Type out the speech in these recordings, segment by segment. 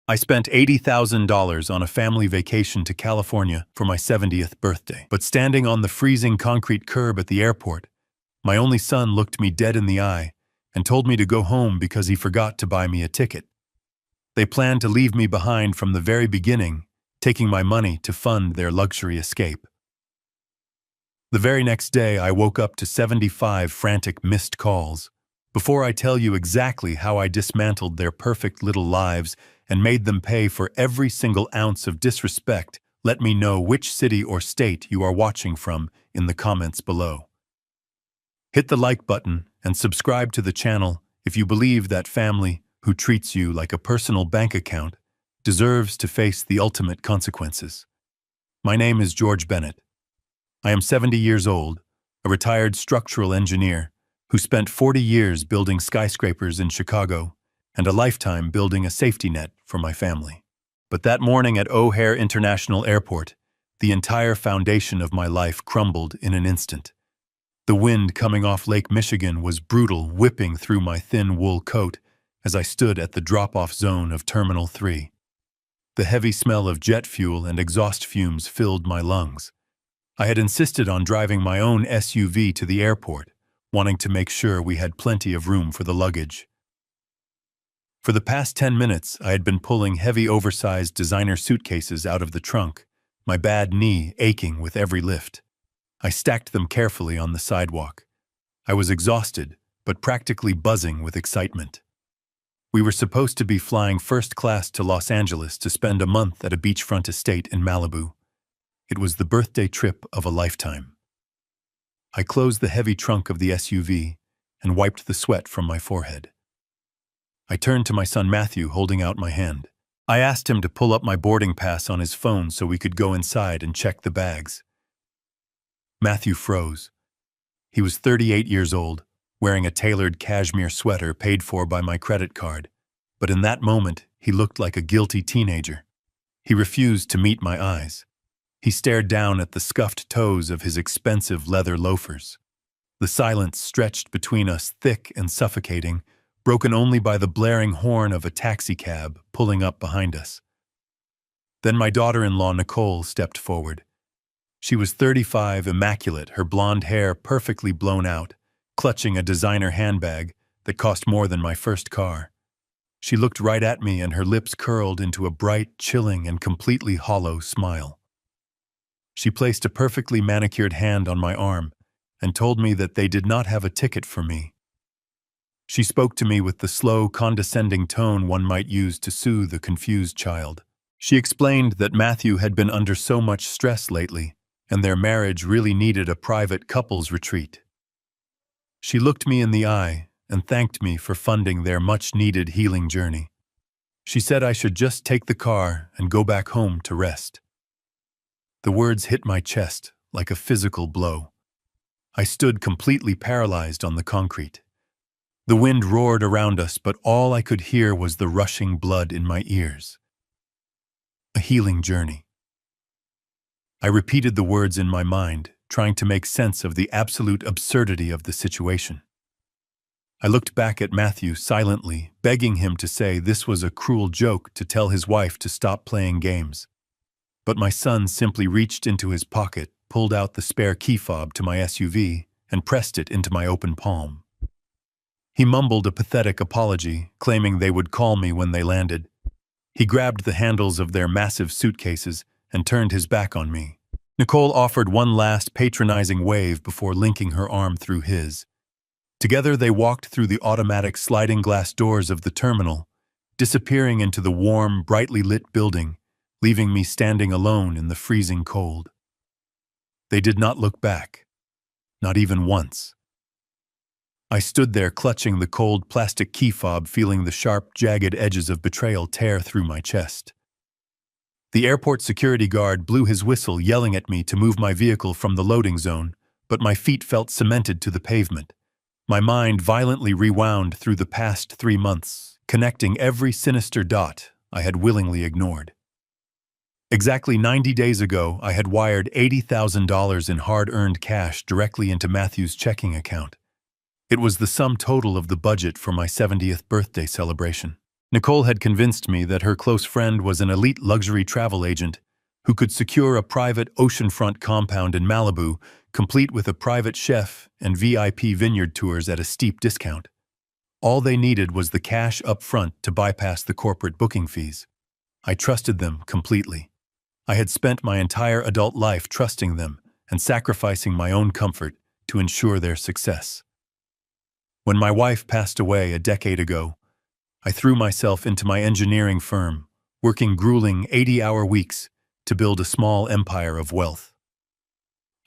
I spent $80,000 on a family vacation to California for my 70th birthday. But standing on the freezing concrete curb at the airport, my only son looked me dead in the eye and told me to go home because he forgot to buy me a ticket. They planned to leave me behind from the very beginning, taking my money to fund their luxury escape. The very next day, I woke up to 75 frantic missed calls. Before I tell you exactly how I dismantled their perfect little lives and made them pay for every single ounce of disrespect, let me know which city or state you are watching from in the comments below. Hit the like button and subscribe to the channel if you believe that family who treats you like a personal bank account deserves to face the ultimate consequences. My name is George Bennett. I am 70 years old, a retired structural engineer who spent 40 years building skyscrapers in Chicago and a lifetime building a safety net for my family. But that morning at O'Hare International Airport, the entire foundation of my life crumbled in an instant. The wind coming off Lake Michigan was brutal, whipping through my thin wool coat as I stood at the drop-off zone of Terminal 3. The heavy smell of jet fuel and exhaust fumes filled my lungs. I had insisted on driving my own SUV to the airport, wanting to make sure we had plenty of room for the luggage. For the past 10 minutes, I had been pulling heavy oversized designer suitcases out of the trunk, my bad knee aching with every lift. I stacked them carefully on the sidewalk. I was exhausted, but practically buzzing with excitement. We were supposed to be flying first class to Los Angeles to spend a month at a beachfront estate in Malibu. It was the birthday trip of a lifetime. I closed the heavy trunk of the SUV and wiped the sweat from my forehead. I turned to my son Matthew, holding out my hand. I asked him to pull up my boarding pass on his phone so we could go inside and check the bags. Matthew froze. He was 38 years old, wearing a tailored cashmere sweater paid for by my credit card, but in that moment he looked like a guilty teenager. He refused to meet my eyes. He stared down at the scuffed toes of his expensive leather loafers. The silence stretched between us, thick and suffocating, broken only by the blaring horn of a taxicab pulling up behind us. Then my daughter-in-law Nicole stepped forward. She was 35, immaculate, her blonde hair perfectly blown out, clutching a designer handbag that cost more than my first car. She looked right at me and her lips curled into a bright, chilling, and completely hollow smile. She placed a perfectly manicured hand on my arm and told me that they did not have a ticket for me. She spoke to me with the slow, condescending tone one might use to soothe a confused child. She explained that Matthew had been under so much stress lately, and their marriage really needed a private couples retreat. She looked me in the eye and thanked me for funding their much-needed healing journey. She said I should just take the car and go back home to rest. The words hit my chest like a physical blow. I stood completely paralyzed on the concrete. The wind roared around us, but all I could hear was the rushing blood in my ears. A healing journey. I repeated the words in my mind, trying to make sense of the absolute absurdity of the situation. I looked back at Matthew silently, begging him to say this was a cruel joke to tell his wife to stop playing games. But my son simply reached into his pocket, pulled out the spare key fob to my SUV, and pressed it into my open palm. He mumbled a pathetic apology, claiming they would call me when they landed. He grabbed the handles of their massive suitcases and turned his back on me. Nicole offered one last patronizing wave before linking her arm through his. Together they walked through the automatic sliding glass doors of the terminal, disappearing into the warm, brightly lit building, leaving me standing alone in the freezing cold. They did not look back, not even once. I stood there clutching the cold plastic key fob, feeling the sharp, jagged edges of betrayal tear through my chest. The airport security guard blew his whistle, yelling at me to move my vehicle from the loading zone, but my feet felt cemented to the pavement. My mind violently rewound through the past 3 months, connecting every sinister dot I had willingly ignored. Exactly 90 days ago, I had wired $80,000 in hard-earned cash directly into Matthew's checking account. It was the sum total of the budget for my 70th birthday celebration. Nicole had convinced me that her close friend was an elite luxury travel agent who could secure a private oceanfront compound in Malibu, complete with a private chef and VIP vineyard tours at a steep discount. All they needed was the cash up front to bypass the corporate booking fees. I trusted them completely. I had spent my entire adult life trusting them and sacrificing my own comfort to ensure their success. When my wife passed away a decade ago, I threw myself into my engineering firm, working grueling 80-hour weeks to build a small empire of wealth.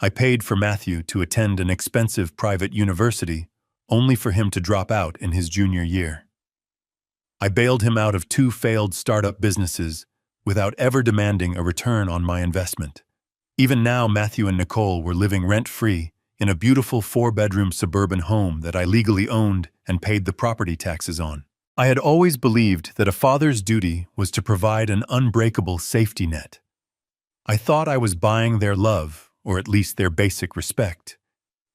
I paid for Matthew to attend an expensive private university, only for him to drop out in his junior year. I bailed him out of 2 failed startup businesses without ever demanding a return on my investment. Even now, Matthew and Nicole were living rent-free in a beautiful 4-bedroom suburban home that I legally owned and paid the property taxes on. I had always believed that a father's duty was to provide an unbreakable safety net. I thought I was buying their love, or at least their basic respect.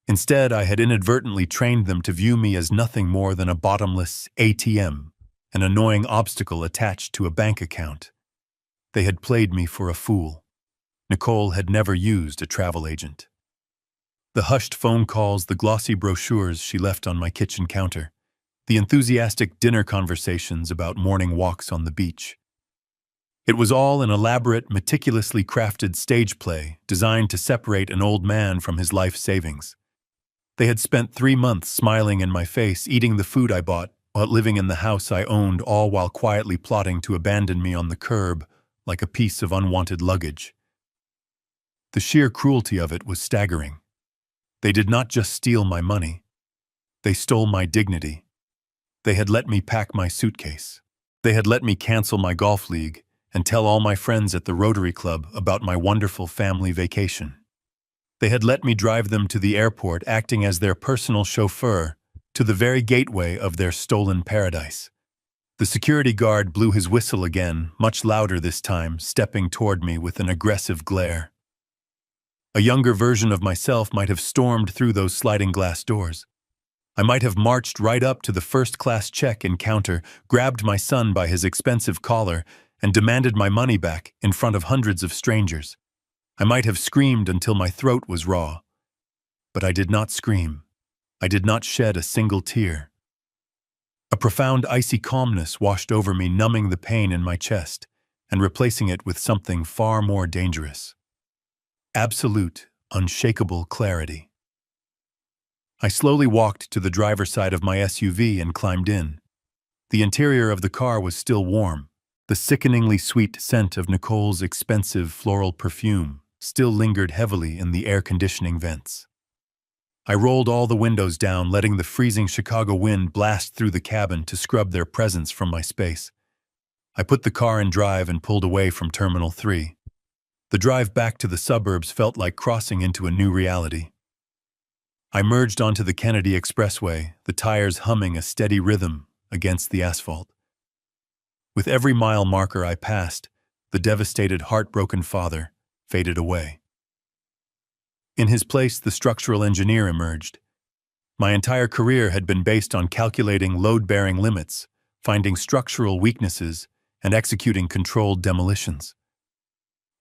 Instead, I had inadvertently trained them to view me as nothing more than a bottomless ATM, an annoying obstacle attached to a bank account. They had played me for a fool. Nicole had never used a travel agent. The hushed phone calls, the glossy brochures she left on my kitchen counter, the enthusiastic dinner conversations about morning walks on the beach. It was all an elaborate, meticulously crafted stage play designed to separate an old man from his life savings. They had spent 3 months smiling in my face, eating the food I bought, while living in the house I owned, all while quietly plotting to abandon me on the curb like a piece of unwanted luggage. The sheer cruelty of it was staggering. They did not just steal my money. They stole my dignity. They had let me pack my suitcase. They had let me cancel my golf league and tell all my friends at the Rotary Club about my wonderful family vacation. They had let me drive them to the airport, acting as their personal chauffeur, to the very gateway of their stolen paradise. The security guard blew his whistle again, much louder this time, stepping toward me with an aggressive glare. A younger version of myself might have stormed through those sliding glass doors. I might have marched right up to the first-class check-in counter, grabbed my son by his expensive collar, and demanded my money back in front of hundreds of strangers. I might have screamed until my throat was raw. But I did not scream. I did not shed a single tear. A profound icy calmness washed over me, numbing the pain in my chest and replacing it with something far more dangerous. Absolute, unshakable clarity. I slowly walked to the driver's side of my SUV and climbed in. The interior of the car was still warm. The sickeningly sweet scent of Nicole's expensive floral perfume still lingered heavily in the air conditioning vents. I rolled all the windows down, letting the freezing Chicago wind blast through the cabin to scrub their presence from my space. I put the car in drive and pulled away from Terminal 3. The drive back to the suburbs felt like crossing into a new reality. I merged onto the Kennedy Expressway, the tires humming a steady rhythm against the asphalt. With every mile marker I passed, the devastated, heartbroken father faded away. In his place, the structural engineer emerged. My entire career had been based on calculating load-bearing limits, finding structural weaknesses, and executing controlled demolitions.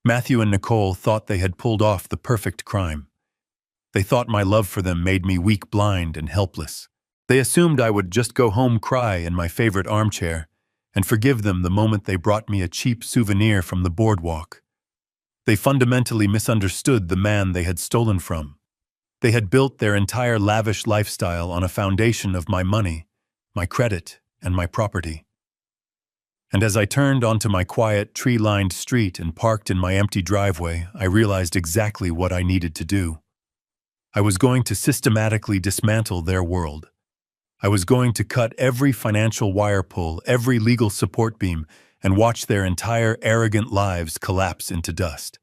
Matthew and Nicole thought they had pulled off the perfect crime. They thought my love for them made me weak, blind, and helpless. They assumed I would just go home, cry in my favorite armchair, and forgive them the moment they brought me a cheap souvenir from the boardwalk. They fundamentally misunderstood the man they had stolen from. They had built their entire lavish lifestyle on a foundation of my money, my credit, and my property. And as I turned onto my quiet, tree-lined street and parked in my empty driveway, I realized exactly what I needed to do. I was going to systematically dismantle their world. I was going to cut every financial wire pull, every legal support beam, and watch their entire arrogant lives collapse into dust.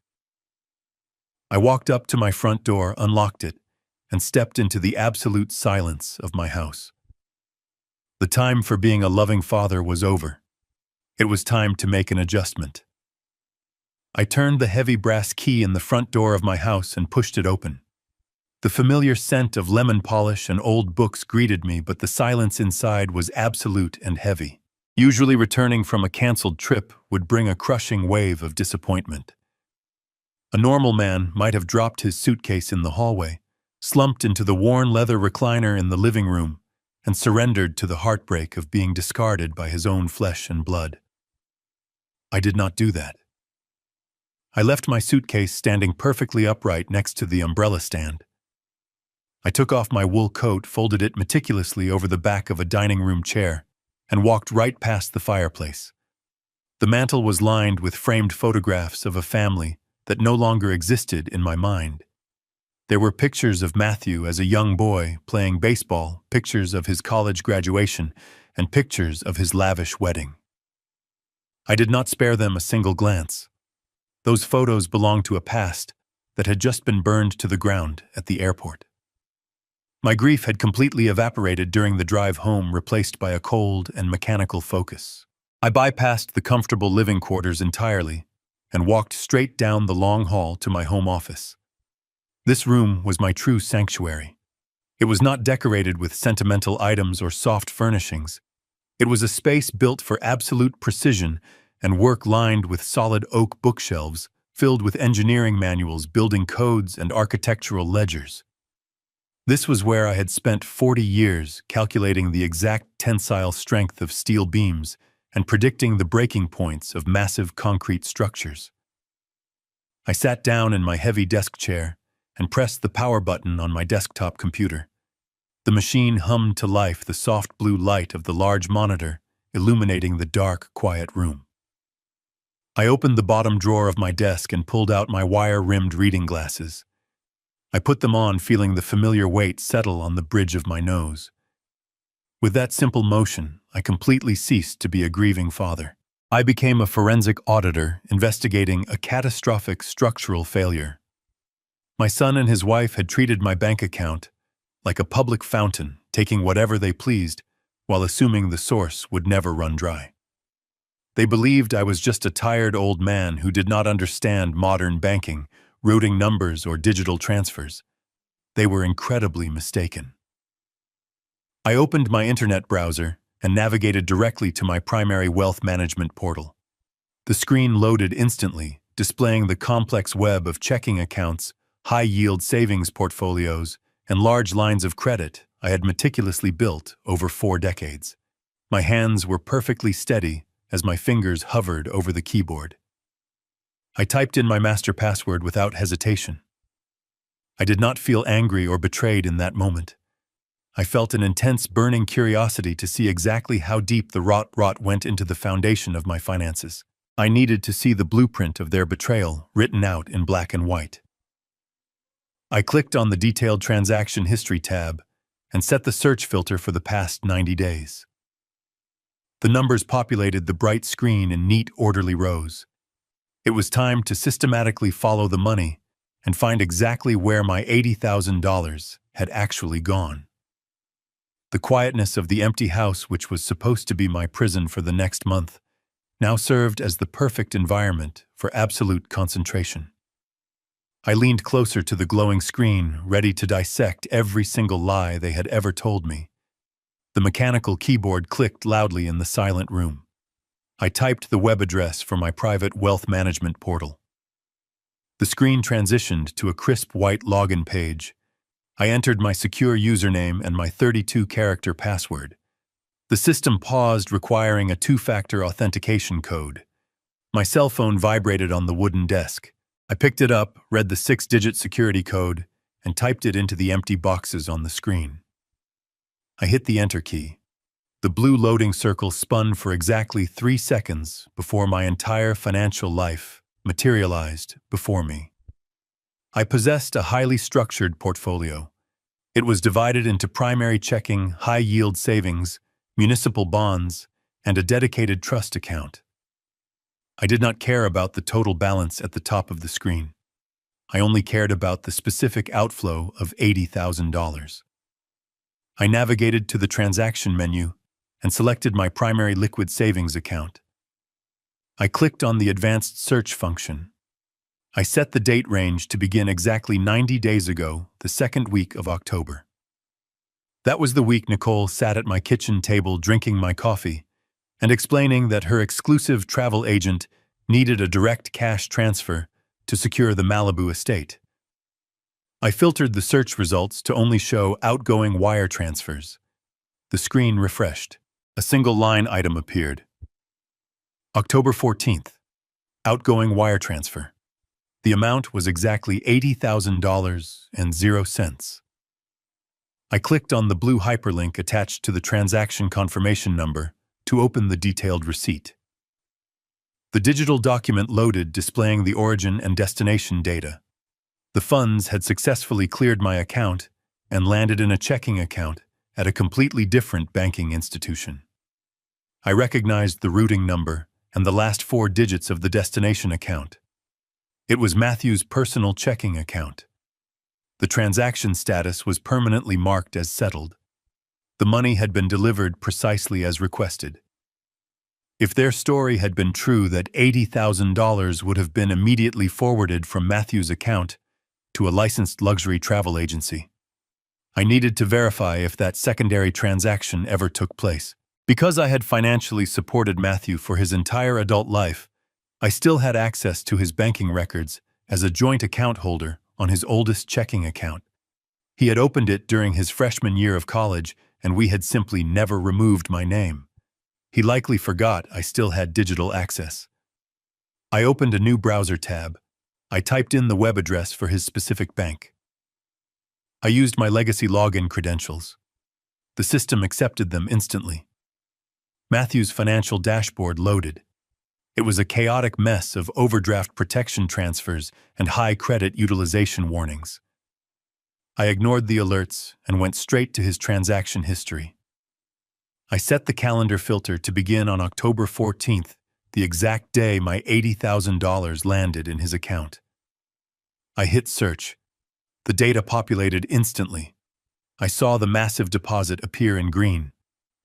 I walked up to my front door, unlocked it, and stepped into the absolute silence of my house. The time for being a loving father was over. It was time to make an adjustment. I turned the heavy brass key in the front door of my house and pushed it open. The familiar scent of lemon polish and old books greeted me, but the silence inside was absolute and heavy. Usually returning from a canceled trip would bring a crushing wave of disappointment. A normal man might have dropped his suitcase in the hallway, slumped into the worn leather recliner in the living room, and surrendered to the heartbreak of being discarded by his own flesh and blood. I did not do that. I left my suitcase standing perfectly upright next to the umbrella stand. I took off my wool coat, folded it meticulously over the back of a dining room chair, and walked right past the fireplace. The mantel was lined with framed photographs of a family that no longer existed in my mind. There were pictures of Matthew as a young boy playing baseball, pictures of his college graduation, and pictures of his lavish wedding. I did not spare them a single glance. Those photos belonged to a past that had just been burned to the ground at the airport. My grief had completely evaporated during the drive home, replaced by a cold and mechanical focus. I bypassed the comfortable living quarters entirely and walked straight down the long hall to my home office. This room was my true sanctuary. It was not decorated with sentimental items or soft furnishings. It was a space built for absolute precision and work, lined with solid oak bookshelves filled with engineering manuals, building codes, and architectural ledgers. This was where I had spent 40 years calculating the exact tensile strength of steel beams and predicting the breaking points of massive concrete structures. I sat down in my heavy desk chair and pressed the power button on my desktop computer. The machine hummed to life, the soft blue light of the large monitor illuminating the dark, quiet room. I opened the bottom drawer of my desk and pulled out my wire-rimmed reading glasses. I put them on, feeling the familiar weight settle on the bridge of my nose. With that simple motion, I completely ceased to be a grieving father. I became a forensic auditor investigating a catastrophic structural failure. My son and his wife had treated my bank account like a public fountain, taking whatever they pleased while assuming the source would never run dry. They believed I was just a tired old man who did not understand modern banking, routing numbers, or digital transfers. They were incredibly mistaken. I opened my internet browser and navigated directly to my primary wealth management portal. The screen loaded instantly, displaying the complex web of checking accounts, high-yield savings portfolios, and large lines of credit I had meticulously built over 4 decades. My hands were perfectly steady as my fingers hovered over the keyboard. I typed in my master password without hesitation. I did not feel angry or betrayed in that moment. I felt an intense, burning curiosity to see exactly how deep the rot went into the foundation of my finances. I needed to see the blueprint of their betrayal written out in black and white. I clicked on the Detailed Transaction History tab and set the search filter for the past 90 days. The numbers populated the bright screen in neat, orderly rows. It was time to systematically follow the money and find exactly where my $80,000 had actually gone. The quietness of the empty house, which was supposed to be my prison for the next month, now served as the perfect environment for absolute concentration. I leaned closer to the glowing screen, ready to dissect every single lie they had ever told me. The mechanical keyboard clicked loudly in the silent room. I typed the web address for my private wealth management portal. The screen transitioned to a crisp white login page. I entered my secure username and my 32-character password. The system paused, requiring a 2-factor authentication code. My cell phone vibrated on the wooden desk. I picked it up, read the 6-digit security code, and typed it into the empty boxes on the screen. I hit the enter key. The blue loading circle spun for exactly 3 seconds before my entire financial life materialized before me. I possessed a highly structured portfolio. It was divided into primary checking, high-yield savings, municipal bonds, and a dedicated trust account. I did not care about the total balance at the top of the screen. I only cared about the specific outflow of $80,000. I navigated to the transaction menu and selected my primary liquid savings account. I clicked on the advanced search function. I set the date range to begin exactly 90 days ago, the 2nd week of October. That was the week Nicole sat at my kitchen table drinking my coffee and explaining that her exclusive travel agent needed a direct cash transfer to secure the Malibu estate. I filtered the search results to only show outgoing wire transfers. The screen refreshed. A single line item appeared. October 14th. Outgoing wire transfer. The amount was exactly $80,000.00. I clicked on the blue hyperlink attached to the transaction confirmation number to open the detailed receipt. The digital document loaded, displaying the origin and destination data. The funds had successfully cleared my account and landed in a checking account at a completely different banking institution. I recognized the routing number and the last 4 digits of the destination account. It was Matthew's personal checking account. The transaction status was permanently marked as settled. The money had been delivered precisely as requested. If their story had been true that $80,000 would have been immediately forwarded from Matthew's account to a licensed luxury travel agency, I needed to verify if that secondary transaction ever took place. Because I had financially supported Matthew for his entire adult life, I still had access to his banking records as a joint account holder on his oldest checking account. He had opened it during his freshman year of college, and we had simply never removed my name. He likely forgot I still had digital access. I opened a new browser tab. I typed in the web address for his specific bank. I used my legacy login credentials. The system accepted them instantly. Matthew's financial dashboard loaded. It was a chaotic mess of overdraft protection transfers and high credit utilization warnings. I ignored the alerts and went straight to his transaction history. I set the calendar filter to begin on October 14th, the exact day my $80,000 landed in his account. I hit search. The data populated instantly. I saw the massive deposit appear in green,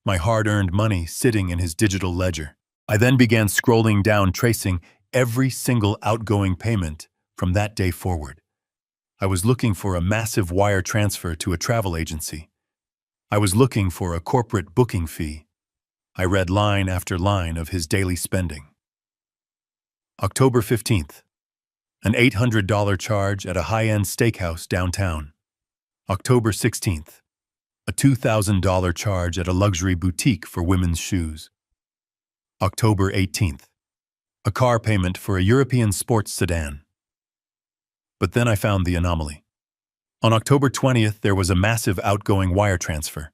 my hard-earned money sitting in his digital ledger. I then began scrolling down, tracing every single outgoing payment from that day forward. I was looking for a massive wire transfer to a travel agency. I was looking for a corporate booking fee. I read line after line of his daily spending. October 15th. An $800 charge at a high-end steakhouse downtown. October 16th. A $2,000 charge at a luxury boutique for women's shoes. October 18th. A car payment for a European sports sedan. But then I found the anomaly. On October 20th, there was a massive outgoing wire transfer.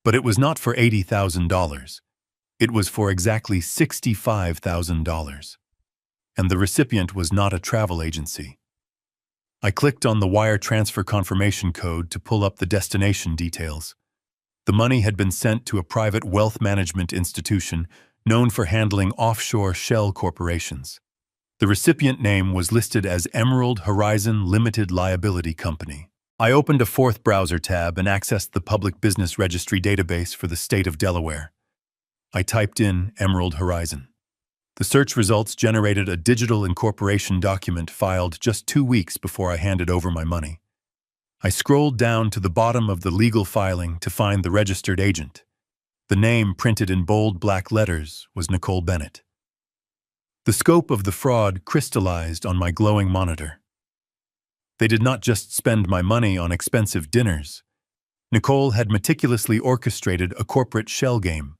But it was not for $80,000. It was for exactly $65,000. And the recipient was not a travel agency. I clicked on the wire transfer confirmation code to pull up the destination details. The money had been sent to a private wealth management institution known for handling offshore shell corporations. The recipient name was listed as Emerald Horizon Limited Liability Company. I opened a 4th browser tab and accessed the Public Business Registry database for the state of Delaware. I typed in Emerald Horizon. The search results generated a digital incorporation document filed just 2 weeks before I handed over my money. I scrolled down to the bottom of the legal filing to find the registered agent. The name printed in bold black letters was Nicole Bennett. The scope of the fraud crystallized on my glowing monitor. They did not just spend my money on expensive dinners. Nicole had meticulously orchestrated a corporate shell game.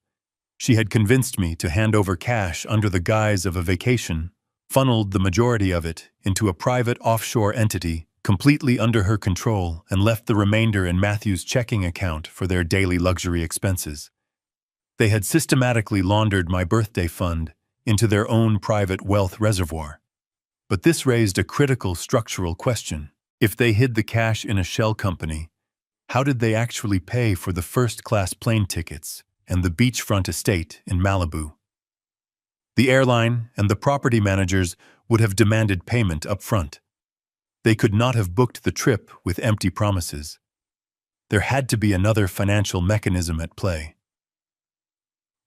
She had convinced me to hand over cash under the guise of a vacation, funneled the majority of it into a private offshore entity completely under her control, and left the remainder in Matthew's checking account for their daily luxury expenses. They had systematically laundered my birthday fund into their own private wealth reservoir. But this raised a critical structural question. If they hid the cash in a shell company, how did they actually pay for the first-class plane tickets and the beachfront estate in Malibu? The airline and the property managers would have demanded payment up front. They could not have booked the trip with empty promises. There had to be another financial mechanism at play.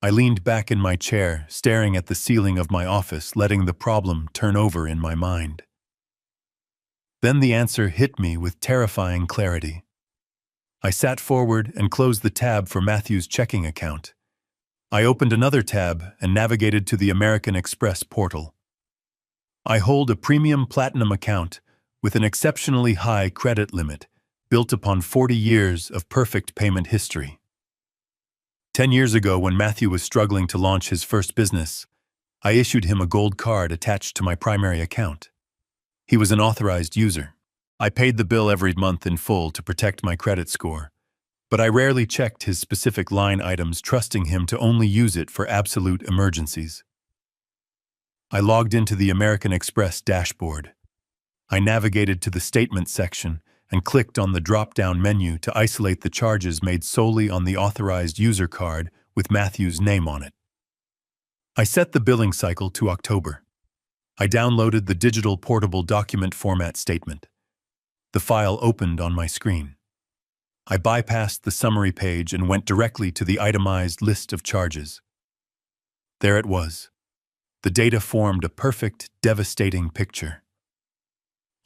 I leaned back in my chair, staring at the ceiling of my office, letting the problem turn over in my mind. Then the answer hit me with terrifying clarity. I sat forward and closed the tab for Matthew's checking account. I opened another tab and navigated to the American Express portal. I hold a premium platinum account with an exceptionally high credit limit built upon 40 years of perfect payment history. 10 years ago, when Matthew was struggling to launch his first business, I issued him a gold card attached to my primary account. He was an authorized user. I paid the bill every month in full to protect my credit score, but I rarely checked his specific line items, trusting him to only use it for absolute emergencies. I logged into the American Express dashboard. I navigated to the statement section and clicked on the drop-down menu to isolate the charges made solely on the authorized user card with Matthew's name on it. I set the billing cycle to October. I downloaded the digital portable document format statement. The file opened on my screen. I bypassed the summary page and went directly to the itemized list of charges. There it was. The data formed a perfect, devastating picture.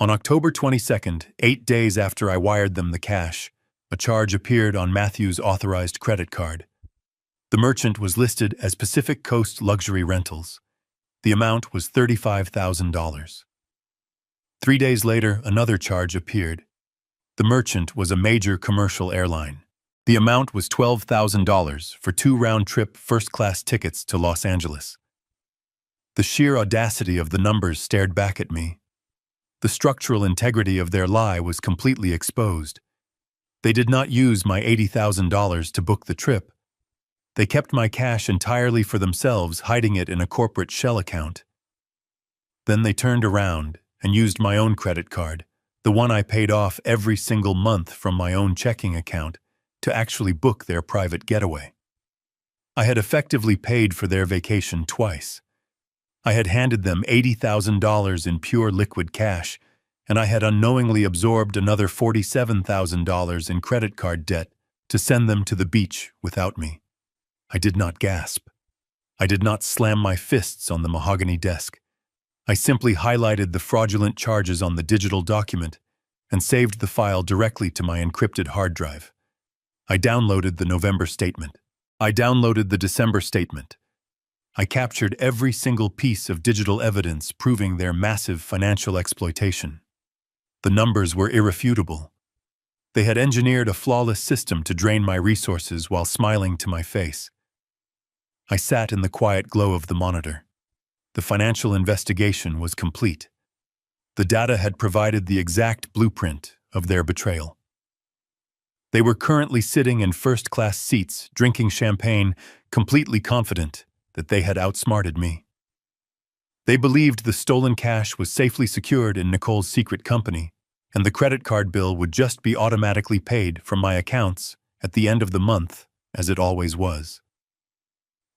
On October 22nd, 8 days after I wired them the cash, a charge appeared on Matthew's authorized credit card. The merchant was listed as Pacific Coast Luxury Rentals. The amount was $35,000. 3 days later, another charge appeared. The merchant was a major commercial airline. The amount was $12,000 for 2 round-trip first-class tickets to Los Angeles. The sheer audacity of the numbers stared back at me. The structural integrity of their lie was completely exposed. They did not use my $80,000 to book the trip. They kept my cash entirely for themselves, hiding it in a corporate shell account. Then they turned around and used my own credit card, the one I paid off every single month from my own checking account, to actually book their private getaway. I had effectively paid for their vacation twice. I had handed them $80,000 in pure liquid cash, and I had unknowingly absorbed another $47,000 in credit card debt to send them to the beach without me. I did not gasp. I did not slam my fists on the mahogany desk. I simply highlighted the fraudulent charges on the digital document and saved the file directly to my encrypted hard drive. I downloaded the November statement. I downloaded the December statement. I captured every single piece of digital evidence proving their massive financial exploitation. The numbers were irrefutable. They had engineered a flawless system to drain my resources while smiling to my face. I sat in the quiet glow of the monitor. The financial investigation was complete. The data had provided the exact blueprint of their betrayal. They were currently sitting in first-class seats, drinking champagne, completely confident that they had outsmarted me. They believed the stolen cash was safely secured in Nicole's secret company, and the credit card bill would just be automatically paid from my accounts at the end of the month, as it always was.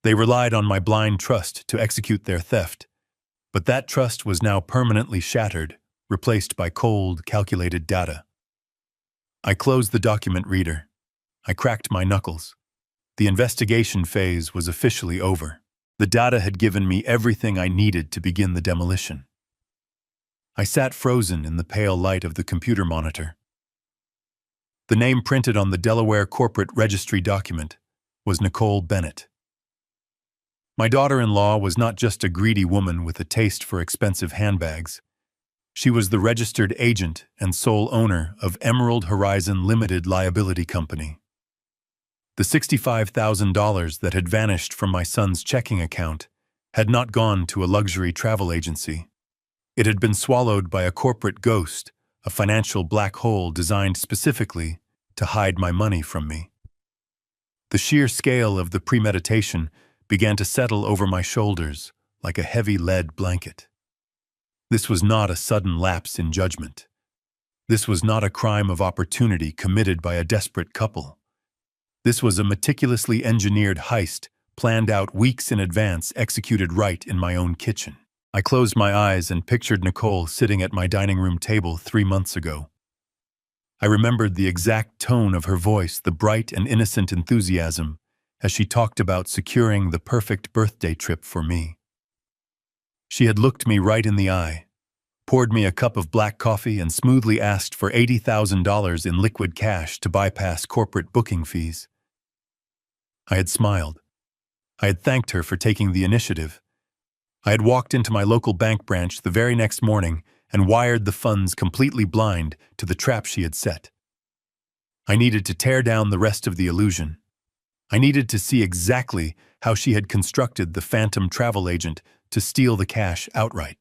They relied on my blind trust to execute their theft, but that trust was now permanently shattered, replaced by cold, calculated data. I closed the document reader. I cracked my knuckles. The investigation phase was officially over. The data had given me everything I needed to begin the demolition. I sat frozen in the pale light of the computer monitor. The name printed on the Delaware Corporate Registry document was Nicole Bennett. My daughter-in-law was not just a greedy woman with a taste for expensive handbags. She was the registered agent and sole owner of Emerald Horizon Limited Liability Company. The $65,000 that had vanished from my son's checking account had not gone to a luxury travel agency. It had been swallowed by a corporate ghost, a financial black hole designed specifically to hide my money from me. The sheer scale of the premeditation began to settle over my shoulders like a heavy lead blanket. This was not a sudden lapse in judgment. This was not a crime of opportunity committed by a desperate couple. This was a meticulously engineered heist, planned out weeks in advance, executed right in my own kitchen. I closed my eyes and pictured Nicole sitting at my dining room table 3 months ago. I remembered the exact tone of her voice, the bright and innocent enthusiasm, as she talked about securing the perfect birthday trip for me. She had looked me right in the eye, poured me a cup of black coffee, and smoothly asked for $80,000 in liquid cash to bypass corporate booking fees. I had smiled. I had thanked her for taking the initiative. I had walked into my local bank branch the very next morning and wired the funds completely blind to the trap she had set. I needed to tear down the rest of the illusion. I needed to see exactly how she had constructed the phantom travel agent to steal the cash outright.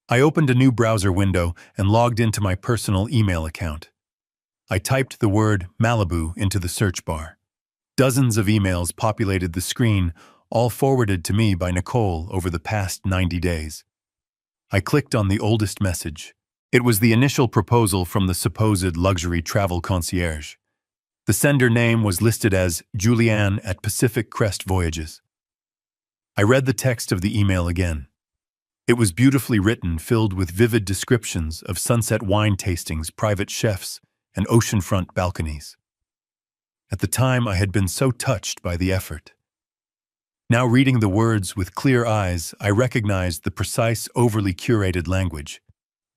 I opened a new browser window and logged into my personal email account. I typed the word Malibu into the search bar. Dozens of emails populated the screen, all forwarded to me by Nicole over the past 90 days. I clicked on the oldest message. It was the initial proposal from the supposed luxury travel concierge. The sender name was listed as Julianne at Pacific Crest Voyages. I read the text of the email again. It was beautifully written, filled with vivid descriptions of sunset wine tastings, private chefs, and oceanfront balconies. At the time, I had been so touched by the effort. Now reading the words with clear eyes, I recognized the precise, overly curated language.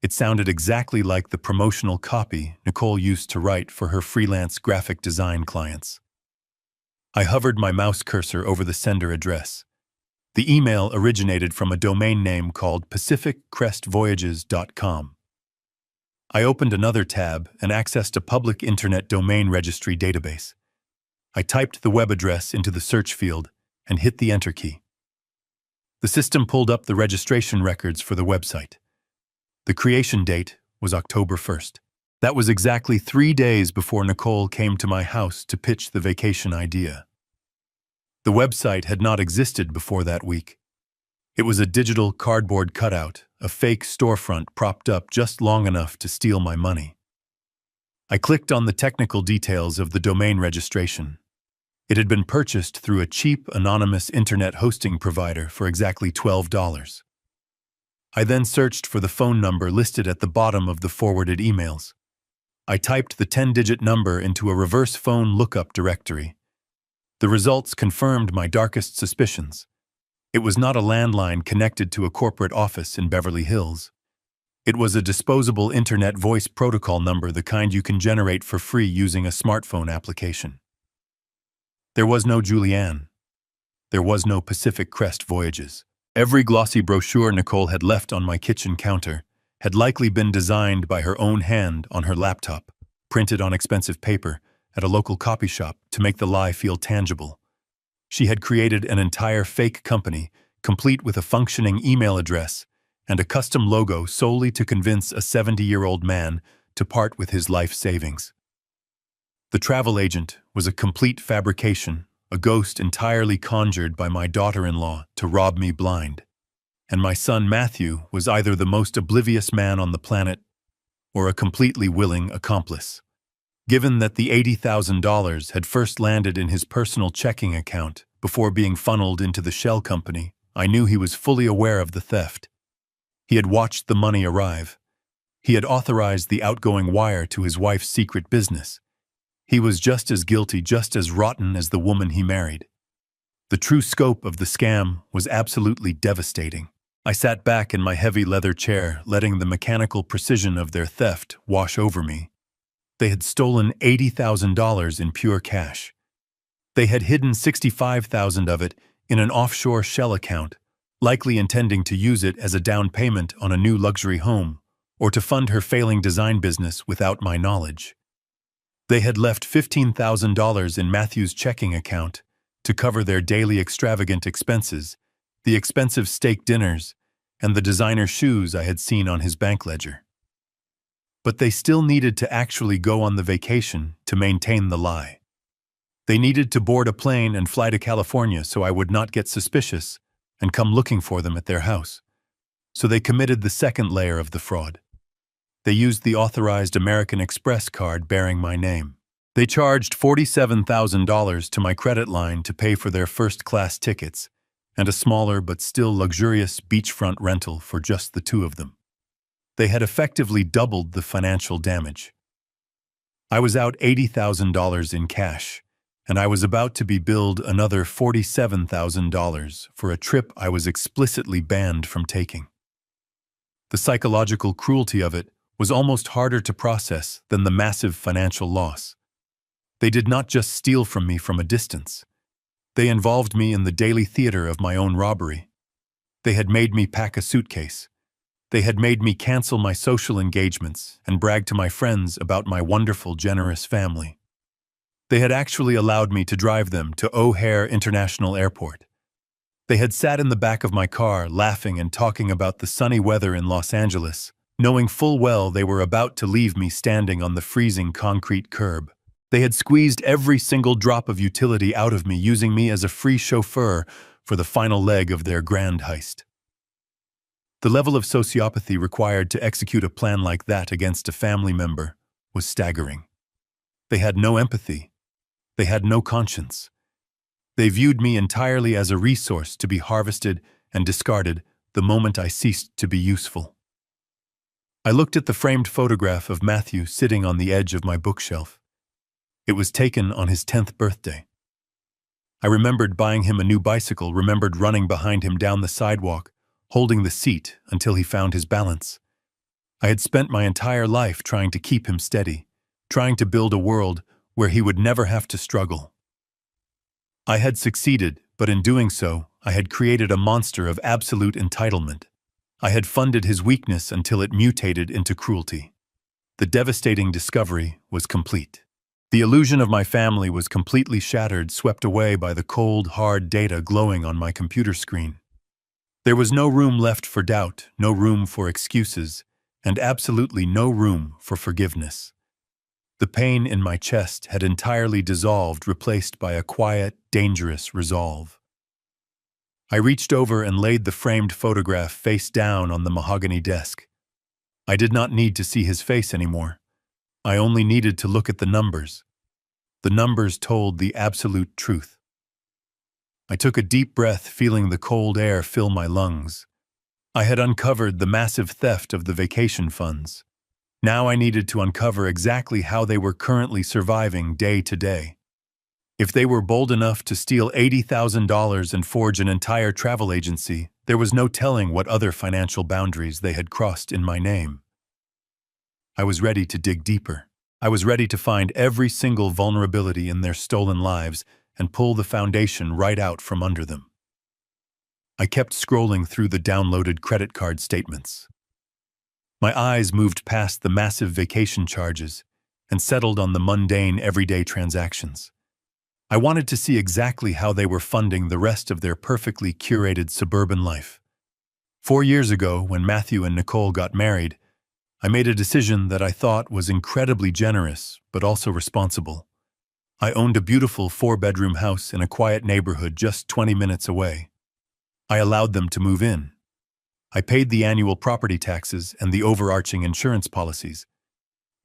It sounded exactly like the promotional copy Nicole used to write for her freelance graphic design clients. I hovered my mouse cursor over the sender address. The email originated from a domain name called pacificcrestvoyages.com. I opened another tab and accessed a public internet domain registry database. I typed the web address into the search field and hit the enter key. The system pulled up the registration records for the website. The creation date was October 1st. That was exactly 3 days before Nicole came to my house to pitch the vacation idea. The website had not existed before that week. It was a digital cardboard cutout, a fake storefront propped up just long enough to steal my money. I clicked on the technical details of the domain registration. It had been purchased through a cheap, anonymous internet hosting provider for exactly $12. I then searched for the phone number listed at the bottom of the forwarded emails. I typed the 10-digit number into a reverse phone lookup directory. The results confirmed my darkest suspicions. It was not a landline connected to a corporate office in Beverly Hills. It was a disposable internet voice protocol number, the kind you can generate for free using a smartphone application. There was no Julianne. There was no Pacific Crest Voyages. Every glossy brochure Nicole had left on my kitchen counter had likely been designed by her own hand on her laptop, printed on expensive paper at a local copy shop to make the lie feel tangible. She had created an entire fake company, complete with a functioning email address and a custom logo solely to convince a 70-year-old man to part with his life savings. The travel agent was a complete fabrication, a ghost entirely conjured by my daughter-in-law to rob me blind. And my son Matthew was either the most oblivious man on the planet or a completely willing accomplice. Given that the $80,000 had first landed in his personal checking account before being funneled into the shell company, I knew he was fully aware of the theft. He had watched the money arrive. He had authorized the outgoing wire to his wife's secret business. He was just as guilty, just as rotten as the woman he married. The true scope of the scam was absolutely devastating. I sat back in my heavy leather chair, letting the mechanical precision of their theft wash over me. They had stolen $80,000 in pure cash. They had hidden $65,000 of it in an offshore shell account, likely intending to use it as a down payment on a new luxury home or to fund her failing design business without my knowledge. They had left $15,000 in Matthew's checking account to cover their daily extravagant expenses, the expensive steak dinners, and the designer shoes I had seen on his bank ledger. But they still needed to actually go on the vacation to maintain the lie. They needed to board a plane and fly to California so I would not get suspicious and come looking for them at their house. So they committed the second layer of the fraud. They used the authorized American Express card bearing my name. They charged $47,000 to my credit line to pay for their first-class tickets and a smaller but still luxurious beachfront rental for just the two of them. They had effectively doubled the financial damage. I was out $80,000 in cash, and I was about to be billed another $47,000 for a trip I was explicitly banned from taking. The psychological cruelty of it was almost harder to process than the massive financial loss. They did not just steal from me from a distance. They involved me in the daily theater of my own robbery. They had made me pack a suitcase. They had made me cancel my social engagements and brag to my friends about my wonderful, generous family. They had actually allowed me to drive them to O'Hare International Airport. They had sat in the back of my car laughing and talking about the sunny weather in Los Angeles, knowing full well they were about to leave me standing on the freezing concrete curb. They had squeezed every single drop of utility out of me, using me as a free chauffeur for the final leg of their grand heist. The level of sociopathy required to execute a plan like that against a family member was staggering. They had no empathy. They had no conscience. They viewed me entirely as a resource to be harvested and discarded the moment I ceased to be useful. I looked at the framed photograph of Matthew sitting on the edge of my bookshelf. It was taken on his 10th birthday. I remembered buying him a new bicycle, remembered running behind him down the sidewalk, holding the seat until he found his balance. I had spent my entire life trying to keep him steady, trying to build a world where he would never have to struggle. I had succeeded, but in doing so, I had created a monster of absolute entitlement. I had funded his weakness until it mutated into cruelty. The devastating discovery was complete. The illusion of my family was completely shattered, swept away by the cold, hard data glowing on my computer screen. There was no room left for doubt, no room for excuses, and absolutely no room for forgiveness. The pain in my chest had entirely dissolved, replaced by a quiet, dangerous resolve. I reached over and laid the framed photograph face down on the mahogany desk. I did not need to see his face anymore. I only needed to look at the numbers. The numbers told the absolute truth. I took a deep breath, feeling the cold air fill my lungs. I had uncovered the massive theft of the vacation funds. Now I needed to uncover exactly how they were currently surviving day to day. If they were bold enough to steal $80,000 and forge an entire travel agency, there was no telling what other financial boundaries they had crossed in my name. I was ready to dig deeper. I was ready to find every single vulnerability in their stolen lives and pull the foundation right out from under them. I kept scrolling through the downloaded credit card statements. My eyes moved past the massive vacation charges and settled on the mundane, everyday transactions. I wanted to see exactly how they were funding the rest of their perfectly curated suburban life. 4 years ago, when Matthew and Nicole got married, I made a decision that I thought was incredibly generous, but also responsible. I owned a beautiful 4-bedroom house in a quiet neighborhood just 20 minutes away. I allowed them to move in. I paid the annual property taxes and the overarching insurance policies.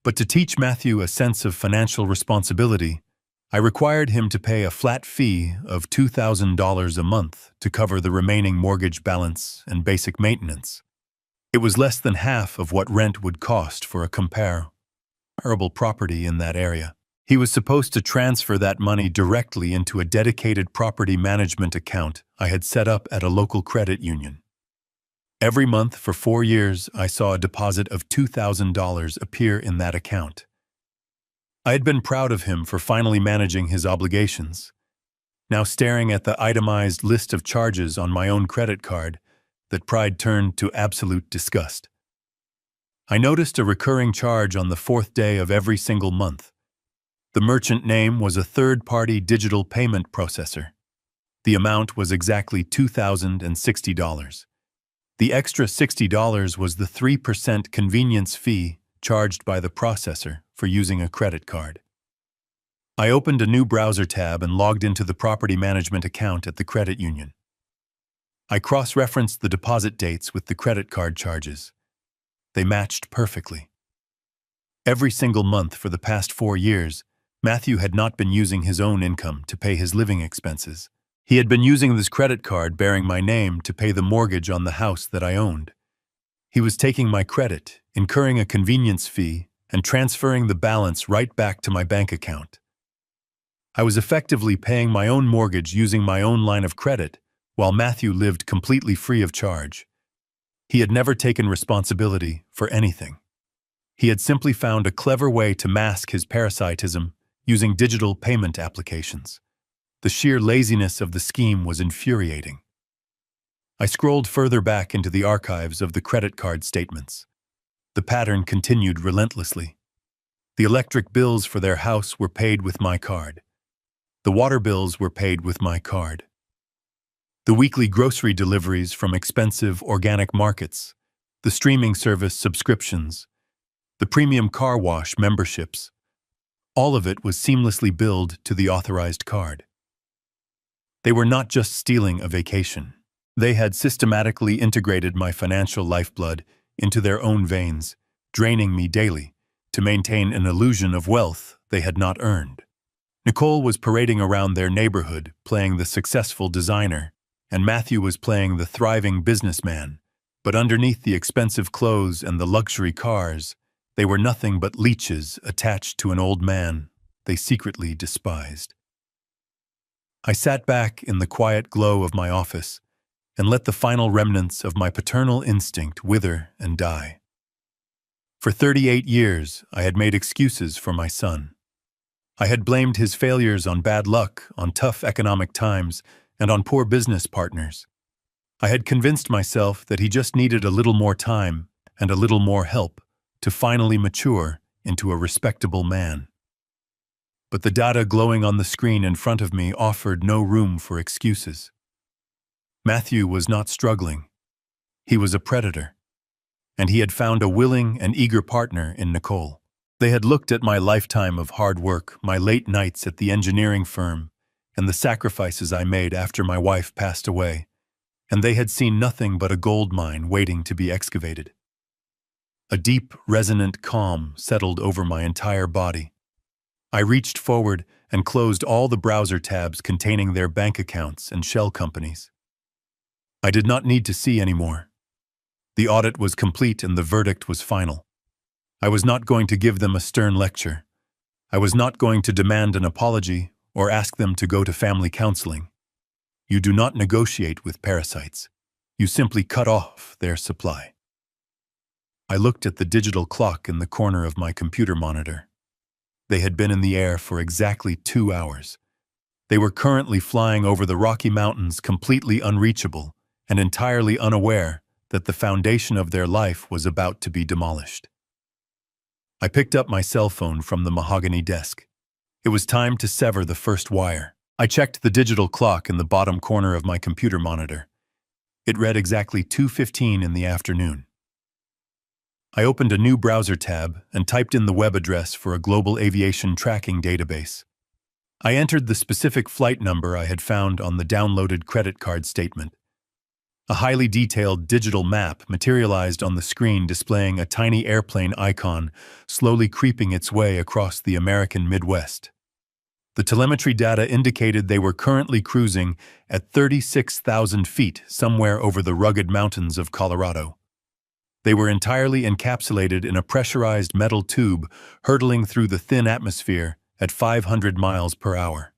But to teach Matthew a sense of financial responsibility, I required him to pay a flat fee of $2,000 a month to cover the remaining mortgage balance and basic maintenance. It was less than half of what rent would cost for a comparable property in that area. He was supposed to transfer that money directly into a dedicated property management account I had set up at a local credit union. Every month for 4 years, I saw a deposit of $2,000 appear in that account. I had been proud of him for finally managing his obligations. Now, staring at the itemized list of charges on my own credit card, that pride turned to absolute disgust. I noticed a recurring charge on the 4th day of every single month. The merchant name was a third-party digital payment processor. The amount was exactly $2,060. The extra $60 was the 3% convenience fee charged by the processor for using a credit card. I opened a new browser tab and logged into the property management account at the credit union. I cross-referenced the deposit dates with the credit card charges. They matched perfectly. Every single month for the past 4 years, Matthew had not been using his own income to pay his living expenses. He had been using this credit card bearing my name to pay the mortgage on the house that I owned. He was taking my credit, incurring a convenience fee, and transferring the balance right back to my bank account. I was effectively paying my own mortgage using my own line of credit, while Matthew lived completely free of charge. He had never taken responsibility for anything. He had simply found a clever way to mask his parasitism using digital payment applications. The sheer laziness of the scheme was infuriating. I scrolled further back into the archives of the credit card statements. The pattern continued relentlessly. The electric bills for their house were paid with my card. The water bills were paid with my card. The weekly grocery deliveries from expensive organic markets, the streaming service subscriptions, the premium car wash memberships, all of it was seamlessly billed to the authorized card. They were not just stealing a vacation. They had systematically integrated my financial lifeblood into their own veins, draining me daily to maintain an illusion of wealth they had not earned. Nicole was parading around their neighborhood, playing the successful designer, and Matthew was playing the thriving businessman. But underneath the expensive clothes and the luxury cars, they were nothing but leeches attached to an old man they secretly despised. I sat back in the quiet glow of my office and let the final remnants of my paternal instinct wither and die. For 38 years, I had made excuses for my son. I had blamed his failures on bad luck, on tough economic times, and on poor business partners. I had convinced myself that he just needed a little more time and a little more help to finally mature into a respectable man. But the data glowing on the screen in front of me offered no room for excuses. Matthew was not struggling. He was a predator. And he had found a willing and eager partner in Nicole. They had looked at my lifetime of hard work, my late nights at the engineering firm, and the sacrifices I made after my wife passed away, and they had seen nothing but a gold mine waiting to be excavated. A deep, resonant calm settled over my entire body. I reached forward and closed all the browser tabs containing their bank accounts and shell companies. I did not need to see anymore. The audit was complete and the verdict was final. I was not going to give them a stern lecture. I was not going to demand an apology or ask them to go to family counseling. You do not negotiate with parasites. You simply cut off their supply. I looked at the digital clock in the corner of my computer monitor. They had been in the air for exactly 2 hours. They were currently flying over the Rocky Mountains, completely unreachable and entirely unaware that the foundation of their life was about to be demolished. I picked up my cell phone from the mahogany desk. It was time to sever the first wire. I checked the digital clock in the bottom corner of my computer monitor. It read exactly 2:15 in the afternoon. I opened a new browser tab and typed in the web address for a global aviation tracking database. I entered the specific flight number I had found on the downloaded credit card statement. A highly detailed digital map materialized on the screen, displaying a tiny airplane icon slowly creeping its way across the American Midwest. The telemetry data indicated they were currently cruising at 36,000 feet somewhere over the rugged mountains of Colorado. They were entirely encapsulated in a pressurized metal tube hurtling through the thin atmosphere at 500 miles per hour.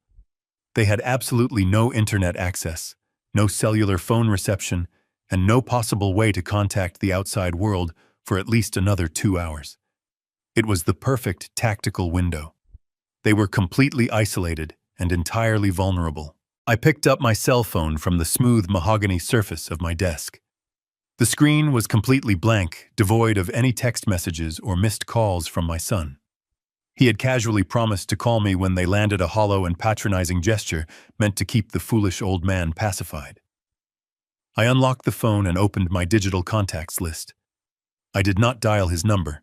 They had absolutely no internet access, no cellular phone reception, and no possible way to contact the outside world for at least another 2 hours. It was the perfect tactical window. They were completely isolated and entirely vulnerable. I picked up my cell phone from the smooth mahogany surface of my desk. The screen was completely blank, devoid of any text messages or missed calls from my son. He had casually promised to call me when they landed, a hollow and patronizing gesture meant to keep the foolish old man pacified. I unlocked the phone and opened my digital contacts list. I did not dial his number.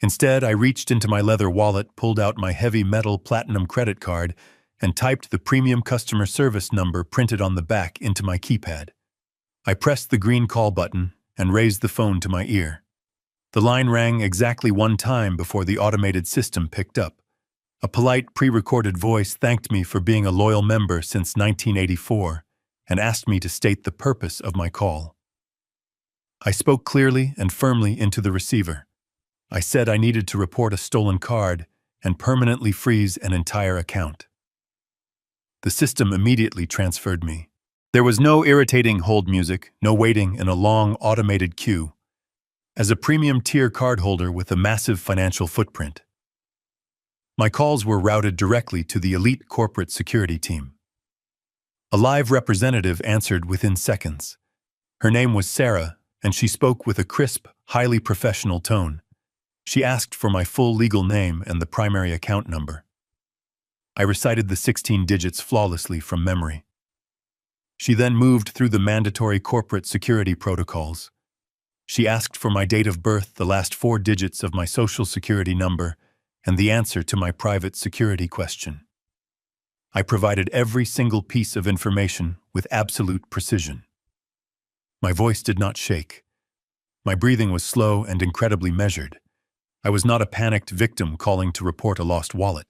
Instead, I reached into my leather wallet, pulled out my heavy metal platinum credit card, and typed the premium customer service number printed on the back into my keypad. I pressed the green call button and raised the phone to my ear. The line rang exactly one time before the automated system picked up. A polite, pre-recorded voice thanked me for being a loyal member since 1984 and asked me to state the purpose of my call. I spoke clearly and firmly into the receiver. I said I needed to report a stolen card and permanently freeze an entire account. The system immediately transferred me. There was no irritating hold music, no waiting in a long automated queue. As a premium tier cardholder with a massive financial footprint, my calls were routed directly to the elite corporate security team. A live representative answered within seconds. Her name was Sarah, and she spoke with a crisp, highly professional tone. She asked for my full legal name and the primary account number. I recited the 16 digits flawlessly from memory. She then moved through the mandatory corporate security protocols. She asked for my date of birth, the last 4 digits of my social security number, and the answer to my private security question. I provided every single piece of information with absolute precision. My voice did not shake. My breathing was slow and incredibly measured. I was not a panicked victim calling to report a lost wallet.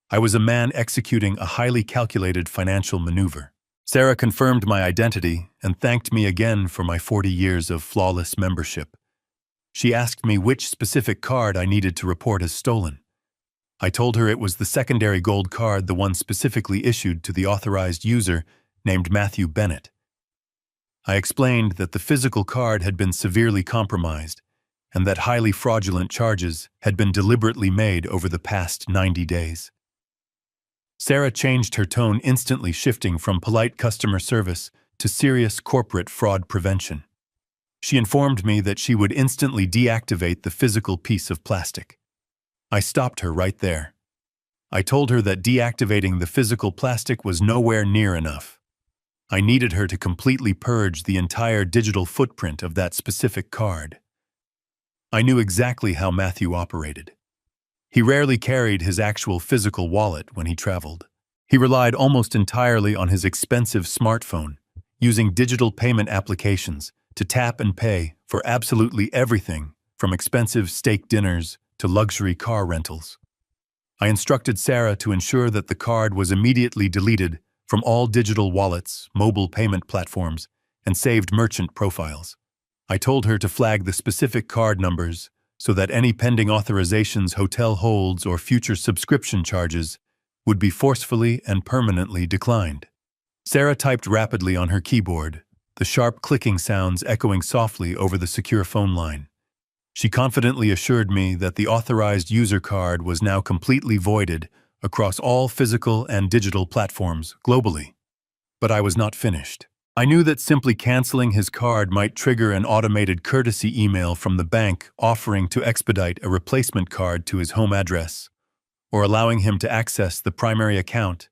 I was a man executing a highly calculated financial maneuver. Sarah confirmed my identity and thanked me again for my 40 years of flawless membership. She asked me which specific card I needed to report as stolen. I told her it was the secondary gold card, the one specifically issued to the authorized user named Matthew Bennett. I explained that the physical card had been severely compromised and that highly fraudulent charges had been deliberately made over the past 90 days. Sarah changed her tone, instantly shifting from polite customer service to serious corporate fraud prevention. She informed me that she would instantly deactivate the physical piece of plastic. I stopped her right there. I told her that deactivating the physical plastic was nowhere near enough. I needed her to completely purge the entire digital footprint of that specific card. I knew exactly how Matthew operated. He rarely carried his actual physical wallet when he traveled. He relied almost entirely on his expensive smartphone, using digital payment applications to tap and pay for absolutely everything from expensive steak dinners to luxury car rentals. I instructed Sarah to ensure that the card was immediately deleted from all digital wallets, mobile payment platforms, and saved merchant profiles. I told her to flag the specific card numbers so that any pending authorizations, hotel holds, or future subscription charges would be forcefully and permanently declined. Sarah typed rapidly on her keyboard, the sharp clicking sounds echoing softly over the secure phone line. She confidently assured me that the authorized user card was now completely voided across all physical and digital platforms globally. But I was not finished. I knew that simply canceling his card might trigger an automated courtesy email from the bank offering to expedite a replacement card to his home address, or allowing him to access the primary account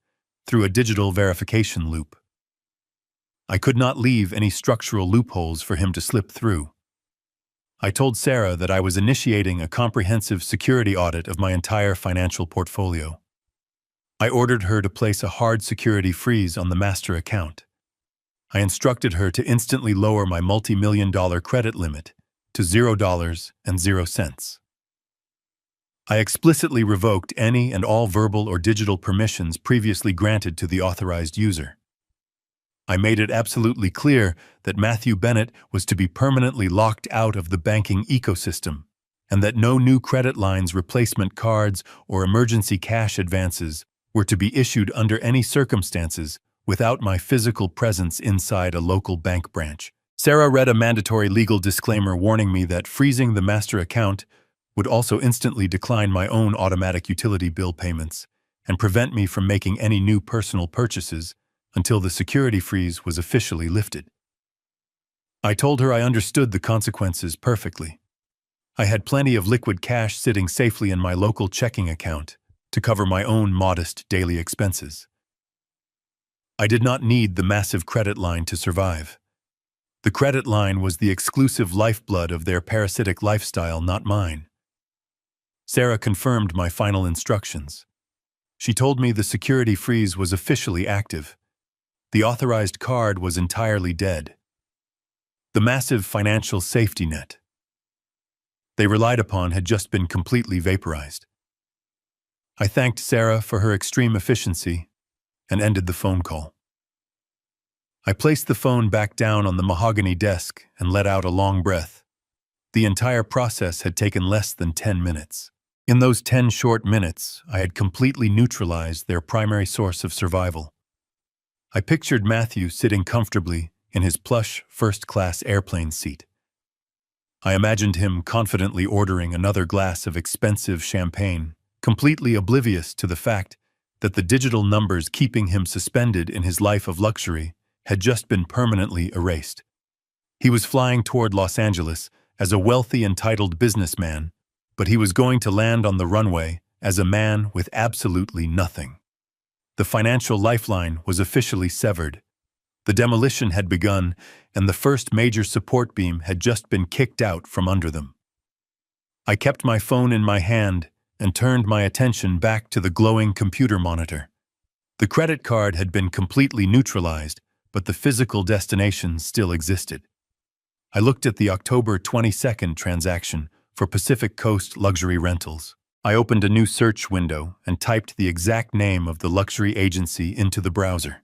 through a digital verification loop. I could not leave any structural loopholes for him to slip through. I told Sarah that I was initiating a comprehensive security audit of my entire financial portfolio. I ordered her to place a hard security freeze on the master account. I instructed her to instantly lower my multi-million-dollar credit limit to $0.00. I explicitly revoked any and all verbal or digital permissions previously granted to the authorized user. I made it absolutely clear that Matthew Bennett was to be permanently locked out of the banking ecosystem, and that no new credit lines, replacement cards, or emergency cash advances were to be issued under any circumstances without my physical presence inside a local bank branch. Sarah read a mandatory legal disclaimer warning me that freezing the master account would also instantly decline my own automatic utility bill payments and prevent me from making any new personal purchases until the security freeze was officially lifted. I told her I understood the consequences perfectly. I had plenty of liquid cash sitting safely in my local checking account to cover my own modest daily expenses. I did not need the massive credit line to survive. The credit line was the exclusive lifeblood of their parasitic lifestyle, not mine. Sarah confirmed my final instructions. She told me the security freeze was officially active. The authorized card was entirely dead. The massive financial safety net they relied upon had just been completely vaporized. I thanked Sarah for her extreme efficiency and ended the phone call. I placed the phone back down on the mahogany desk and let out a long breath. The entire process had taken less than 10 minutes. In those 10 short minutes, I had completely neutralized their primary source of survival. I pictured Matthew sitting comfortably in his plush first-class airplane seat. I imagined him confidently ordering another glass of expensive champagne, completely oblivious to the fact that the digital numbers keeping him suspended in his life of luxury had just been permanently erased. He was flying toward Los Angeles as a wealthy, entitled businessman, but he was going to land on the runway as a man with absolutely nothing. The financial lifeline was officially severed. The demolition had begun, and the first major support beam had just been kicked out from under them. I kept my phone in my hand and turned my attention back to the glowing computer monitor. The credit card had been completely neutralized, but the physical destination still existed. I looked at the October 22nd transaction for Pacific Coast Luxury Rentals. I opened a new search window and typed the exact name of the luxury agency into the browser.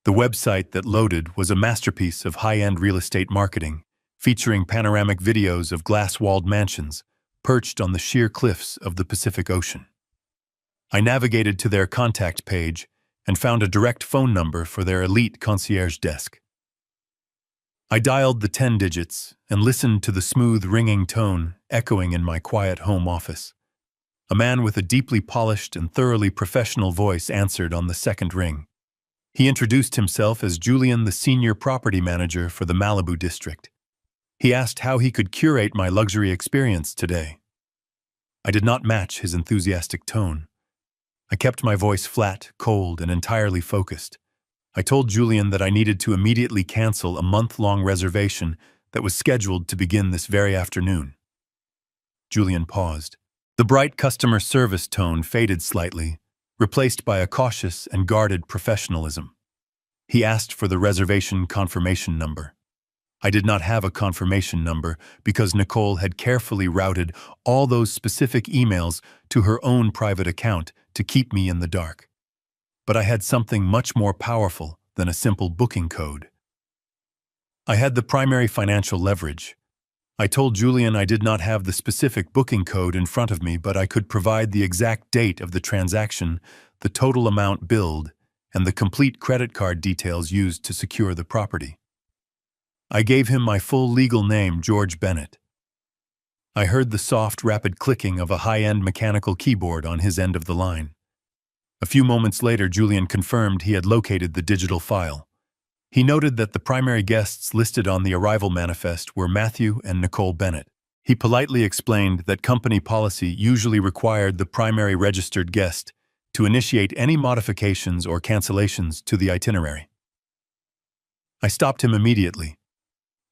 The website that loaded was a masterpiece of high-end real estate marketing, featuring panoramic videos of glass-walled mansions perched on the sheer cliffs of the Pacific Ocean. I navigated to their contact page and found a direct phone number for their elite concierge desk. I dialed the 10 digits and listened to the smooth, ringing tone echoing in my quiet home office. A man with a deeply polished and thoroughly professional voice answered on the second ring. He introduced himself as Julian, the senior property manager for the Malibu district. He asked how he could curate my luxury experience today. I did not match his enthusiastic tone. I kept my voice flat, cold, and entirely focused. I told Julian that I needed to immediately cancel a month-long reservation that was scheduled to begin this very afternoon. Julian paused. The bright customer service tone faded slightly, replaced by a cautious and guarded professionalism. He asked for the reservation confirmation number. I did not have a confirmation number because Nicole had carefully routed all those specific emails to her own private account to keep me in the dark. But I had something much more powerful than a simple booking code. I had the primary financial leverage. I told Julian I did not have the specific booking code in front of me, but I could provide the exact date of the transaction, the total amount billed, and the complete credit card details used to secure the property. I gave him my full legal name, George Bennett. I heard the soft, rapid clicking of a high-end mechanical keyboard on his end of the line. A few moments later, Julian confirmed he had located the digital file. He noted that the primary guests listed on the arrival manifest were Matthew and Nicole Bennett. He politely explained that company policy usually required the primary registered guest to initiate any modifications or cancellations to the itinerary. I stopped him immediately.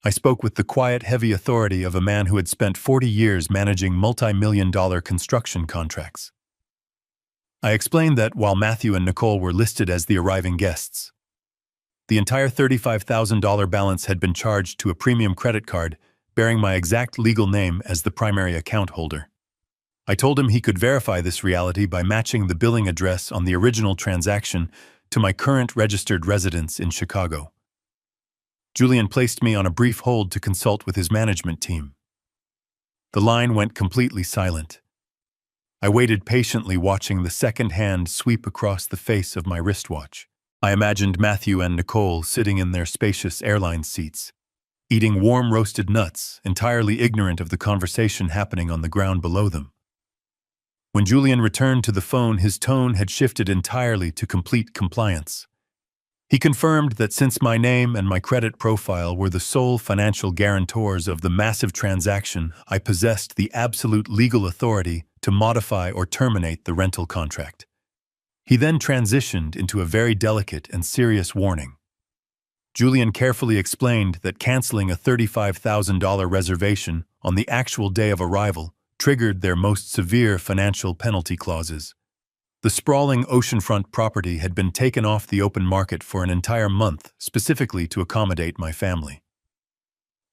I spoke with the quiet, heavy authority of a man who had spent 40 years managing multi-million-dollar construction contracts. I explained that while Matthew and Nicole were listed as the arriving guests, the entire $35,000 balance had been charged to a premium credit card bearing my exact legal name as the primary account holder. I told him he could verify this reality by matching the billing address on the original transaction to my current registered residence in Chicago. Julian placed me on a brief hold to consult with his management team. The line went completely silent. I waited patiently, watching the second hand sweep across the face of my wristwatch. I imagined Matthew and Nicole sitting in their spacious airline seats, eating warm roasted nuts, entirely ignorant of the conversation happening on the ground below them. When Julian returned to the phone, his tone had shifted entirely to complete compliance. He confirmed that since my name and my credit profile were the sole financial guarantors of the massive transaction, I possessed the absolute legal authority to modify or terminate the rental contract. He then transitioned into a very delicate and serious warning. Julian carefully explained that canceling a $35,000 reservation on the actual day of arrival triggered their most severe financial penalty clauses. The sprawling oceanfront property had been taken off the open market for an entire month, specifically to accommodate my family.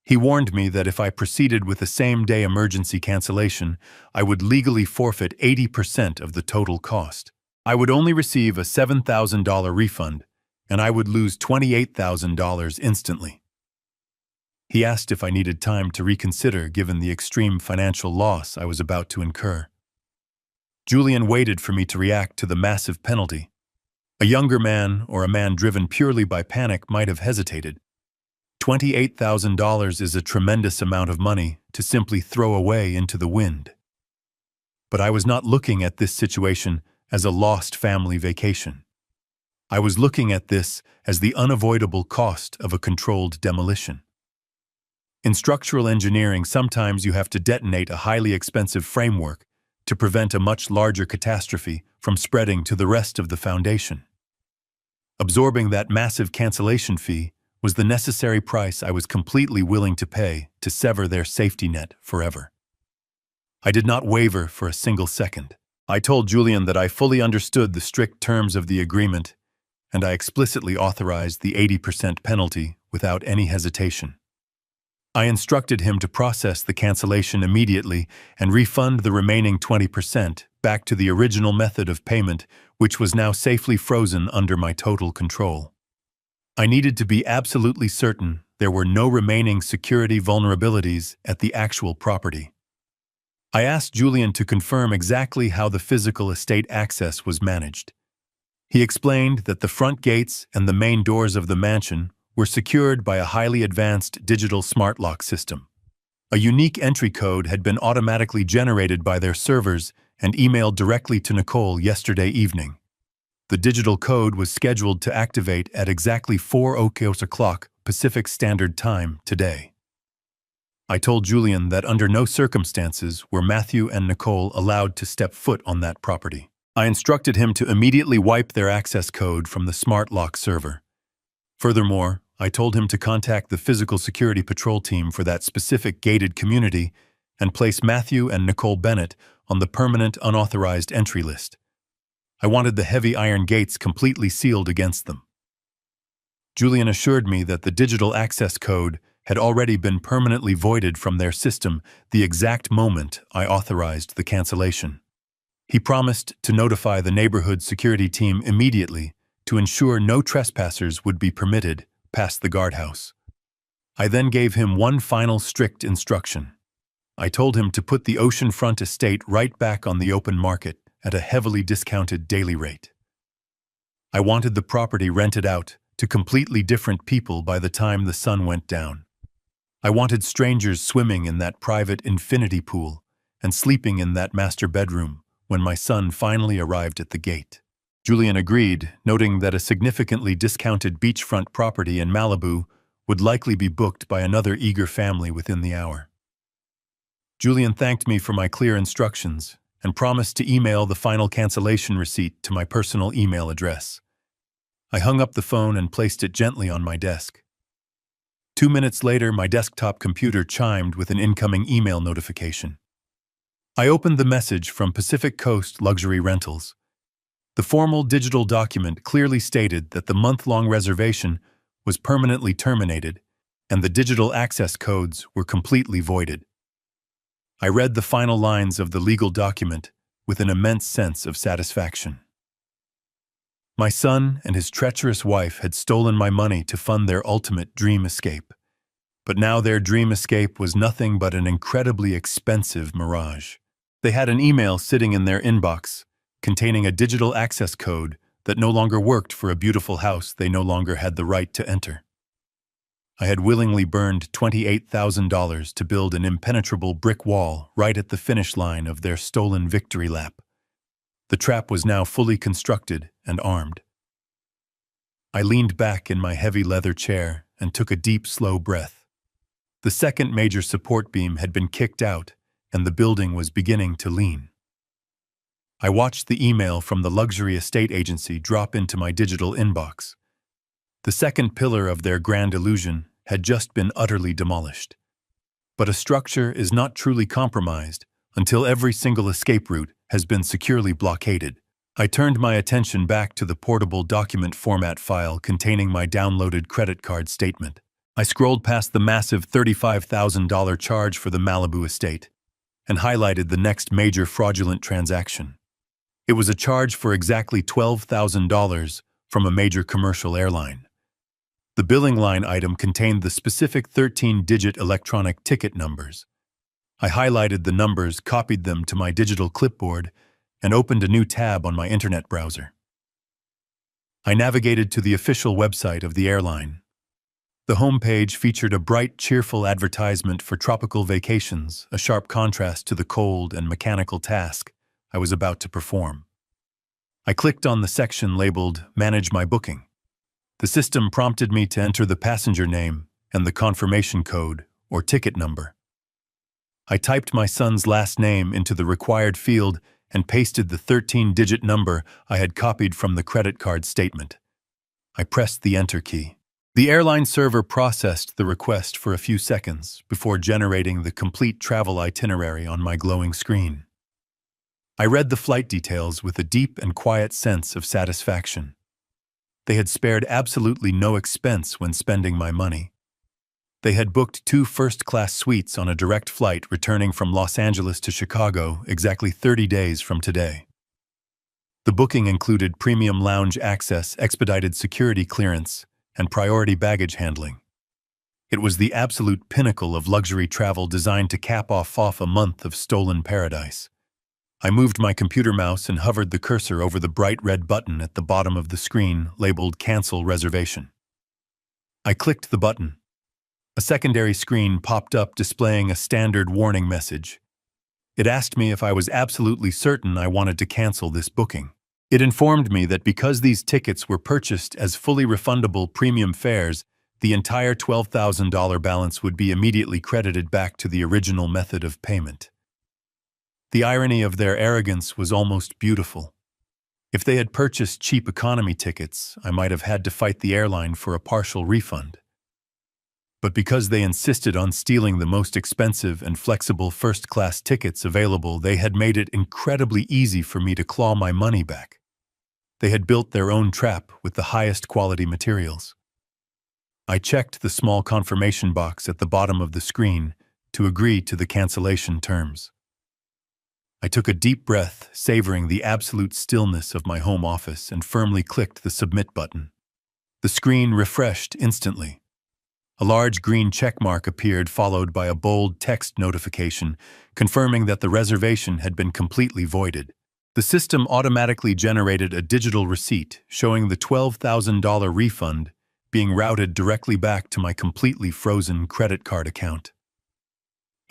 He warned me that if I proceeded with a same-day emergency cancellation, I would legally forfeit 80% of the total cost. I would only receive a $7,000 refund, and I would lose $28,000 instantly. He asked if I needed time to reconsider given the extreme financial loss I was about to incur. Julian waited for me to react to the massive penalty. A younger man or a man driven purely by panic might have hesitated. $28,000 is a tremendous amount of money to simply throw away into the wind. But I was not looking at this situation as a lost family vacation. I was looking at this as the unavoidable cost of a controlled demolition. In structural engineering, sometimes you have to detonate a highly expensive framework to prevent a much larger catastrophe from spreading to the rest of the foundation. Absorbing that massive cancellation fee was the necessary price I was completely willing to pay to sever their safety net forever. I did not waver for a single second. I told Julian that I fully understood the strict terms of the agreement, and I explicitly authorized the 80% penalty without any hesitation. I instructed him to process the cancellation immediately and refund the remaining 20% back to the original method of payment, which was now safely frozen under my total control. I needed to be absolutely certain there were no remaining security vulnerabilities at the actual property. I asked Julian to confirm exactly how the physical estate access was managed. He explained that the front gates and the main doors of the mansion were secured by a highly advanced digital smart lock system. A unique entry code had been automatically generated by their servers and emailed directly to Nicole yesterday evening. The digital code was scheduled to activate at exactly 4:00 o'clock Pacific Standard Time today. I told Julian that under no circumstances were Matthew and Nicole allowed to step foot on that property. I instructed him to immediately wipe their access code from the smart lock server. Furthermore, I told him to contact the physical security patrol team for that specific gated community and place Matthew and Nicole Bennett on the permanent unauthorized entry list. I wanted the heavy iron gates completely sealed against them. Julian assured me that the digital access code had already been permanently voided from their system the exact moment I authorized the cancellation. He promised to notify the neighborhood security team immediately to ensure no trespassers would be permitted past the guardhouse. I then gave him one final strict instruction. I told him to put the oceanfront estate right back on the open market at a heavily discounted daily rate. I wanted the property rented out to completely different people by the time the sun went down. I wanted strangers swimming in that private infinity pool and sleeping in that master bedroom when my son finally arrived at the gate. Julian agreed, noting that a significantly discounted beachfront property in Malibu would likely be booked by another eager family within the hour. Julian thanked me for my clear instructions and promised to email the final cancellation receipt to my personal email address. I hung up the phone and placed it gently on my desk. 2 minutes later, my desktop computer chimed with an incoming email notification. I opened the message from Pacific Coast Luxury Rentals. The formal digital document clearly stated that the month-long reservation was permanently terminated and the digital access codes were completely voided. I read the final lines of the legal document with an immense sense of satisfaction. My son and his treacherous wife had stolen my money to fund their ultimate dream escape, but now their dream escape was nothing but an incredibly expensive mirage. They had an email sitting in their inbox containing a digital access code that no longer worked for a beautiful house they no longer had the right to enter. I had willingly burned $28,000 to build an impenetrable brick wall right at the finish line of their stolen victory lap. The trap was now fully constructed and armed. I leaned back in my heavy leather chair and took a deep, slow breath. The second major support beam had been kicked out, and the building was beginning to lean. I watched the email from the luxury estate agency drop into my digital inbox. The second pillar of their grand illusion had just been utterly demolished. But a structure is not truly compromised until every single escape route has been securely blockaded. I turned my attention back to the portable document format file containing my downloaded credit card statement. I scrolled past the massive $35,000 charge for the Malibu estate and highlighted the next major fraudulent transaction. It was a charge for exactly $12,000 from a major commercial airline. The billing line item contained the specific 13-digit electronic ticket numbers. I highlighted the numbers, copied them to my digital clipboard, and opened a new tab on my internet browser. I navigated to the official website of the airline. The homepage featured a bright, cheerful advertisement for tropical vacations, a sharp contrast to the cold and mechanical task I was about to perform. I clicked on the section labeled Manage My Booking. The system prompted me to enter the passenger name and the confirmation code, or ticket number. I typed my son's last name into the required field and pasted the 13-digit number I had copied from the credit card statement. I pressed the Enter key. The airline server processed the request for a few seconds before generating the complete travel itinerary on my glowing screen. I read the flight details with a deep and quiet sense of satisfaction. They had spared absolutely no expense when spending my money. They had booked 2 first-class suites on a direct flight returning from Los Angeles to Chicago exactly 30 days from today. The booking included premium lounge access, expedited security clearance, and priority baggage handling. It was the absolute pinnacle of luxury travel designed to cap off a month of stolen paradise. I moved my computer mouse and hovered the cursor over the bright red button at the bottom of the screen labeled Cancel Reservation. I clicked the button. A secondary screen popped up displaying a standard warning message. It asked me if I was absolutely certain I wanted to cancel this booking. It informed me that because these tickets were purchased as fully refundable premium fares, the entire $12,000 balance would be immediately credited back to the original method of payment. The irony of their arrogance was almost beautiful. If they had purchased cheap economy tickets, I might have had to fight the airline for a partial refund. But because they insisted on stealing the most expensive and flexible first-class tickets available, they had made it incredibly easy for me to claw my money back. They had built their own trap with the highest quality materials. I checked the small confirmation box at the bottom of the screen to agree to the cancellation terms. I took a deep breath, savoring the absolute stillness of my home office, and firmly clicked the Submit button. The screen refreshed instantly. A large green checkmark appeared, followed by a bold text notification confirming that the reservation had been completely voided. The system automatically generated a digital receipt showing the $12,000 refund being routed directly back to my completely frozen credit card account.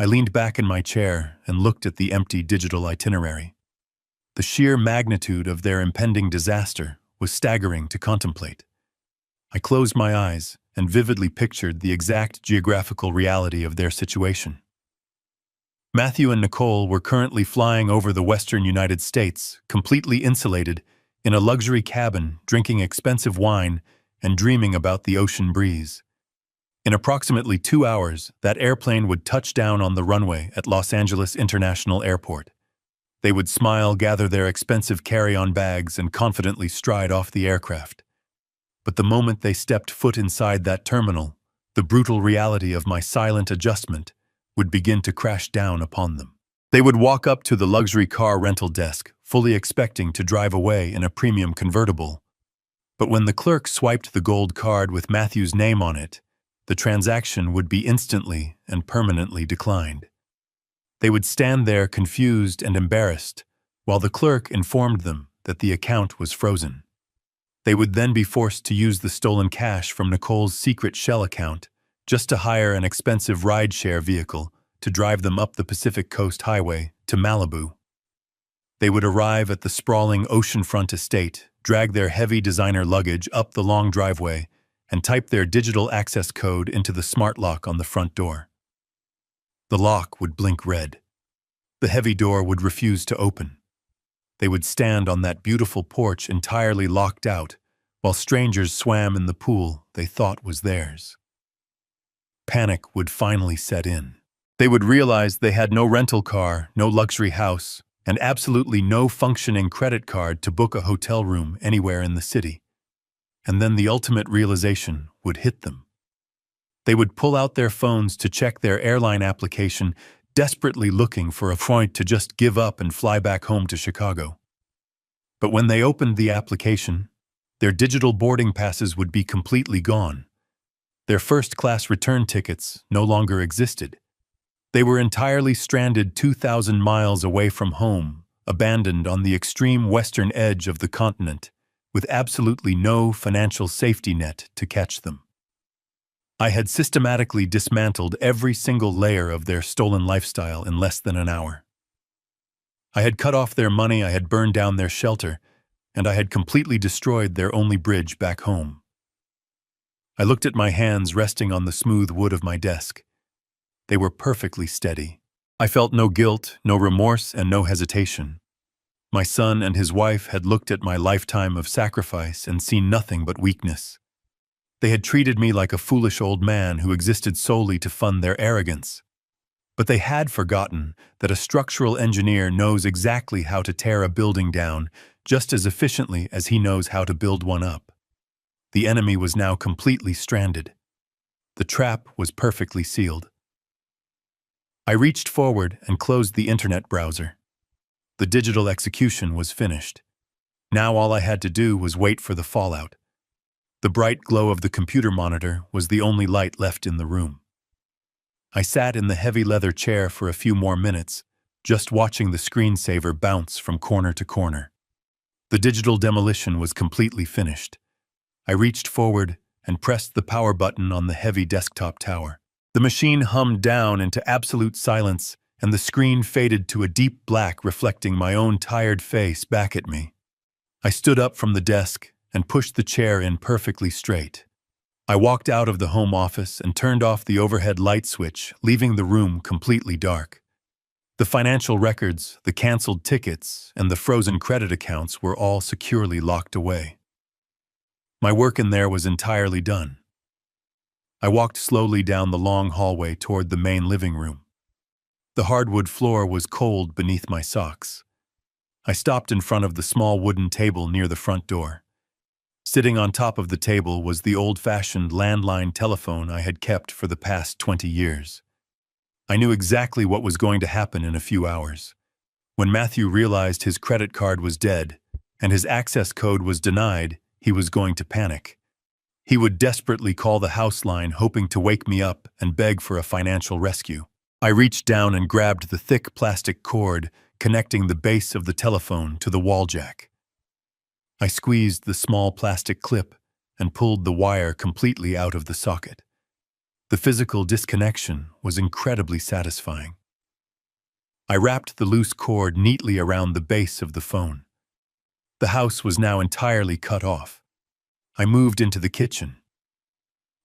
I leaned back in my chair and looked at the empty digital itinerary. The sheer magnitude of their impending disaster was staggering to contemplate. I closed my eyes and vividly pictured the exact geographical reality of their situation. Matthew and Nicole were currently flying over the western United States, completely insulated, in a luxury cabin, drinking expensive wine and dreaming about the ocean breeze. In approximately 2 hours, that airplane would touch down on the runway at Los Angeles International Airport. They would smile, gather their expensive carry-on bags, and confidently stride off the aircraft. But the moment they stepped foot inside that terminal, the brutal reality of my silent adjustment would begin to crash down upon them. They would walk up to the luxury car rental desk, fully expecting to drive away in a premium convertible. But when the clerk swiped the gold card with Matthew's name on it, the transaction would be instantly and permanently declined. They would stand there confused and embarrassed, while the clerk informed them that the account was frozen. They would then be forced to use the stolen cash from Nicole's secret shell account just to hire an expensive rideshare vehicle to drive them up the Pacific Coast Highway to Malibu. They would arrive at the sprawling oceanfront estate, drag their heavy designer luggage up the long driveway, and type their digital access code into the smart lock on the front door. The lock would blink red. The heavy door would refuse to open. They would stand on that beautiful porch entirely locked out, while strangers swam in the pool they thought was theirs. Panic would finally set in. They would realize they had no rental car, no luxury house, and absolutely no functioning credit card to book a hotel room anywhere in the city. And then the ultimate realization would hit them. They would pull out their phones to check their airline application, desperately looking for a point to just give up and fly back home to Chicago. But when they opened the application, their digital boarding passes would be completely gone. Their first-class return tickets no longer existed. They were entirely stranded 2,000 miles away from home, abandoned on the extreme western edge of the continent, with absolutely no financial safety net to catch them. I had systematically dismantled every single layer of their stolen lifestyle in less than an hour. I had cut off their money, I had burned down their shelter, and I had completely destroyed their only bridge back home. I looked at my hands resting on the smooth wood of my desk. They were perfectly steady. I felt no guilt, no remorse, and no hesitation. My son and his wife had looked at my lifetime of sacrifice and seen nothing but weakness. They had treated me like a foolish old man who existed solely to fund their arrogance. But they had forgotten that a structural engineer knows exactly how to tear a building down just as efficiently as he knows how to build one up. The enemy was now completely stranded. The trap was perfectly sealed. I reached forward and closed the internet browser. The digital execution was finished. Now all I had to do was wait for the fallout. The bright glow of the computer monitor was the only light left in the room. I sat in the heavy leather chair for a few more minutes, just watching the screensaver bounce from corner to corner. The digital demolition was completely finished. I reached forward and pressed the power button on the heavy desktop tower. The machine hummed down into absolute silence, and the screen faded to a deep black reflecting my own tired face back at me. I stood up from the desk and pushed the chair in perfectly straight. I walked out of the home office and turned off the overhead light switch, leaving the room completely dark. The financial records, the canceled tickets, and the frozen credit accounts were all securely locked away. My work in there was entirely done. I walked slowly down the long hallway toward the main living room. The hardwood floor was cold beneath my socks. I stopped in front of the small wooden table near the front door. Sitting on top of the table was the old-fashioned landline telephone I had kept for the past 20 years. I knew exactly what was going to happen in a few hours. When Matthew realized his credit card was dead and his access code was denied, he was going to panic. He would desperately call the house line, hoping to wake me up and beg for a financial rescue. I reached down and grabbed the thick plastic cord connecting the base of the telephone to the wall jack. I squeezed the small plastic clip and pulled the wire completely out of the socket. The physical disconnection was incredibly satisfying. I wrapped the loose cord neatly around the base of the phone. The house was now entirely cut off. I moved into the kitchen.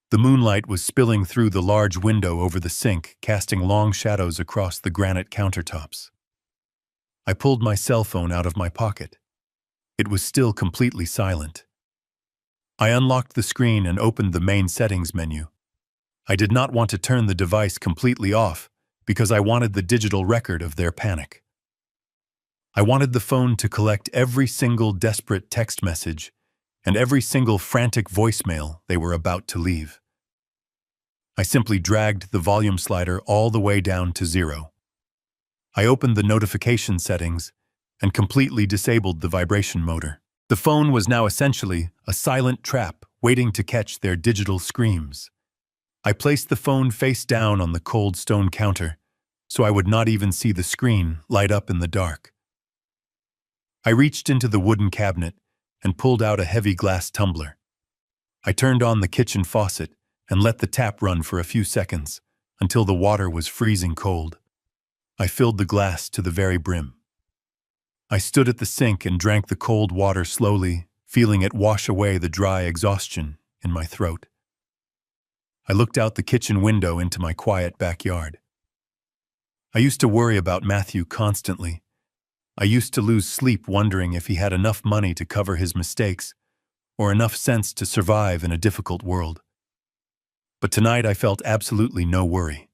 The moonlight was spilling through the large window over the sink, casting long shadows across the granite countertops. I pulled my cell phone out of my pocket. It was still completely silent. I unlocked the screen and opened the main settings menu. I did not want to turn the device completely off because I wanted the digital record of their panic. I wanted the phone to collect every single desperate text message and every single frantic voicemail they were about to leave. I simply dragged the volume slider all the way down to 0. I opened the notification settings and completely disabled the vibration motor. The phone was now essentially a silent trap waiting to catch their digital screams. I placed the phone face down on the cold stone counter, so I would not even see the screen light up in the dark. I reached into the wooden cabinet and pulled out a heavy glass tumbler. I turned on the kitchen faucet and let the tap run for a few seconds until the water was freezing cold. I filled the glass to the very brim. I stood at the sink and drank the cold water slowly, feeling it wash away the dry exhaustion in my throat. I looked out the kitchen window into my quiet backyard. I used to worry about Matthew constantly. I used to lose sleep wondering if he had enough money to cover his mistakes or enough sense to survive in a difficult world. But tonight I felt absolutely no worry.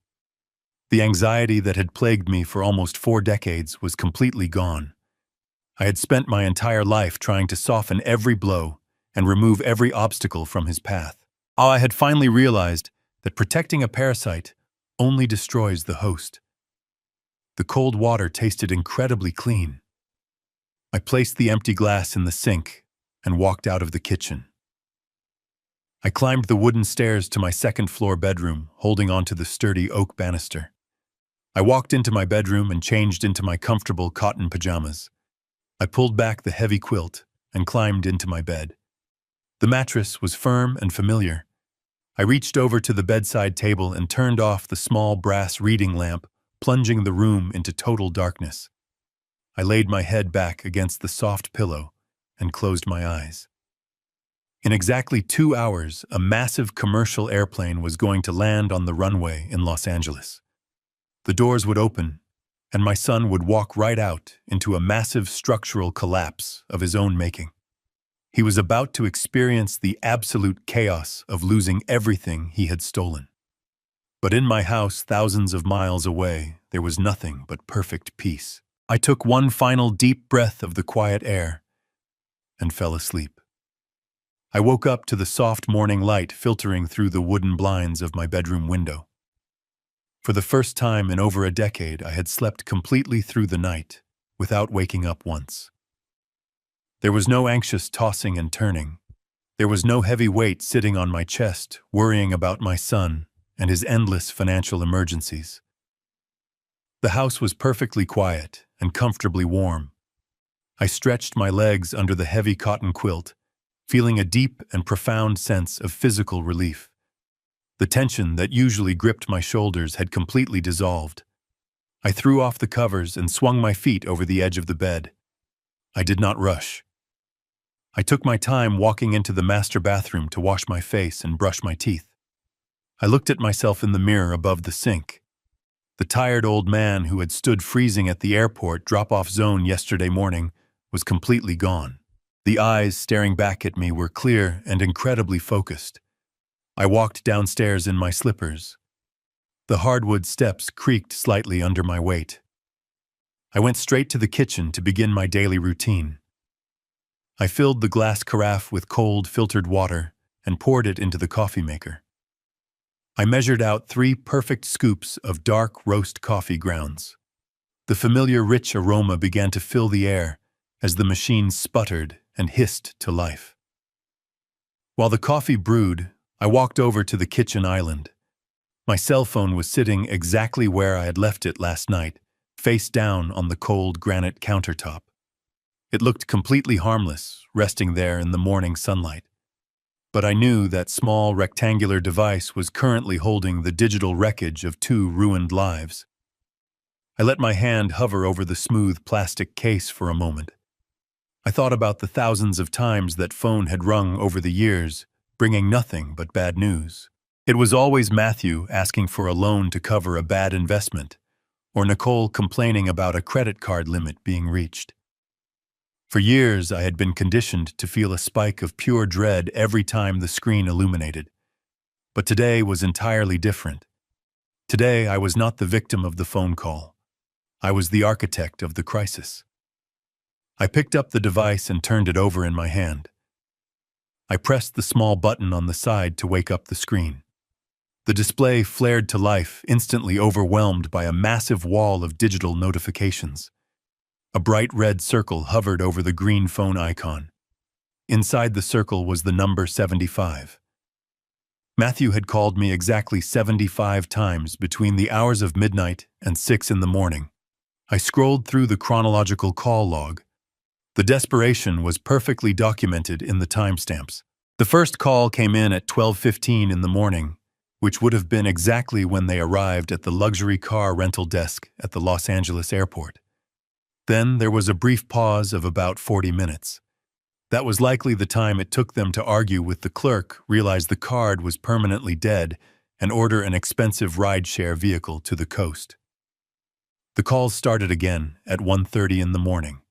The anxiety that had plagued me for almost 4 decades was completely gone. I had spent my entire life trying to soften every blow and remove every obstacle from his path. I had finally realized that protecting a parasite only destroys the host. The cold water tasted incredibly clean. I placed the empty glass in the sink and walked out of the kitchen. I climbed the wooden stairs to my second-floor bedroom, holding onto the sturdy oak banister. I walked into my bedroom and changed into my comfortable cotton pajamas. I pulled back the heavy quilt and climbed into my bed. The mattress was firm and familiar. I reached over to the bedside table and turned off the small brass reading lamp, plunging the room into total darkness. I laid my head back against the soft pillow and closed my eyes. In exactly 2 hours, a massive commercial airplane was going to land on the runway in Los Angeles. The doors would open, and my son would walk right out into a massive structural collapse of his own making. He was about to experience the absolute chaos of losing everything he had stolen. But in my house, thousands of miles away, there was nothing but perfect peace. I took one final deep breath of the quiet air and fell asleep. I woke up to the soft morning light filtering through the wooden blinds of my bedroom window. For the first time in over a decade, I had slept completely through the night, without waking up once. There was no anxious tossing and turning. There was no heavy weight sitting on my chest, worrying about my son and his endless financial emergencies. The house was perfectly quiet and comfortably warm. I stretched my legs under the heavy cotton quilt, feeling a deep and profound sense of physical relief. The tension that usually gripped my shoulders had completely dissolved. I threw off the covers and swung my feet over the edge of the bed. I did not rush. I took my time walking into the master bathroom to wash my face and brush my teeth. I looked at myself in the mirror above the sink. The tired old man who had stood freezing at the airport drop-off zone yesterday morning was completely gone. The eyes staring back at me were clear and incredibly focused. I walked downstairs in my slippers. The hardwood steps creaked slightly under my weight. I went straight to the kitchen to begin my daily routine. I filled the glass carafe with cold, filtered water and poured it into the coffee maker. I measured out 3 perfect scoops of dark roast coffee grounds. The familiar rich aroma began to fill the air as the machine sputtered and hissed to life. While the coffee brewed, I walked over to the kitchen island. My cell phone was sitting exactly where I had left it last night, face down on the cold granite countertop. It looked completely harmless, resting there in the morning sunlight. But I knew that small rectangular device was currently holding the digital wreckage of 2 ruined lives. I let my hand hover over the smooth plastic case for a moment. I thought about the thousands of times that phone had rung over the years, bringing nothing but bad news. It was always Matthew asking for a loan to cover a bad investment, or Nicole complaining about a credit card limit being reached. For years, I had been conditioned to feel a spike of pure dread every time the screen illuminated. But today was entirely different. Today, I was not the victim of the phone call. I was the architect of the crisis. I picked up the device and turned it over in my hand. I pressed the small button on the side to wake up the screen. The display flared to life, instantly overwhelmed by a massive wall of digital notifications. A bright red circle hovered over the green phone icon. Inside the circle was the number 75. Matthew had called me exactly 75 times between the hours of midnight and 6 in the morning. I scrolled through the chronological call log. The desperation was perfectly documented in the timestamps. The first call came in at 12:15 in the morning, which would have been exactly when they arrived at the luxury car rental desk at the Los Angeles airport. Then there was a brief pause of about 40 minutes. That was likely the time it took them to argue with the clerk, realize the card was permanently dead, and order an expensive ride-share vehicle to the coast. The calls started again at 1:30 in the morning.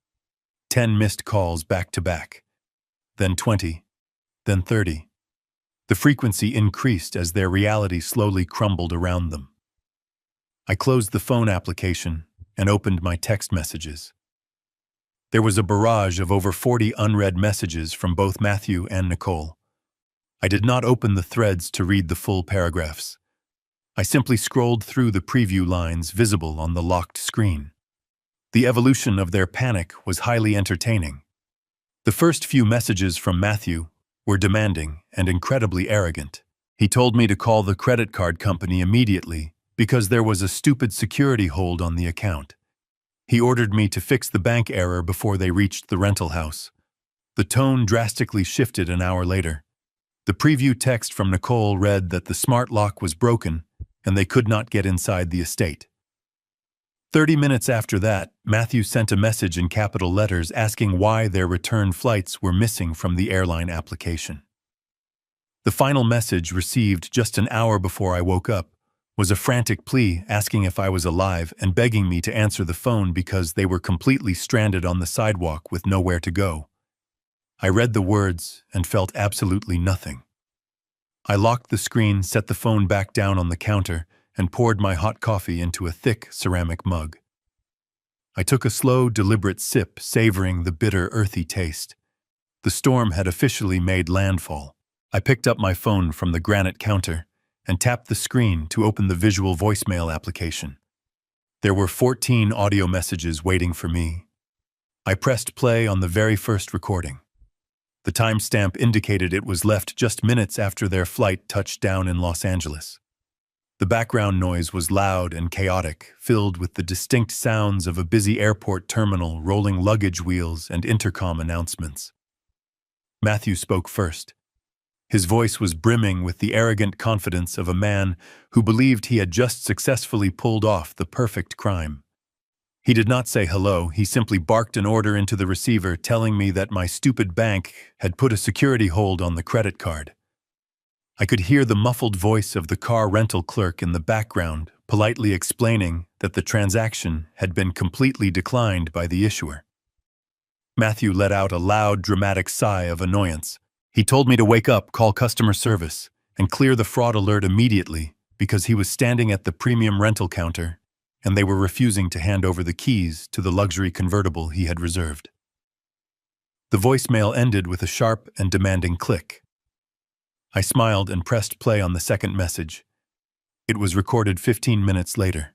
10 missed calls back to back. Then 20. Then 30. The frequency increased as their reality slowly crumbled around them. I closed the phone application and opened my text messages. There was a barrage of over 40 unread messages from both Matthew and Nicole. I did not open the threads to read the full paragraphs. I simply scrolled through the preview lines visible on the locked screen. The evolution of their panic was highly entertaining. The first few messages from Matthew were demanding and incredibly arrogant. He told me to call the credit card company immediately because there was a stupid security hold on the account. He ordered me to fix the bank error before they reached the rental house. The tone drastically shifted an hour later. The preview text from Nicole read that the smart lock was broken and they could not get inside the estate. 30 minutes after that, Matthew sent a message in capital letters asking why their return flights were missing from the airline application. The final message, received just an hour before I woke up, was a frantic plea asking if I was alive and begging me to answer the phone because they were completely stranded on the sidewalk with nowhere to go. I read the words and felt absolutely nothing. I locked the screen, set the phone back down on the counter, and poured my hot coffee into a thick ceramic mug. I took a slow, deliberate sip, savoring the bitter, earthy taste. The storm had officially made landfall. I picked up my phone from the granite counter and tapped the screen to open the visual voicemail application. There were 14 audio messages waiting for me. I pressed play on the very first recording. The timestamp indicated it was left just minutes after their flight touched down in Los Angeles. The background noise was loud and chaotic, filled with the distinct sounds of a busy airport terminal, rolling luggage wheels, and intercom announcements. Matthew spoke first. His voice was brimming with the arrogant confidence of a man who believed he had just successfully pulled off the perfect crime. He did not say hello, he simply barked an order into the receiver telling me that my stupid bank had put a security hold on the credit card. I could hear the muffled voice of the car rental clerk in the background, politely explaining that the transaction had been completely declined by the issuer. Matthew let out a loud, dramatic sigh of annoyance. He told me to wake up, call customer service, and clear the fraud alert immediately because he was standing at the premium rental counter and they were refusing to hand over the keys to the luxury convertible he had reserved. The voicemail ended with a sharp and demanding click. I smiled and pressed play on the second message. It was recorded 15 minutes later.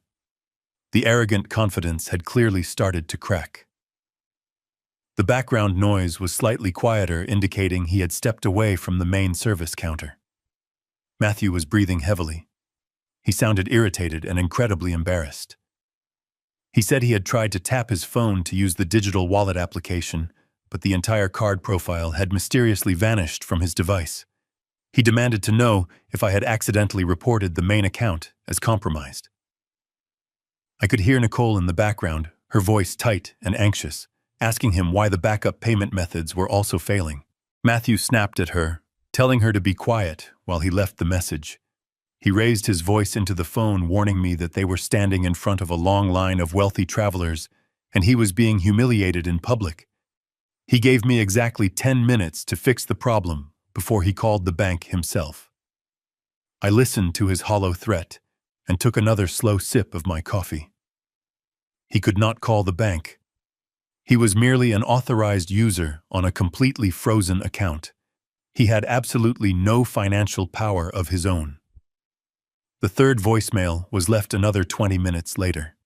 The arrogant confidence had clearly started to crack. The background noise was slightly quieter, indicating he had stepped away from the main service counter. Matthew was breathing heavily. He sounded irritated and incredibly embarrassed. He said he had tried to tap his phone to use the digital wallet application, but the entire card profile had mysteriously vanished from his device. He demanded to know if I had accidentally reported the main account as compromised. I could hear Nicole in the background, her voice tight and anxious, asking him why the backup payment methods were also failing. Matthew snapped at her, telling her to be quiet while he left the message. He raised his voice into the phone, warning me that they were standing in front of a long line of wealthy travelers and he was being humiliated in public. He gave me exactly 10 minutes to fix the problem before he called the bank himself. I listened to his hollow threat and took another slow sip of my coffee. He could not call the bank. He was merely an authorized user on a completely frozen account. He had absolutely no financial power of his own. The third voicemail was left another 20 minutes later.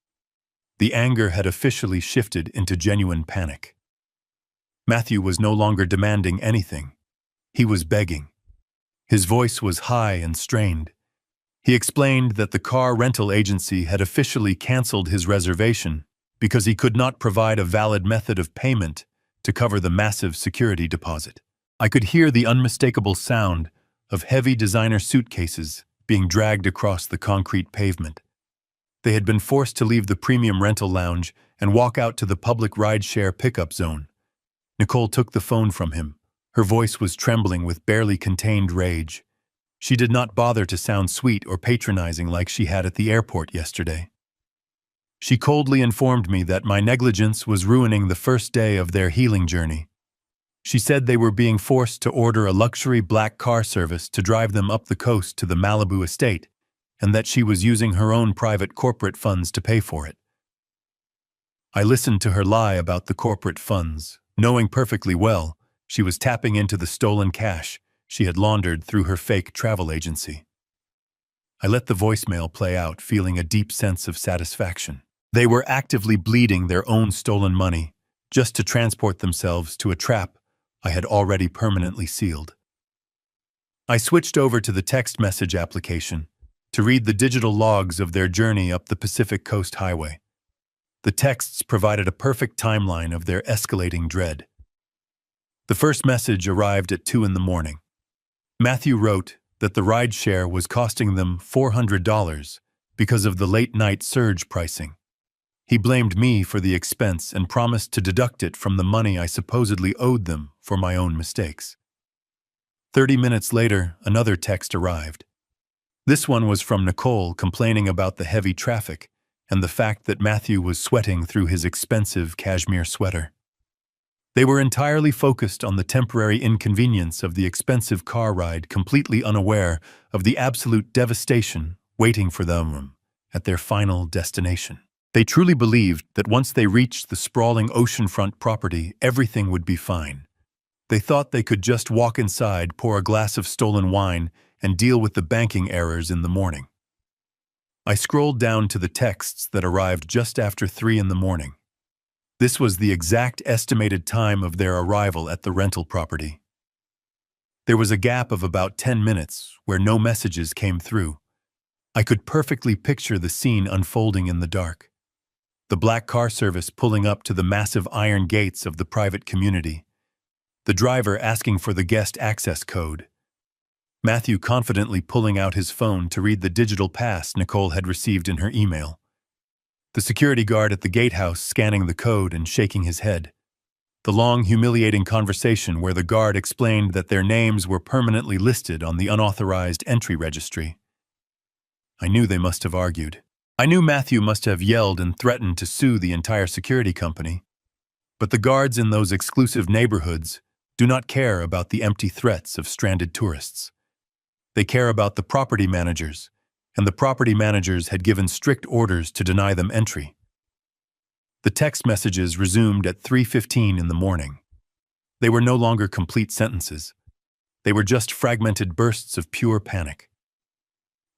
The anger had officially shifted into genuine panic. Matthew was no longer demanding anything. He was begging. His voice was high and strained. He explained that the car rental agency had officially canceled his reservation because he could not provide a valid method of payment to cover the massive security deposit. I could hear the unmistakable sound of heavy designer suitcases being dragged across the concrete pavement. They had been forced to leave the premium rental lounge and walk out to the public ride-share pickup zone. Nicole took the phone from him. Her voice was trembling with barely contained rage. She did not bother to sound sweet or patronizing like she had at the airport yesterday. She coldly informed me that my negligence was ruining the first day of their healing journey. She said they were being forced to order a luxury black car service to drive them up the coast to the Malibu estate, and that she was using her own private corporate funds to pay for it. I listened to her lie about the corporate funds, knowing perfectly well she was tapping into the stolen cash she had laundered through her fake travel agency. I let the voicemail play out, feeling a deep sense of satisfaction. They were actively bleeding their own stolen money just to transport themselves to a trap I had already permanently sealed. I switched over to the text message application to read the digital logs of their journey up the Pacific Coast Highway. The texts provided a perfect timeline of their escalating dread. The first message arrived at 2 a.m. Matthew wrote that the rideshare was costing them $400 because of the late-night surge pricing. He blamed me for the expense and promised to deduct it from the money I supposedly owed them for my own mistakes. 30 minutes later, another text arrived. This one was from Nicole complaining about the heavy traffic and the fact that Matthew was sweating through his expensive cashmere sweater. They were entirely focused on the temporary inconvenience of the expensive car ride, completely unaware of the absolute devastation waiting for them at their final destination. They truly believed that once they reached the sprawling oceanfront property, everything would be fine. They thought they could just walk inside, pour a glass of stolen wine, and deal with the banking errors in the morning. I scrolled down to the texts that arrived just after 3 in the morning. This was the exact estimated time of their arrival at the rental property. There was a gap of about 10 minutes where no messages came through. I could perfectly picture the scene unfolding in the dark. The black car service pulling up to the massive iron gates of the private community. The driver asking for the guest access code. Matthew confidently pulling out his phone to read the digital pass Nicole had received in her email. The security guard at the gatehouse scanning the code and shaking his head. The long, humiliating conversation where the guard explained that their names were permanently listed on the unauthorized entry registry. I knew they must have argued. I knew Matthew must have yelled and threatened to sue the entire security company. But the guards in those exclusive neighborhoods do not care about the empty threats of stranded tourists. They care about the property managers, and the property managers had given strict orders to deny them entry. The text messages resumed at 3:15 in the morning. They were no longer complete sentences. They were just fragmented bursts of pure panic.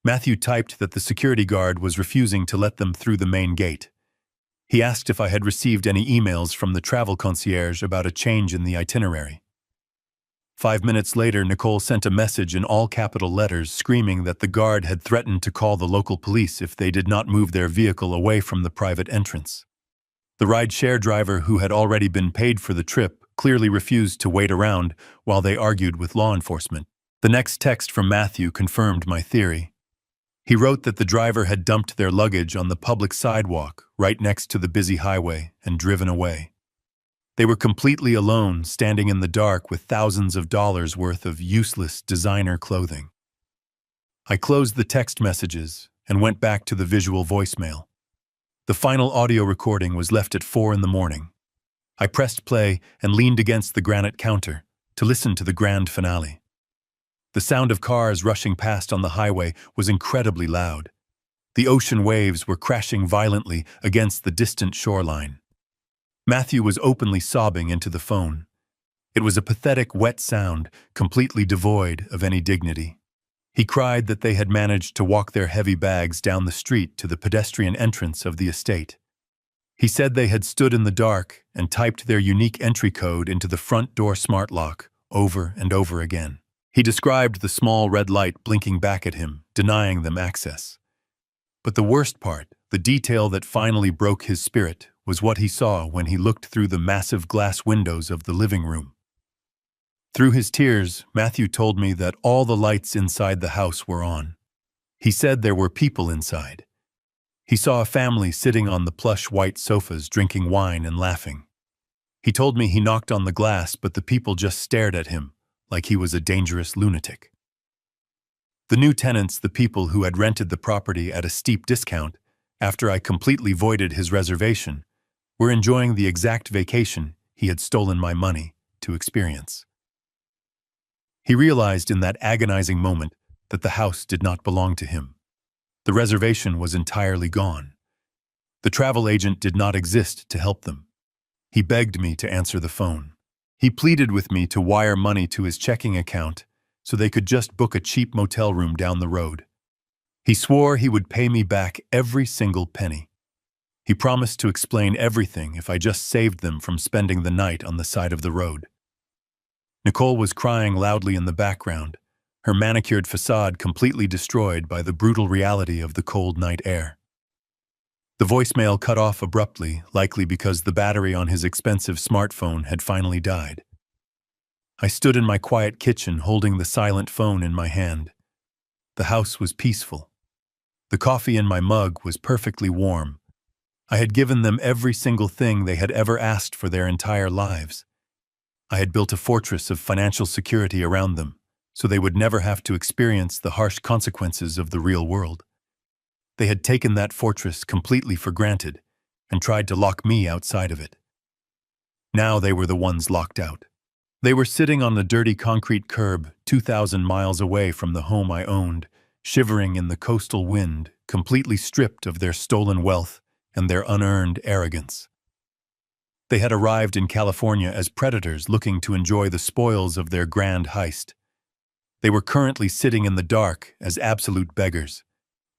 Matthew typed that the security guard was refusing to let them through the main gate. He asked if I had received any emails from the travel concierge about a change in the itinerary. 5 minutes later, Nicole sent a message in all capital letters screaming that the guard had threatened to call the local police if they did not move their vehicle away from the private entrance. The ride-share driver, who had already been paid for the trip, clearly refused to wait around while they argued with law enforcement. The next text from Matthew confirmed my theory. He wrote that the driver had dumped their luggage on the public sidewalk right next to the busy highway and driven away. They were completely alone, standing in the dark with thousands of dollars worth of useless designer clothing. I closed the text messages and went back to the visual voicemail. The final audio recording was left at 4 in the morning. I pressed play and leaned against the granite counter to listen to the grand finale. The sound of cars rushing past on the highway was incredibly loud. The ocean waves were crashing violently against the distant shoreline. Matthew was openly sobbing into the phone. It was a pathetic, wet sound, completely devoid of any dignity. He cried that they had managed to walk their heavy bags down the street to the pedestrian entrance of the estate. He said they had stood in the dark and typed their unique entry code into the front door smart lock over and over again. He described the small red light blinking back at him, denying them access. But the worst part, the detail that finally broke his spirit, was what he saw when he looked through the massive glass windows of the living room. Through his tears, Matthew told me that all the lights inside the house were on. He said there were people inside. He saw a family sitting on the plush white sofas drinking wine and laughing. He told me he knocked on the glass, but the people just stared at him, like he was a dangerous lunatic. The new tenants, the people who had rented the property at a steep discount, after I completely voided his reservation, were enjoying the exact vacation he had stolen my money to experience. He realized in that agonizing moment that the house did not belong to him. The reservation was entirely gone. The travel agent did not exist to help them. He begged me to answer the phone. He pleaded with me to wire money to his checking account so they could just book a cheap motel room down the road. He swore he would pay me back every single penny. He promised to explain everything if I just saved them from spending the night on the side of the road. Nicole was crying loudly in the background, her manicured facade completely destroyed by the brutal reality of the cold night air. The voicemail cut off abruptly, likely because the battery on his expensive smartphone had finally died. I stood in my quiet kitchen holding the silent phone in my hand. The house was peaceful. The coffee in my mug was perfectly warm. I had given them every single thing they had ever asked for their entire lives. I had built a fortress of financial security around them, so they would never have to experience the harsh consequences of the real world. They had taken that fortress completely for granted and tried to lock me outside of it. Now they were the ones locked out. They were sitting on the dirty concrete curb 2,000 miles away from the home I owned, shivering in the coastal wind, completely stripped of their stolen wealth and their unearned arrogance. They had arrived in California as predators looking to enjoy the spoils of their grand heist. They were currently sitting in the dark as absolute beggars.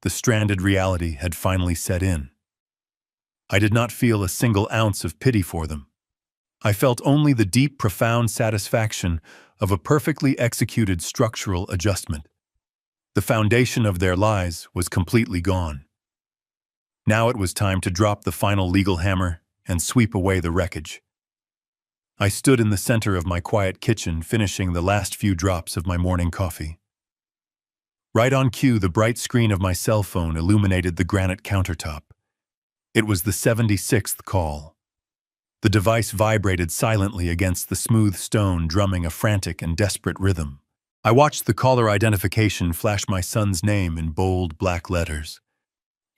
The stranded reality had finally set in. I did not feel a single ounce of pity for them. I felt only the deep, profound satisfaction of a perfectly executed structural adjustment. The foundation of their lies was completely gone. Now it was time to drop the final legal hammer and sweep away the wreckage. I stood in the center of my quiet kitchen, finishing the last few drops of my morning coffee. Right on cue, the bright screen of my cell phone illuminated the granite countertop. It was the 76th call. The device vibrated silently against the smooth stone, drumming a frantic and desperate rhythm. I watched the caller identification flash my son's name in bold black letters.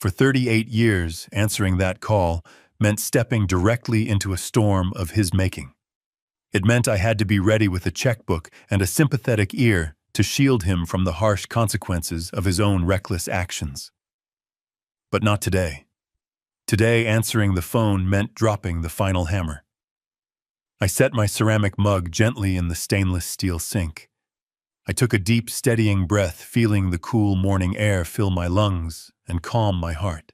For 38 years, answering that call meant stepping directly into a storm of his making. It meant I had to be ready with a checkbook and a sympathetic ear to shield him from the harsh consequences of his own reckless actions. But not today. Today, answering the phone meant dropping the final hammer. I set my ceramic mug gently in the stainless steel sink. I took a deep, steadying breath, feeling the cool morning air fill my lungs and calm my heart.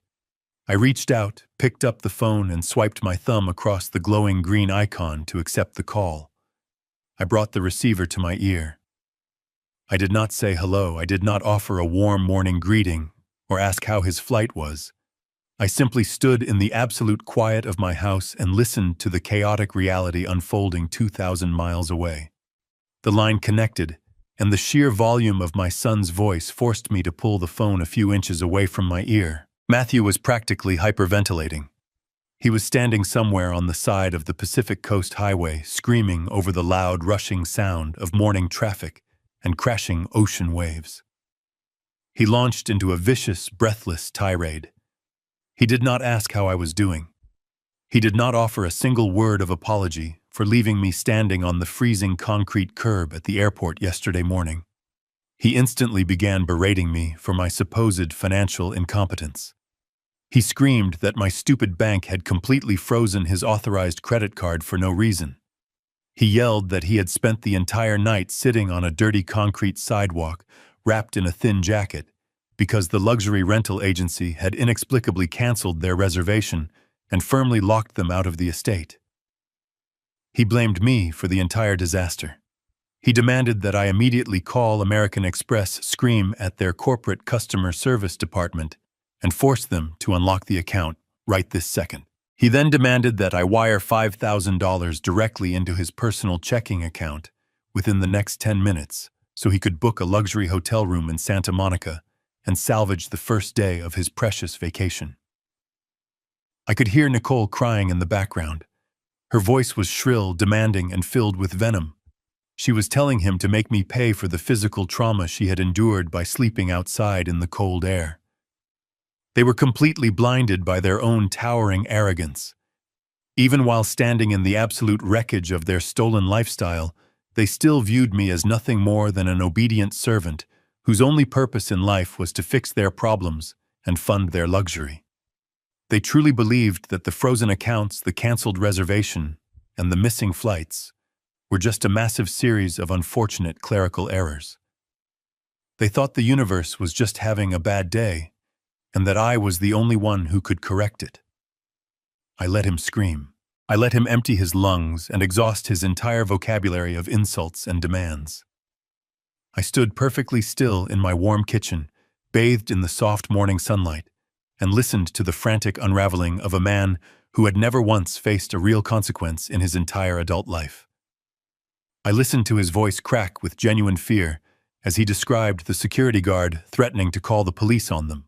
I reached out, picked up the phone, and swiped my thumb across the glowing green icon to accept the call. I brought the receiver to my ear. I did not say hello. I did not offer a warm morning greeting or ask how his flight was. I simply stood in the absolute quiet of my house and listened to the chaotic reality unfolding 2,000 miles away. The line connected, and the sheer volume of my son's voice forced me to pull the phone a few inches away from my ear. Matthew was practically hyperventilating. He was standing somewhere on the side of the Pacific Coast Highway, screaming over the loud, rushing sound of morning traffic and crashing ocean waves. He launched into a vicious, breathless tirade. He did not ask how I was doing. He did not offer a single word of apology for leaving me standing on the freezing concrete curb at the airport yesterday morning. He instantly began berating me for my supposed financial incompetence. He screamed that my stupid bank had completely frozen his authorized credit card for no reason. He yelled that he had spent the entire night sitting on a dirty concrete sidewalk, wrapped in a thin jacket, because the luxury rental agency had inexplicably canceled their reservation and firmly locked them out of the estate. He blamed me for the entire disaster. He demanded that I immediately call American Express, scream at their corporate customer service department, and force them to unlock the account right this second. He then demanded that I wire $5,000 directly into his personal checking account within the next 10 minutes so he could book a luxury hotel room in Santa Monica and salvage the first day of his precious vacation. I could hear Nicole crying in the background. Her voice was shrill, demanding, and filled with venom. She was telling him to make me pay for the physical trauma she had endured by sleeping outside in the cold air. They were completely blinded by their own towering arrogance. Even while standing in the absolute wreckage of their stolen lifestyle, they still viewed me as nothing more than an obedient servant whose only purpose in life was to fix their problems and fund their luxury. They truly believed that the frozen accounts, the canceled reservation, and the missing flights were just a massive series of unfortunate clerical errors. They thought the universe was just having a bad day, and that I was the only one who could correct it. I let him scream. I let him empty his lungs and exhaust his entire vocabulary of insults and demands. I stood perfectly still in my warm kitchen, bathed in the soft morning sunlight, and listened to the frantic unraveling of a man who had never once faced a real consequence in his entire adult life. I listened to his voice crack with genuine fear as he described the security guard threatening to call the police on them.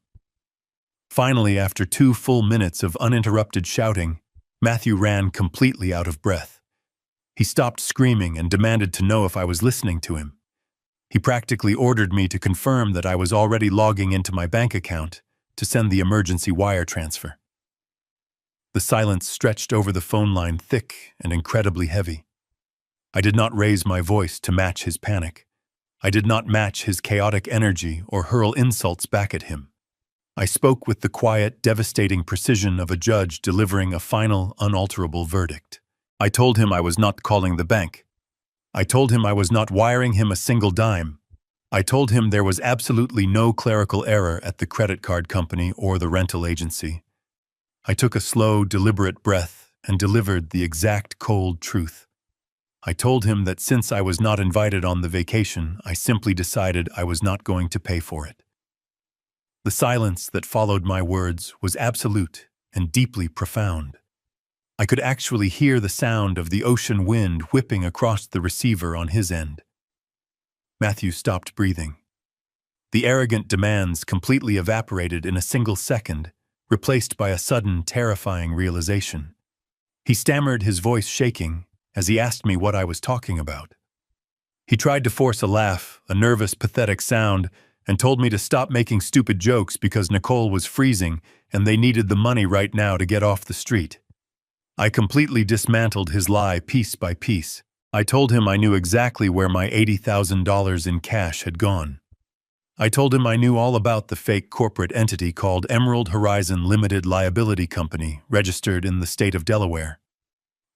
Finally, after 2 full minutes of uninterrupted shouting, Matthew ran completely out of breath. He stopped screaming and demanded to know if I was listening to him. He practically ordered me to confirm that I was already logging into my bank account to send the emergency wire transfer. The silence stretched over the phone line, thick and incredibly heavy. I did not raise my voice to match his panic. I did not match his chaotic energy or hurl insults back at him. I spoke with the quiet, devastating precision of a judge delivering a final, unalterable verdict. I told him I was not calling the bank. I told him I was not wiring him a single dime. I told him there was absolutely no clerical error at the credit card company or the rental agency. I took a slow, deliberate breath and delivered the exact cold truth. I told him that since I was not invited on the vacation, I simply decided I was not going to pay for it. The silence that followed my words was absolute and deeply profound. I could actually hear the sound of the ocean wind whipping across the receiver on his end. Matthew stopped breathing. The arrogant demands completely evaporated in a single second, replaced by a sudden, terrifying realization. He stammered, his voice shaking, as he asked me what I was talking about. He tried to force a laugh, a nervous, pathetic sound, and told me to stop making stupid jokes because Nicole was freezing and they needed the money right now to get off the street. I completely dismantled his lie piece by piece. I told him I knew exactly where my $80,000 in cash had gone. I told him I knew all about the fake corporate entity called Emerald Horizon Limited Liability Company, registered in the state of Delaware.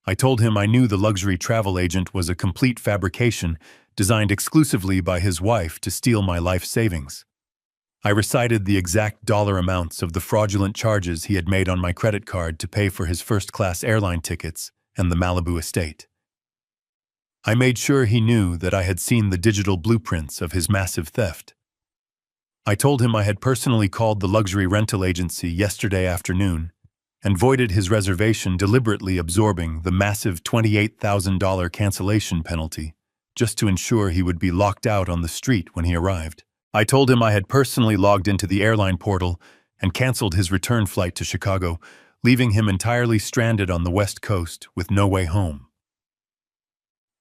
I told him I knew the luxury travel agent was a complete fabrication designed exclusively by his wife to steal my life savings. I recited the exact dollar amounts of the fraudulent charges he had made on my credit card to pay for his first-class airline tickets and the Malibu estate. I made sure he knew that I had seen the digital blueprints of his massive theft. I told him I had personally called the luxury rental agency yesterday afternoon and voided his reservation, deliberately absorbing the massive $28,000 cancellation penalty just to ensure he would be locked out on the street when he arrived. I told him I had personally logged into the airline portal and canceled his return flight to Chicago, leaving him entirely stranded on the West Coast with no way home.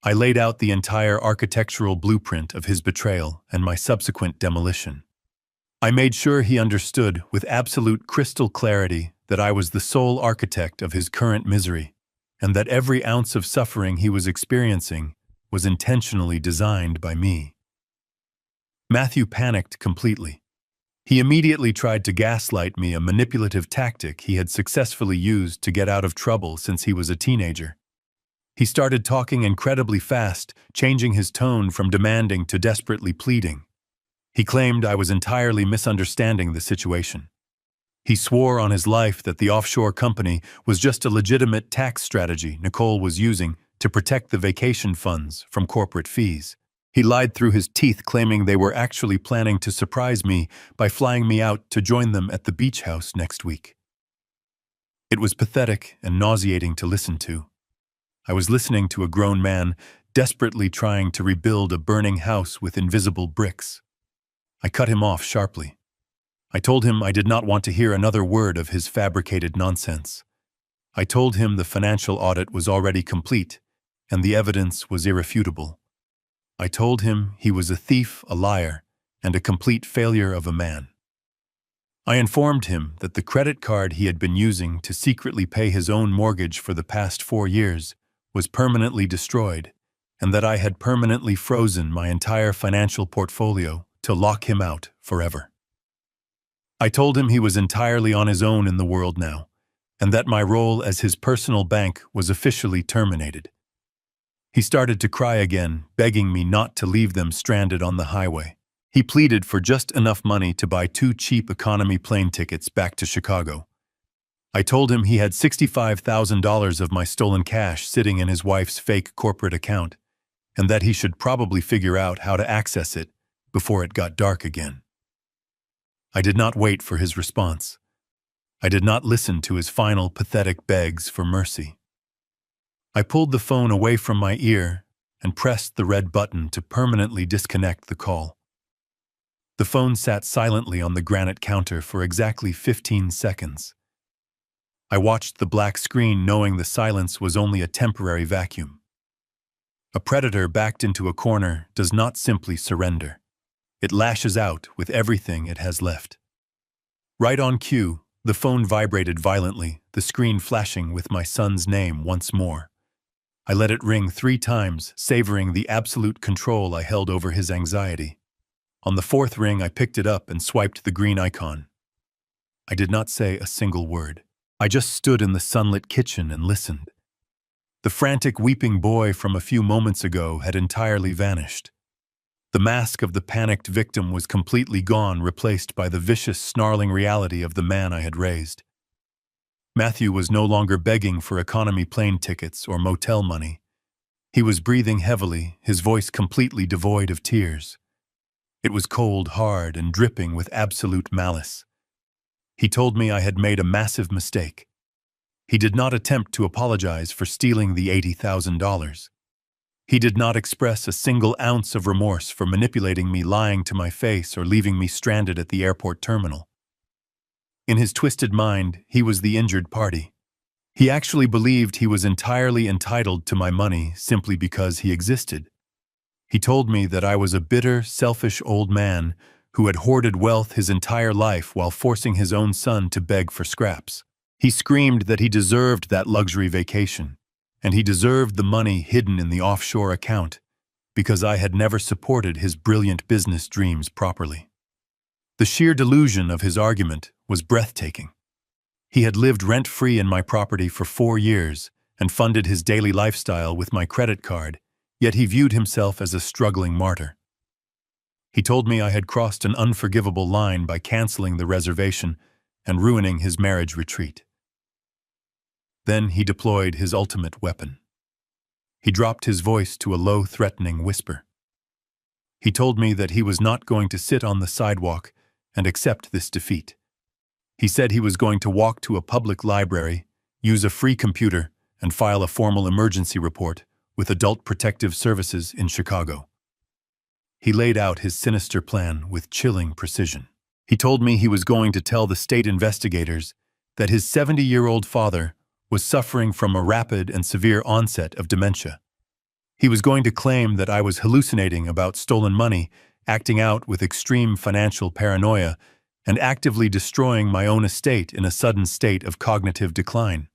I laid out the entire architectural blueprint of his betrayal and my subsequent demolition. I made sure he understood with absolute crystal clarity that I was the sole architect of his current misery, and that every ounce of suffering he was experiencing was intentionally designed by me. Matthew panicked completely. He immediately tried to gaslight me, a manipulative tactic he had successfully used to get out of trouble since he was a teenager. He started talking incredibly fast, changing his tone from demanding to desperately pleading. He claimed I was entirely misunderstanding the situation. He swore on his life that the offshore company was just a legitimate tax strategy Nicole was using to protect the vacation funds from corporate fees. He lied through his teeth, claiming they were actually planning to surprise me by flying me out to join them at the beach house next week. It was pathetic and nauseating to listen to. I was listening to a grown man desperately trying to rebuild a burning house with invisible bricks. I cut him off sharply. I told him I did not want to hear another word of his fabricated nonsense. I told him the financial audit was already complete and the evidence was irrefutable. I told him he was a thief, a liar, and a complete failure of a man. I informed him that the credit card he had been using to secretly pay his own mortgage for the past 4 years was permanently destroyed, and that I had permanently frozen my entire financial portfolio to lock him out forever. I told him he was entirely on his own in the world now, and that my role as his personal bank was officially terminated. He started to cry again, begging me not to leave them stranded on the highway. He pleaded for just enough money to buy 2 cheap economy plane tickets back to Chicago. I told him he had $65,000 of my stolen cash sitting in his wife's fake corporate account, and that he should probably figure out how to access it before it got dark again. I did not wait for his response. I did not listen to his final pathetic begs for mercy. I pulled the phone away from my ear and pressed the red button to permanently disconnect the call. The The phone sat silently on the granite counter for exactly 15 seconds. I watched the black screen knowing the silence was only a temporary vacuum. A predator backed into a corner does not simply surrender. It lashes out with everything it has left. Right on cue, the phone vibrated violently, the screen flashing with my son's name once more. I let it ring 3 times, savoring the absolute control I held over his anxiety. On the 4th ring, I picked it up and swiped the green icon. I did not say a single word. I just stood in the sunlit kitchen and listened. The frantic weeping boy from a few moments ago had entirely vanished. The mask of the panicked victim was completely gone, replaced by the vicious, snarling reality of the man I had raised. Matthew was no longer begging for economy plane tickets or motel money. He was breathing heavily, his voice completely devoid of tears. It was cold, hard, and dripping with absolute malice. He told me I had made a massive mistake. He did not attempt to apologize for stealing the $80,000. He did not express a single ounce of remorse for manipulating me, lying to my face, or leaving me stranded at the airport terminal. In his twisted mind, he was the injured party. He actually believed he was entirely entitled to my money simply because he existed. He told me that I was a bitter, selfish old man who had hoarded wealth his entire life while forcing his own son to beg for scraps. He screamed that he deserved that luxury vacation, and he deserved the money hidden in the offshore account because I had never supported his brilliant business dreams properly. The sheer delusion of his argument was breathtaking. He had lived rent-free in my property for 4 years and funded his daily lifestyle with my credit card, yet he viewed himself as a struggling martyr. He told me I had crossed an unforgivable line by canceling the reservation and ruining his marriage retreat. Then he deployed his ultimate weapon. He dropped his voice to a low, threatening whisper. He told me that he was not going to sit on the sidewalk and accept this defeat. He said he was going to walk to a public library, use a free computer, and file a formal emergency report with Adult Protective Services in Chicago. He laid out his sinister plan with chilling precision. He told me he was going to tell the state investigators that his 70-year-old father was suffering from a rapid and severe onset of dementia. He was going to claim that I was hallucinating about stolen money, acting out with extreme financial paranoia, and actively destroying my own estate in a sudden state of cognitive decline.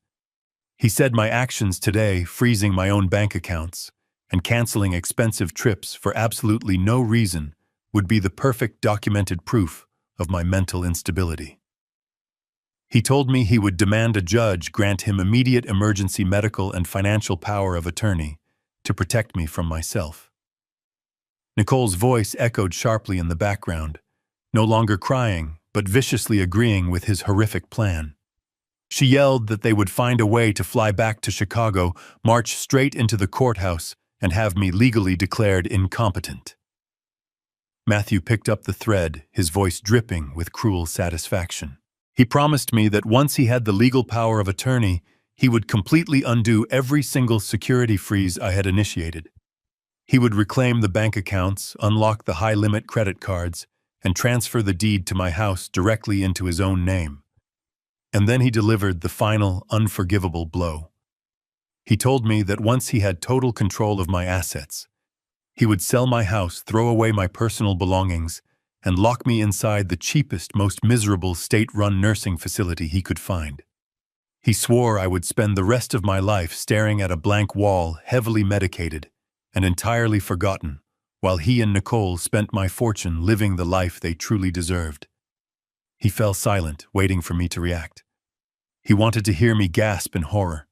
He said my actions today, freezing my own bank accounts and canceling expensive trips for absolutely no reason, would be the perfect documented proof of my mental instability. He told me he would demand a judge grant him immediate emergency medical and financial power of attorney to protect me from myself. Nicole's voice echoed sharply in the background, no longer crying, but viciously agreeing with his horrific plan. She yelled that they would find a way to fly back to Chicago, march straight into the courthouse, and have me legally declared incompetent. Matthew picked up the thread, his voice dripping with cruel satisfaction. He promised me that once he had the legal power of attorney, he would completely undo every single security freeze I had initiated. He would reclaim the bank accounts, unlock the high-limit credit cards, and transfer the deed to my house directly into his own name. And then he delivered the final, unforgivable blow. He told me that once he had total control of my assets, he would sell my house, throw away my personal belongings, and lock me inside the cheapest, most miserable state-run nursing facility he could find. He swore I would spend the rest of my life staring at a blank wall, heavily medicated, and entirely forgotten, while he and Nicole spent my fortune living the life they truly deserved. He fell silent, waiting for me to react. He wanted to hear me gasp in horror.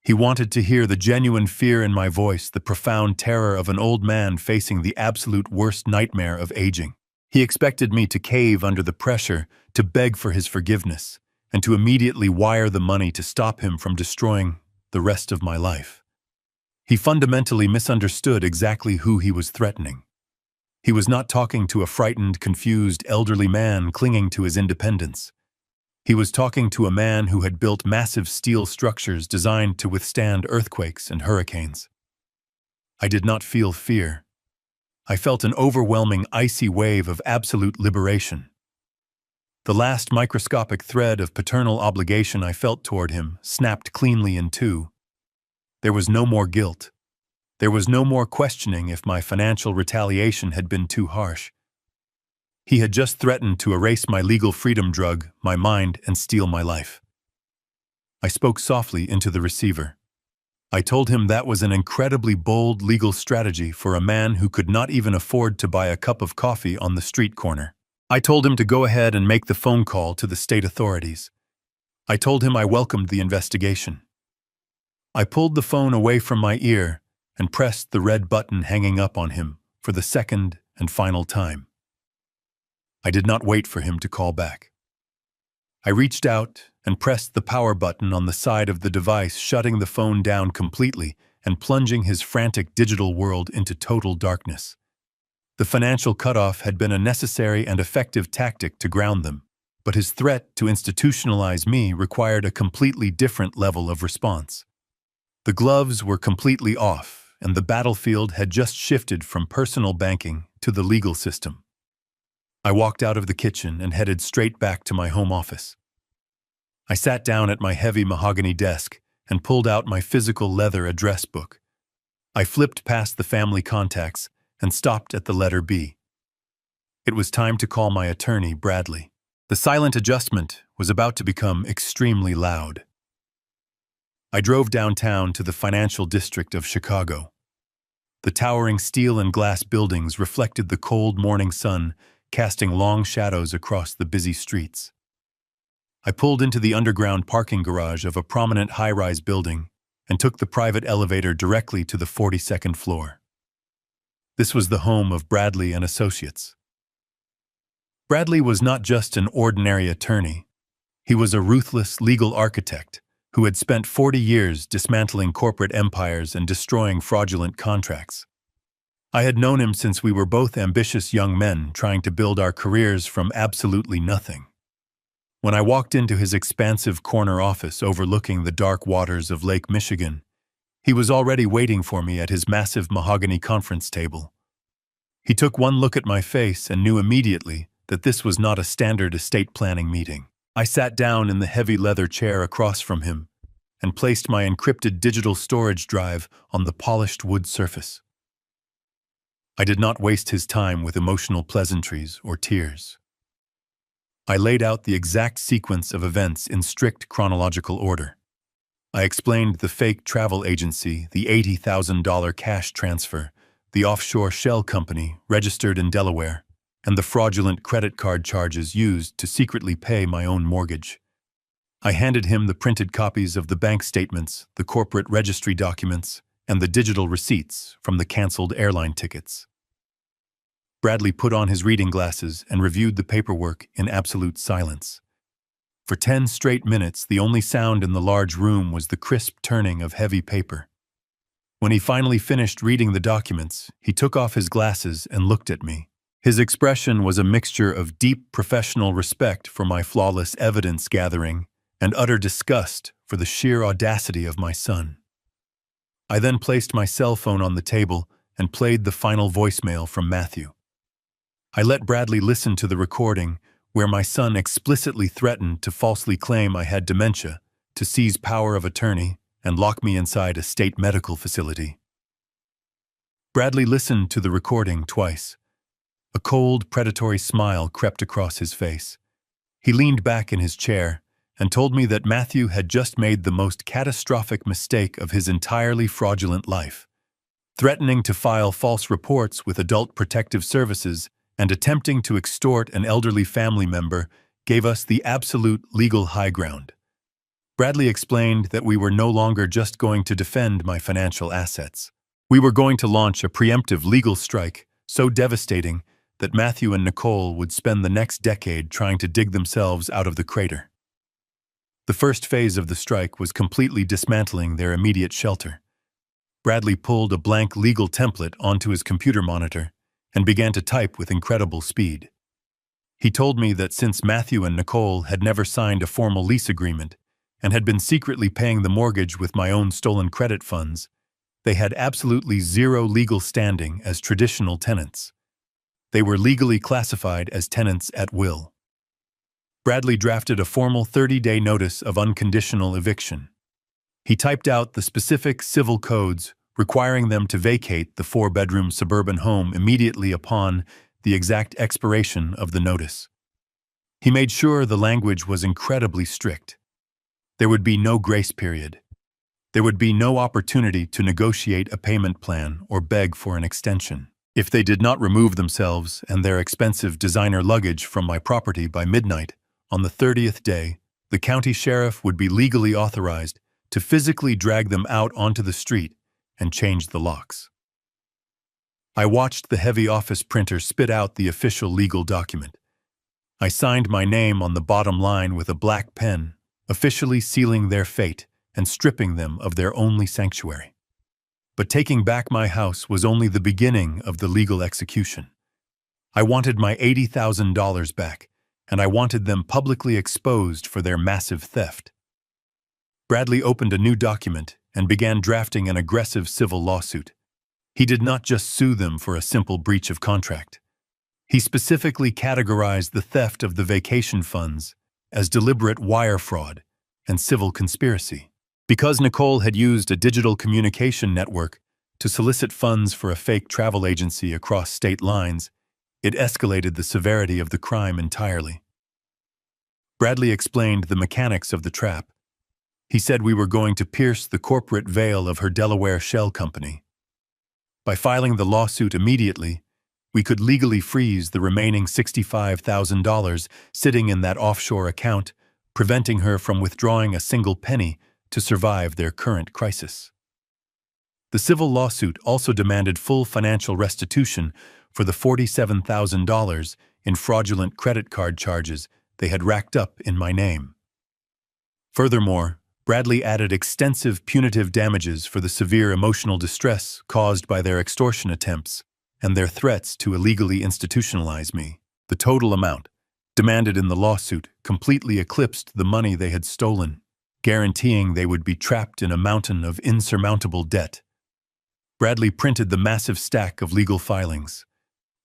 He wanted to hear the genuine fear in my voice, the profound terror of an old man facing the absolute worst nightmare of aging. He expected me to cave under the pressure, to beg for his forgiveness, and to immediately wire the money to stop him from destroying the rest of my life. He fundamentally misunderstood exactly who he was threatening. He was not talking to a frightened, confused, elderly man clinging to his independence. He was talking to a man who had built massive steel structures designed to withstand earthquakes and hurricanes. I did not feel fear. I felt an overwhelming icy wave of absolute liberation. The last microscopic thread of paternal obligation I felt toward him snapped cleanly in two. There was no more guilt. There was no more questioning if my financial retaliation had been too harsh. He had just threatened to erase my legal freedom drug, my mind, and steal my life. I spoke softly into the receiver. I told him that was an incredibly bold legal strategy for a man who could not even afford to buy a cup of coffee on the street corner. I told him to go ahead and make the phone call to the state authorities. I told him I welcomed the investigation. I pulled the phone away from my ear and pressed the red button hanging up on him for the second and final time. I did not wait for him to call back. I reached out and pressed the power button on the side of the device, shutting the phone down completely and plunging his frantic digital world into total darkness. The financial cutoff had been a necessary and effective tactic to ground them, but his threat to institutionalize me required a completely different level of response. The gloves were completely off, and the battlefield had just shifted from personal banking to the legal system. I walked out of the kitchen and headed straight back to my home office. I sat down at my heavy mahogany desk and pulled out my physical leather address book. I flipped past the family contacts and stopped at the letter B. It was time to call my attorney, Bradley. The silent adjustment was about to become extremely loud. I drove downtown to the financial district of Chicago. The towering steel and glass buildings reflected the cold morning sun, casting long shadows across the busy streets. I pulled into the underground parking garage of a prominent high-rise building and took the private elevator directly to the 42nd floor. This was the home of Bradley and Associates. Bradley was not just an ordinary attorney. He was a ruthless legal architect who had spent 40 years dismantling corporate empires and destroying fraudulent contracts. I had known him since we were both ambitious young men trying to build our careers from absolutely nothing. When I walked into his expansive corner office overlooking the dark waters of Lake Michigan, he was already waiting for me at his massive mahogany conference table. He took one look at my face and knew immediately that this was not a standard estate planning meeting. I sat down in the heavy leather chair across from him and placed my encrypted digital storage drive on the polished wood surface. I did not waste his time with emotional pleasantries or tears. I laid out the exact sequence of events in strict chronological order. I explained the fake travel agency, the $80,000 cash transfer, the offshore shell company registered in Delaware, and the fraudulent credit card charges used to secretly pay my own mortgage. I handed him the printed copies of the bank statements, the corporate registry documents, and the digital receipts from the canceled airline tickets. Bradley put on his reading glasses and reviewed the paperwork in absolute silence. For 10 straight minutes, the only sound in the large room was the crisp turning of heavy paper. When he finally finished reading the documents, he took off his glasses and looked at me. His expression was a mixture of deep professional respect for my flawless evidence gathering and utter disgust for the sheer audacity of my son. I then placed my cell phone on the table and played the final voicemail from Matthew. I let Bradley listen to the recording, where my son explicitly threatened to falsely claim I had dementia, to seize power of attorney, and lock me inside a state medical facility. Bradley listened to the recording twice. A cold, predatory smile crept across his face. He leaned back in his chair and told me that Matthew had just made the most catastrophic mistake of his entirely fraudulent life, threatening to file false reports with Adult Protective Services and attempting to extort an elderly family member gave us the absolute legal high ground. Bradley explained that we were no longer just going to defend my financial assets. We were going to launch a preemptive legal strike so devastating that Matthew and Nicole would spend the next decade trying to dig themselves out of the crater. The first phase of the strike was completely dismantling their immediate shelter. Bradley pulled a blank legal template onto his computer monitor and began to type with incredible speed. He told me that since Matthew and Nicole had never signed a formal lease agreement and had been secretly paying the mortgage with my own stolen credit funds, They had absolutely zero legal standing as traditional tenants. They were legally classified as tenants at will. Bradley drafted a formal 30-day notice of unconditional eviction. He typed out the specific civil codes requiring them to vacate the 4-bedroom suburban home immediately upon the exact expiration of the notice. He made sure the language was incredibly strict. There would be no grace period. There would be no opportunity to negotiate a payment plan or beg for an extension. If they did not remove themselves and their expensive designer luggage from my property by midnight, on the 30th day, the county sheriff would be legally authorized to physically drag them out onto the street and change the locks. I watched the heavy office printer spit out the official legal document. I signed my name on the bottom line with a black pen, officially sealing their fate and stripping them of their only sanctuary. But taking back my house was only the beginning of the legal execution. I wanted my $80,000 back, and I wanted them publicly exposed for their massive theft. Bradley opened a new document and began drafting an aggressive civil lawsuit. He did not just sue them for a simple breach of contract. He specifically categorized the theft of the vacation funds as deliberate wire fraud and civil conspiracy. Because Nicole had used a digital communication network to solicit funds for a fake travel agency across state lines, it escalated the severity of the crime entirely. Bradley explained the mechanics of the trap. He said we were going to pierce the corporate veil of her Delaware shell company. By filing the lawsuit immediately, we could legally freeze the remaining $65,000 sitting in that offshore account, preventing her from withdrawing a single penny to survive their current crisis. The civil lawsuit also demanded full financial restitution for the $47,000 in fraudulent credit card charges they had racked up in my name. Furthermore, Bradley added extensive punitive damages for the severe emotional distress caused by their extortion attempts and their threats to illegally institutionalize me. The total amount demanded in the lawsuit completely eclipsed the money they had stolen, guaranteeing they would be trapped in a mountain of insurmountable debt. Bradley printed the massive stack of legal filings.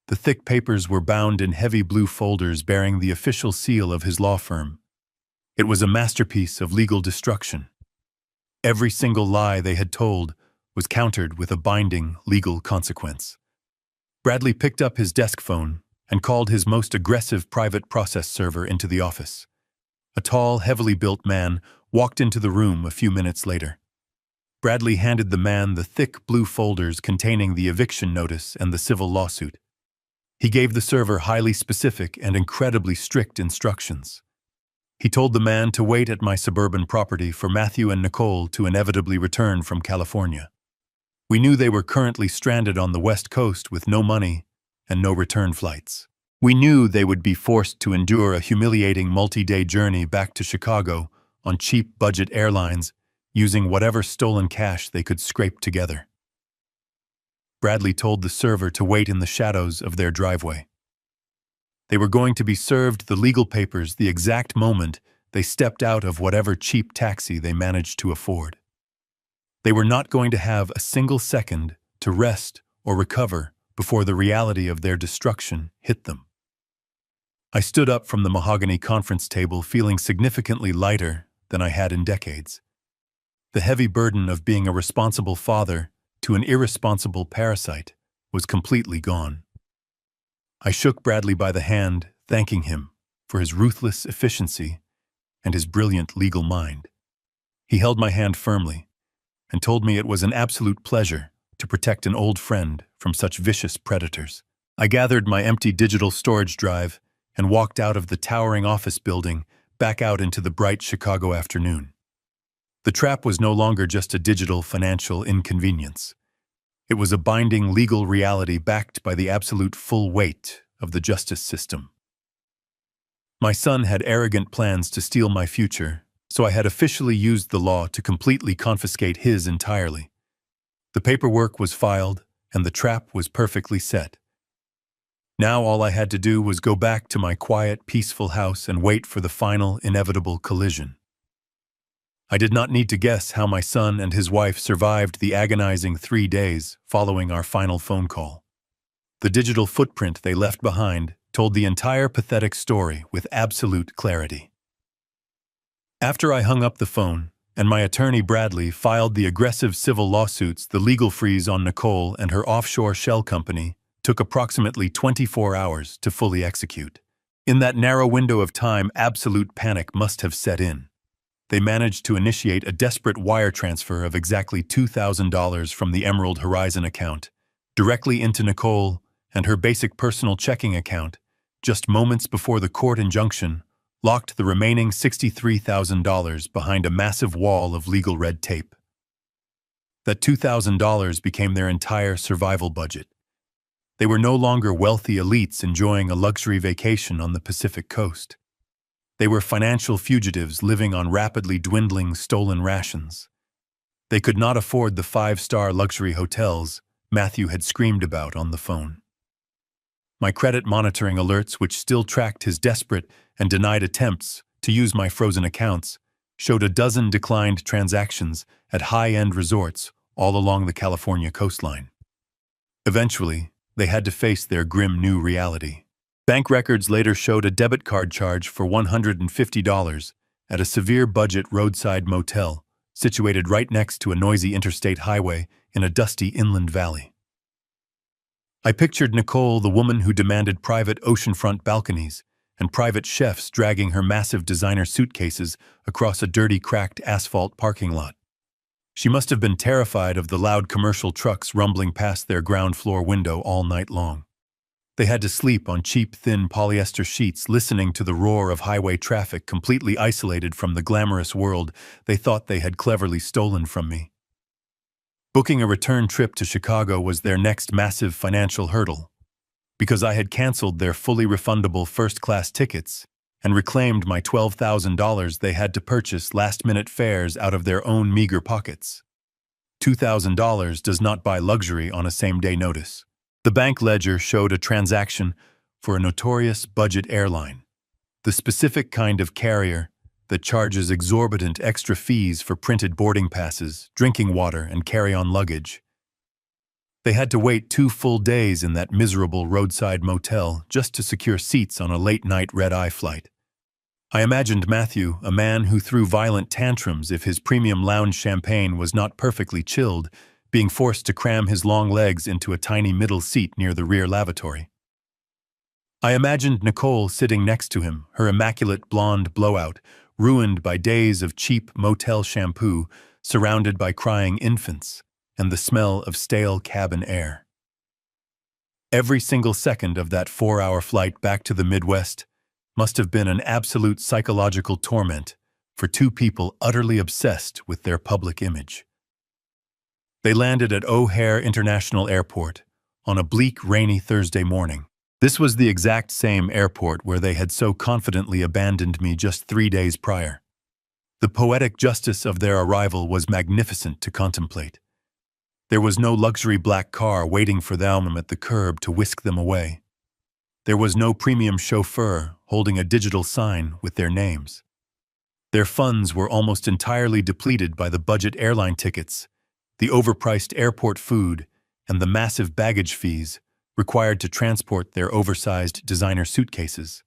The thick papers were bound in heavy blue folders bearing the official seal of his law firm. It was a masterpiece of legal destruction. Every single lie they had told was countered with a binding legal consequence. Bradley picked up his desk phone and called his most aggressive private process server into the office. A tall, heavily built man walked into the room a few minutes later. Bradley handed the man the thick blue folders containing the eviction notice and the civil lawsuit. He gave the server highly specific and incredibly strict instructions. He told the man to wait at my suburban property for Matthew and Nicole to inevitably return from California. We knew they were currently stranded on the West Coast with no money and no return flights. We knew they would be forced to endure a humiliating multi-day journey back to Chicago on cheap budget airlines, using whatever stolen cash they could scrape together. Bradley told the server to wait in the shadows of their driveway. They were going to be served the legal papers the exact moment they stepped out of whatever cheap taxi they managed to afford. They were not going to have a single second to rest or recover before the reality of their destruction hit them. I stood up from the mahogany conference table feeling significantly lighter than I had in decades. The heavy burden of being a responsible father to an irresponsible parasite was completely gone. I shook Bradley by the hand, thanking him for his ruthless efficiency and his brilliant legal mind. He held my hand firmly and told me it was an absolute pleasure to protect an old friend from such vicious predators. I gathered my empty digital storage drive and walked out of the towering office building back out into the bright Chicago afternoon. The trap was no longer just a digital financial inconvenience. It was a binding legal reality backed by the absolute full weight of the justice system. My son had arrogant plans to steal my future, so I had officially used the law to completely confiscate his entirely. The paperwork was filed, and the trap was perfectly set. Now all I had to do was go back to my quiet, peaceful house and wait for the final, inevitable collision. I did not need to guess how my son and his wife survived the agonizing 3 days following our final phone call. The digital footprint they left behind told the entire pathetic story with absolute clarity. After I hung up the phone, and my attorney Bradley filed the aggressive civil lawsuits, the legal freeze on Nicole and her offshore shell company took approximately 24 hours to fully execute. In that narrow window of time, absolute panic must have set in. They managed to initiate a desperate wire transfer of exactly $2,000 from the Emerald Horizon account directly into Nicole and her basic personal checking account, just moments before the court injunction locked the remaining $63,000 behind a massive wall of legal red tape. That $2,000 became their entire survival budget. They were no longer wealthy elites enjoying a luxury vacation on the Pacific coast. They were financial fugitives living on rapidly dwindling stolen rations. They could not afford the 5-star luxury hotels Matthew had screamed about on the phone. My credit monitoring alerts, which still tracked his desperate and denied attempts to use my frozen accounts, showed a dozen declined transactions at high-end resorts all along the California coastline. Eventually, they had to face their grim new reality. Bank records later showed a debit card charge for $150 at a severe budget roadside motel situated right next to a noisy interstate highway in a dusty inland valley. I pictured Nicole, the woman who demanded private oceanfront balconies and private chefs dragging her massive designer suitcases across a dirty, cracked asphalt parking lot. She must have been terrified of the loud commercial trucks rumbling past their ground floor window all night long. They had to sleep on cheap, thin polyester sheets, listening to the roar of highway traffic, completely isolated from the glamorous world they thought they had cleverly stolen from me. Booking a return trip to Chicago was their next massive financial hurdle, because I had canceled their fully refundable first-class tickets and reclaimed my $12,000 they had to purchase last-minute fares out of their own meager pockets. $2,000 does not buy luxury on a same-day notice. The bank ledger showed a transaction for a notorious budget airline, the specific kind of carrier that charges exorbitant extra fees for printed boarding passes, drinking water, and carry-on luggage. They had to wait 2 full days in that miserable roadside motel just to secure seats on a late-night red-eye flight. I imagined Matthew, a man who threw violent tantrums if his premium lounge champagne was not perfectly chilled, being forced to cram his long legs into a tiny middle seat near the rear lavatory. I imagined Nicole sitting next to him, her immaculate blonde blowout, ruined by days of cheap motel shampoo, surrounded by crying infants and the smell of stale cabin air. Every single second of that 4-hour flight back to the Midwest must have been an absolute psychological torment for 2 people utterly obsessed with their public image. They landed at O'Hare International Airport on a bleak, rainy Thursday morning. This was the exact same airport where they had so confidently abandoned me just 3 days prior. The poetic justice of their arrival was magnificent to contemplate. There was no luxury black car waiting for them at the curb to whisk them away. There was no premium chauffeur holding a digital sign with their names. Their funds were almost entirely depleted by the budget airline tickets, the overpriced airport food, and the massive baggage fees required to transport their oversized designer suitcases.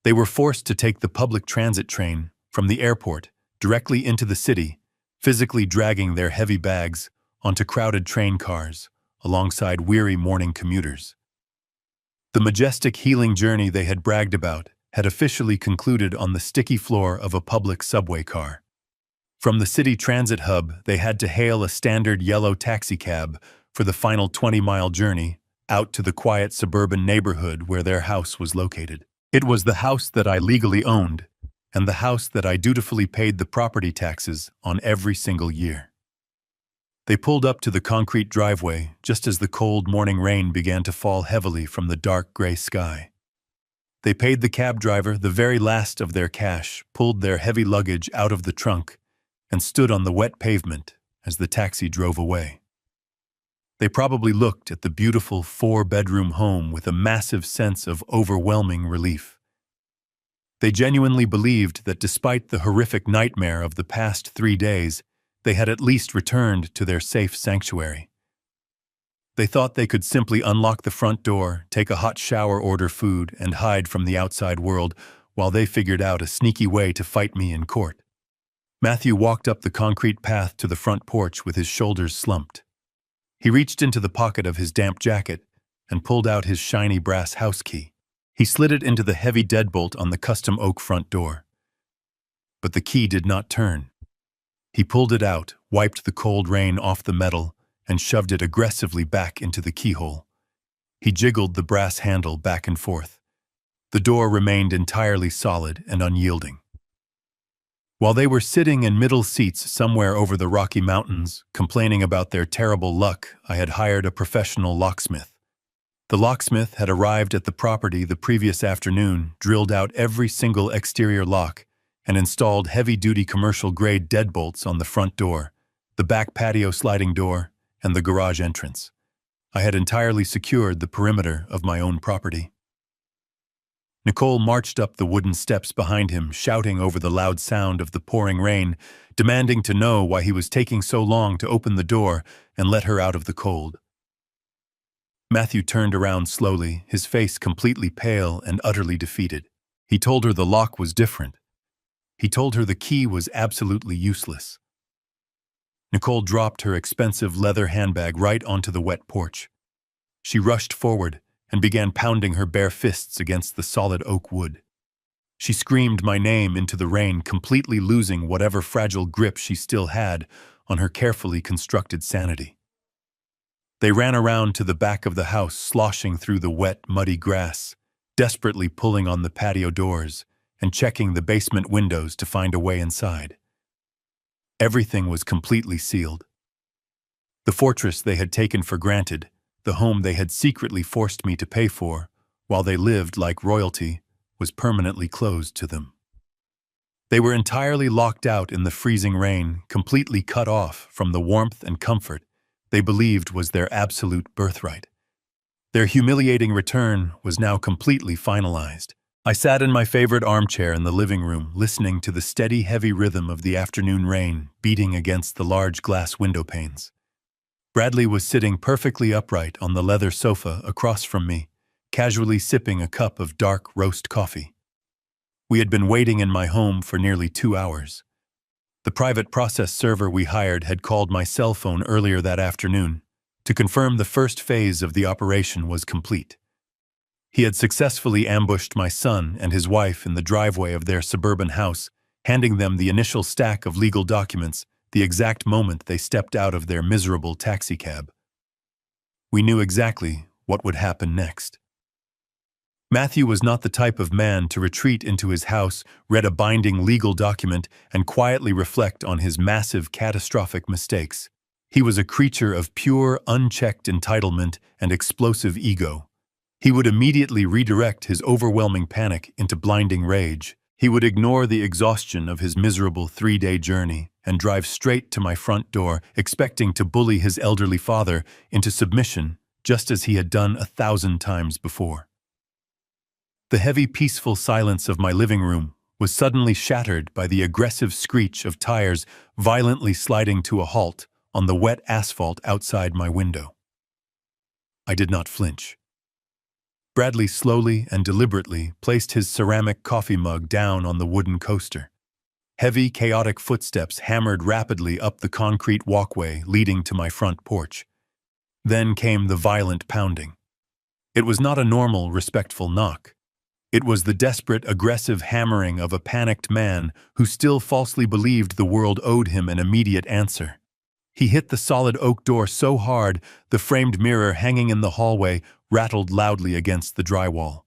They were forced to take the public transit train from the airport directly into the city, physically dragging their heavy bags onto crowded train cars alongside weary morning commuters. The majestic healing journey they had bragged about had officially concluded on the sticky floor of a public subway car. From the city transit hub, they had to hail a standard yellow taxicab for the final 20-mile journey out to the quiet suburban neighborhood where their house was located. It was the house that I legally owned, and the house that I dutifully paid the property taxes on every single year. They pulled up to the concrete driveway just as the cold morning rain began to fall heavily from the dark gray sky. They paid the cab driver the very last of their cash, pulled their heavy luggage out of the trunk, and stood on the wet pavement as the taxi drove away. They probably looked at the beautiful 4-bedroom home with a massive sense of overwhelming relief. They genuinely believed that despite the horrific nightmare of the past 3 days, they had at least returned to their safe sanctuary. They thought they could simply unlock the front door, take a hot shower, order food, and hide from the outside world while they figured out a sneaky way to fight me in court. Matthew walked up the concrete path to the front porch with his shoulders slumped. He reached into the pocket of his damp jacket and pulled out his shiny brass house key. He slid it into the heavy deadbolt on the custom oak front door. But the key did not turn. He pulled it out, wiped the cold rain off the metal, and shoved it aggressively back into the keyhole. He jiggled the brass handle back and forth. The door remained entirely solid and unyielding. While they were sitting in middle seats somewhere over the Rocky Mountains, complaining about their terrible luck, I had hired a professional locksmith. The locksmith had arrived at the property the previous afternoon, drilled out every single exterior lock, and installed heavy-duty commercial-grade deadbolts on the front door, the back patio sliding door, and the garage entrance. I had entirely secured the perimeter of my own property. Nicole marched up the wooden steps behind him, shouting over the loud sound of the pouring rain, demanding to know why he was taking so long to open the door and let her out of the cold. Matthew turned around slowly, his face completely pale and utterly defeated. He told her the lock was different. He told her the key was absolutely useless. Nicole dropped her expensive leather handbag right onto the wet porch. She rushed forward and began pounding her bare fists against the solid oak wood. She screamed my name into the rain, completely losing whatever fragile grip she still had on her carefully constructed sanity. They ran around to the back of the house, sloshing through the wet, muddy grass, desperately pulling on the patio doors and checking the basement windows to find a way inside. Everything was completely sealed. The fortress they had taken for granted, the home they had secretly forced me to pay for, while they lived like royalty, was permanently closed to them. They were entirely locked out in the freezing rain, completely cut off from the warmth and comfort they believed was their absolute birthright. Their humiliating return was now completely finalized. I sat in my favorite armchair in the living room, listening to the steady, heavy rhythm of the afternoon rain beating against the large glass window panes. Bradley was sitting perfectly upright on the leather sofa across from me, casually sipping a cup of dark roast coffee. We had been waiting in my home for nearly 2 hours. The private process server we hired had called my cell phone earlier that afternoon to confirm the first phase of the operation was complete. He had successfully ambushed my son and his wife in the driveway of their suburban house, handing them the initial stack of legal documents the exact moment they stepped out of their miserable taxicab. We knew exactly what would happen next. Matthew was not the type of man to retreat into his house, read a binding legal document, and quietly reflect on his massive, catastrophic mistakes. He was a creature of pure, unchecked entitlement and explosive ego. He would immediately redirect his overwhelming panic into blinding rage. He would ignore the exhaustion of his miserable 3-day journey and drive straight to my front door, expecting to bully his elderly father into submission, just as he had done 1,000 times before. The heavy, peaceful silence of my living room was suddenly shattered by the aggressive screech of tires violently sliding to a halt on the wet asphalt outside my window. I did not flinch. Bradley slowly and deliberately placed his ceramic coffee mug down on the wooden coaster. Heavy, chaotic footsteps hammered rapidly up the concrete walkway leading to my front porch. Then came the violent pounding. It was not a normal, respectful knock. It was the desperate, aggressive hammering of a panicked man who still falsely believed the world owed him an immediate answer. He hit the solid oak door so hard, the framed mirror hanging in the hallway rattled loudly against the drywall.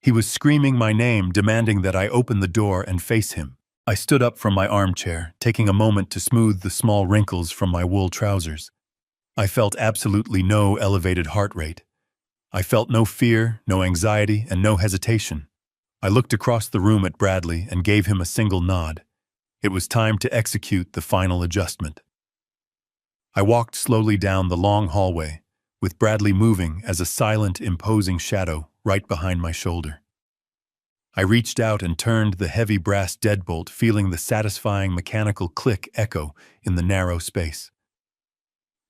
He was screaming my name, demanding that I open the door and face him. I stood up from my armchair, taking a moment to smooth the small wrinkles from my wool trousers. I felt absolutely no elevated heart rate. I felt no fear, no anxiety, and no hesitation. I looked across the room at Bradley and gave him a single nod. It was time to execute the final adjustment. I walked slowly down the long hallway, with Bradley moving as a silent, imposing shadow right behind my shoulder. I reached out and turned the heavy brass deadbolt, feeling the satisfying mechanical click echo in the narrow space.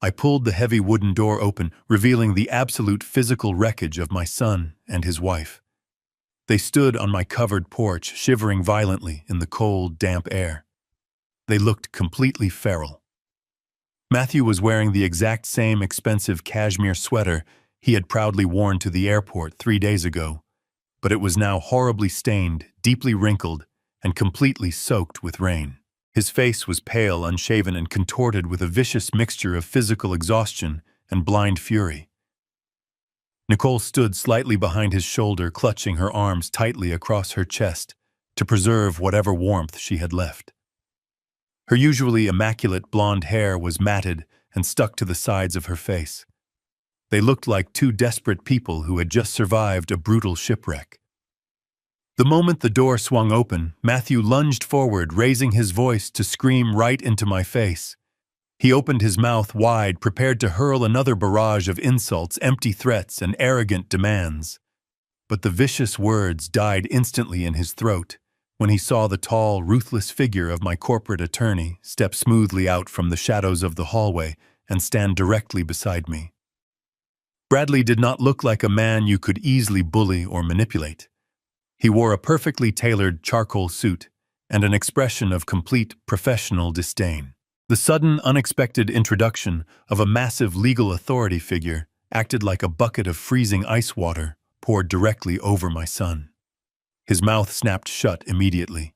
I pulled the heavy wooden door open, revealing the absolute physical wreckage of my son and his wife. They stood on my covered porch, shivering violently in the cold, damp air. They looked completely feral. Matthew was wearing the exact same expensive cashmere sweater he had proudly worn to the airport 3 days ago, but it was now horribly stained, deeply wrinkled, and completely soaked with rain. His face was pale, unshaven, and contorted with a vicious mixture of physical exhaustion and blind fury. Nicole stood slightly behind his shoulder, clutching her arms tightly across her chest to preserve whatever warmth she had left. Her usually immaculate blonde hair was matted and stuck to the sides of her face. They looked like two desperate people who had just survived a brutal shipwreck. The moment the door swung open, Matthew lunged forward, raising his voice to scream right into my face. He opened his mouth wide, prepared to hurl another barrage of insults, empty threats, and arrogant demands. But the vicious words died instantly in his throat when he saw the tall, ruthless figure of my corporate attorney step smoothly out from the shadows of the hallway and stand directly beside me. Bradley did not look like a man you could easily bully or manipulate. He wore a perfectly tailored charcoal suit and an expression of complete professional disdain. The sudden, unexpected introduction of a massive legal authority figure acted like a bucket of freezing ice water poured directly over my son. His mouth snapped shut immediately.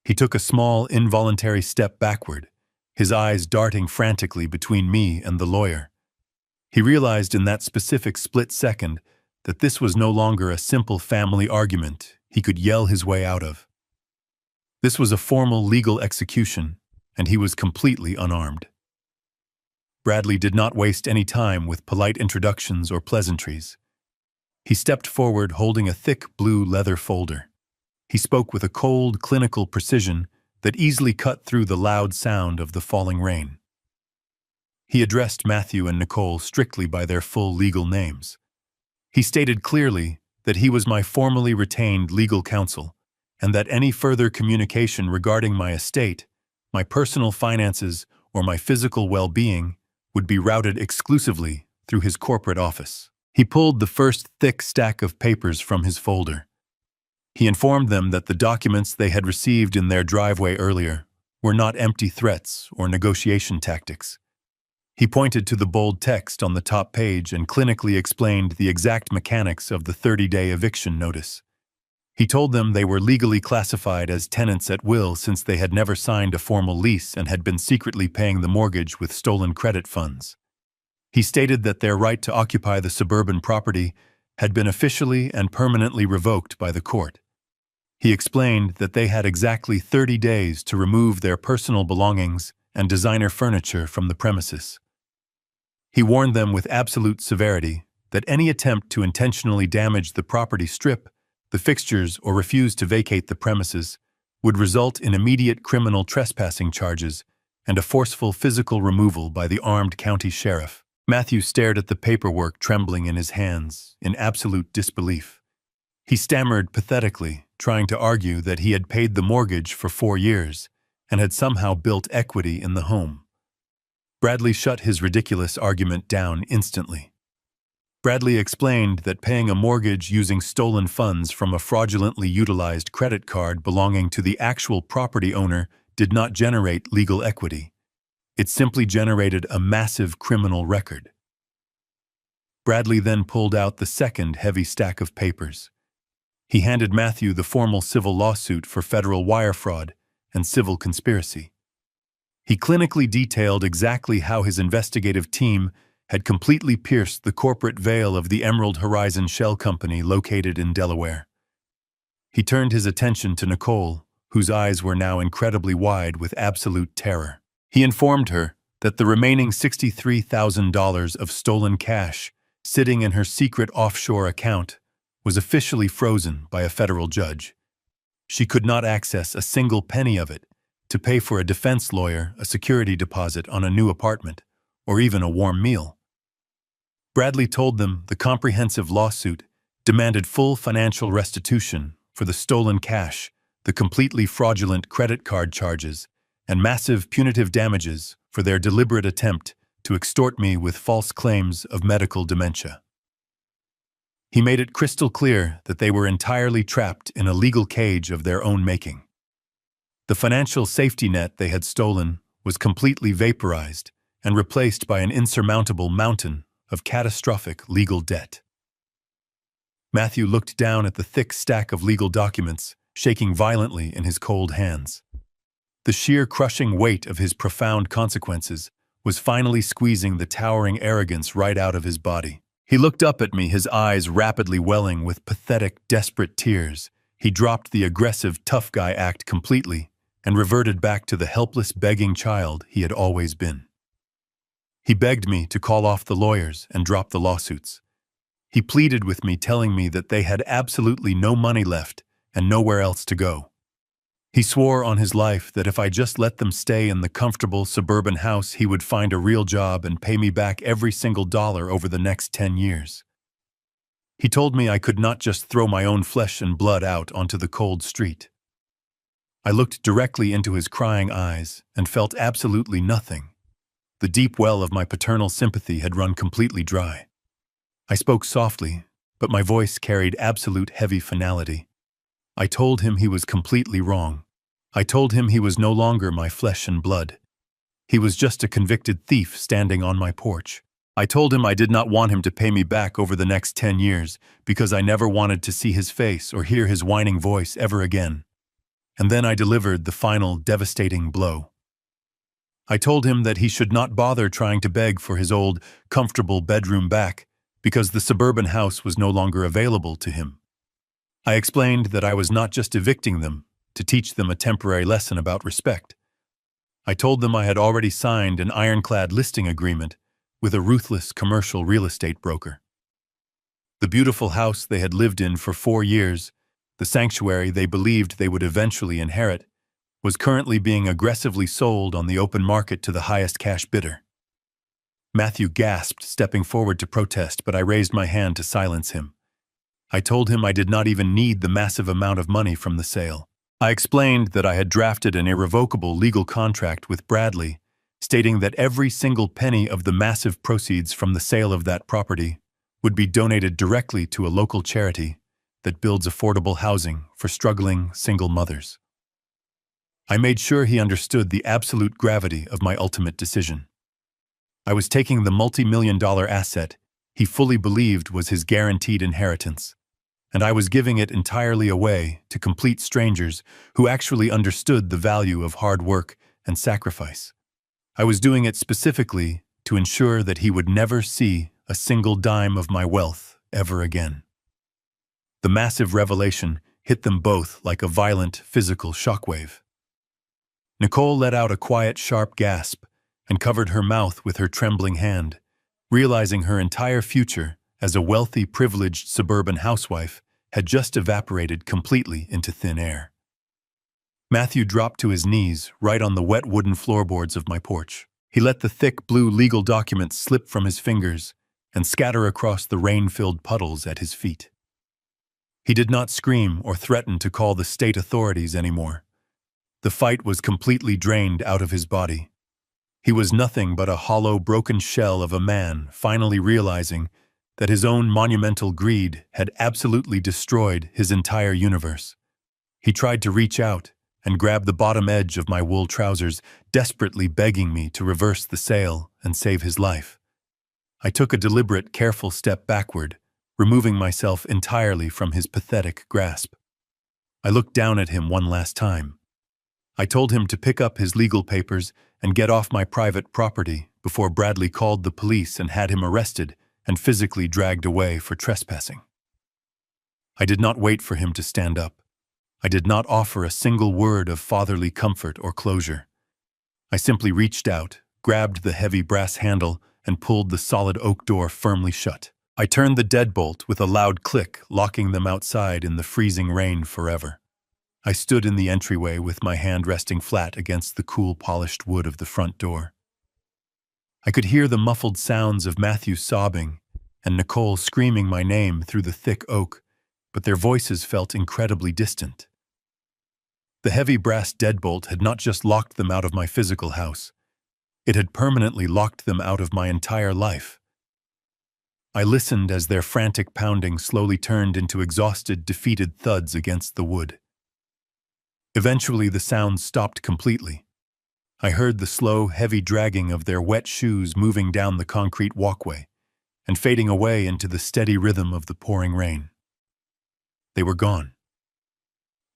He took a small, involuntary step backward, his eyes darting frantically between me and the lawyer. He realized in that specific split second that this was no longer a simple family argument he could yell his way out of. This was a formal legal execution, and he was completely unarmed. Bradley did not waste any time with polite introductions or pleasantries. He stepped forward holding a thick blue leather folder. He spoke with a cold, clinical precision that easily cut through the loud sound of the falling rain. He addressed Matthew and Nicole strictly by their full legal names. He stated clearly that he was my formally retained legal counsel, and that any further communication regarding my estate, my personal finances, or my physical well-being would be routed exclusively through his corporate office. He pulled the first thick stack of papers from his folder. He informed them that the documents they had received in their driveway earlier were not empty threats or negotiation tactics. He pointed to the bold text on the top page and clinically explained the exact mechanics of the 30-day eviction notice. He told them they were legally classified as tenants at will since they had never signed a formal lease and had been secretly paying the mortgage with stolen credit funds. He stated that their right to occupy the suburban property had been officially and permanently revoked by the court. He explained that they had exactly 30 days to remove their personal belongings and designer furniture from the premises. He warned them with absolute severity that any attempt to intentionally damage the property strip, the fixtures, or refuse to vacate the premises would result in immediate criminal trespassing charges and a forceful physical removal by the armed county sheriff. Matthew stared at the paperwork trembling in his hands, in absolute disbelief. He stammered pathetically, trying to argue that he had paid the mortgage for 4 years and had somehow built equity in the home. Bradley shut his ridiculous argument down instantly. Bradley explained that paying a mortgage using stolen funds from a fraudulently utilized credit card belonging to the actual property owner did not generate legal equity. It simply generated a massive criminal record. Bradley then pulled out the second heavy stack of papers. He handed Matthew the formal civil lawsuit for federal wire fraud and civil conspiracy. He clinically detailed exactly how his investigative team had completely pierced the corporate veil of the Emerald Horizon Shell Company located in Delaware. He turned his attention to Nicole, whose eyes were now incredibly wide with absolute terror. He informed her that the remaining $63,000 of stolen cash sitting in her secret offshore account was officially frozen by a federal judge. She could not access a single penny of it to pay for a defense lawyer, a security deposit on a new apartment, or even a warm meal. Bradley told them the comprehensive lawsuit demanded full financial restitution for the stolen cash, the completely fraudulent credit card charges, and massive punitive damages for their deliberate attempt to extort me with false claims of medical dementia. He made it crystal clear that they were entirely trapped in a legal cage of their own making. The financial safety net they had stolen was completely vaporized and replaced by an insurmountable mountain of catastrophic legal debt. Matthew looked down at the thick stack of legal documents, shaking violently in his cold hands. The sheer crushing weight of his profound consequences was finally squeezing the towering arrogance right out of his body. He looked up at me, his eyes rapidly welling with pathetic, desperate tears. He dropped the aggressive, tough guy act completely and reverted back to the helpless, begging child he had always been. He begged me to call off the lawyers and drop the lawsuits. He pleaded with me, telling me that they had absolutely no money left and nowhere else to go. He swore on his life that if I just let them stay in the comfortable suburban house, he would find a real job and pay me back every single dollar over the next 10 years. He told me I could not just throw my own flesh and blood out onto the cold street. I looked directly into his crying eyes and felt absolutely nothing. The deep well of my paternal sympathy had run completely dry. I spoke softly, but my voice carried absolute heavy finality. I told him he was completely wrong. I told him he was no longer my flesh and blood. He was just a convicted thief standing on my porch. I told him I did not want him to pay me back over the next 10 years because I never wanted to see his face or hear his whining voice ever again. And then I delivered the final devastating blow. I told him that he should not bother trying to beg for his old, comfortable bedroom back because the suburban house was no longer available to him. I explained that I was not just evicting them to teach them a temporary lesson about respect. I told them I had already signed an ironclad listing agreement with a ruthless commercial real estate broker. The beautiful house they had lived in for 4 years, the sanctuary they believed they would eventually inherit, was currently being aggressively sold on the open market to the highest cash bidder. Matthew gasped, stepping forward to protest, but I raised my hand to silence him. I told him I did not even need the massive amount of money from the sale. I explained that I had drafted an irrevocable legal contract with Bradley, stating that every single penny of the massive proceeds from the sale of that property would be donated directly to a local charity that builds affordable housing for struggling single mothers. I made sure he understood the absolute gravity of my ultimate decision. I was taking the multi-million-dollar asset he fully believed was his guaranteed inheritance, and I was giving it entirely away to complete strangers who actually understood the value of hard work and sacrifice. I was doing it specifically to ensure that he would never see a single dime of my wealth ever again. The massive revelation hit them both like a violent physical shockwave. Nicole let out a quiet, sharp gasp and covered her mouth with her trembling hand, realizing her entire future as a wealthy, privileged suburban housewife had just evaporated completely into thin air. Matthew dropped to his knees right on the wet wooden floorboards of my porch. He let the thick blue legal documents slip from his fingers and scatter across the rain-filled puddles at his feet. He did not scream or threaten to call the state authorities anymore. The fight was completely drained out of his body. He was nothing but a hollow, broken shell of a man finally realizing that his own monumental greed had absolutely destroyed his entire universe. He tried to reach out and grab the bottom edge of my wool trousers, desperately begging me to reverse the sale and save his life. I took a deliberate, careful step backward, removing myself entirely from his pathetic grasp. I looked down at him one last time. I told him to pick up his legal papers and get off my private property before Bradley called the police and had him arrested and physically dragged away for trespassing. I did not wait for him to stand up. I did not offer a single word of fatherly comfort or closure. I simply reached out, grabbed the heavy brass handle, and pulled the solid oak door firmly shut. I turned the deadbolt with a loud click, locking them outside in the freezing rain forever. I stood in the entryway with my hand resting flat against the cool, polished wood of the front door. I could hear the muffled sounds of Matthew sobbing and Nicole screaming my name through the thick oak, but their voices felt incredibly distant. The heavy brass deadbolt had not just locked them out of my physical house, it had permanently locked them out of my entire life. I listened as their frantic pounding slowly turned into exhausted, defeated thuds against the wood. Eventually, the sound stopped completely. I heard the slow, heavy dragging of their wet shoes moving down the concrete walkway and fading away into the steady rhythm of the pouring rain. They were gone.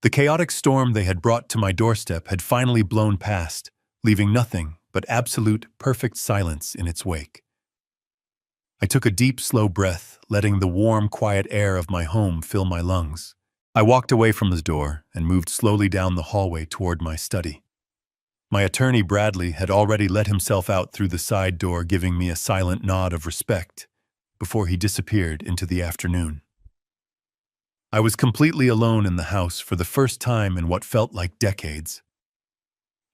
The chaotic storm they had brought to my doorstep had finally blown past, leaving nothing but absolute, perfect silence in its wake. I took a deep, slow breath, letting the warm, quiet air of my home fill my lungs. I walked away from the door and moved slowly down the hallway toward my study. My attorney, Bradley, had already let himself out through the side door, giving me a silent nod of respect before he disappeared into the afternoon. I was completely alone in the house for the first time in what felt like decades.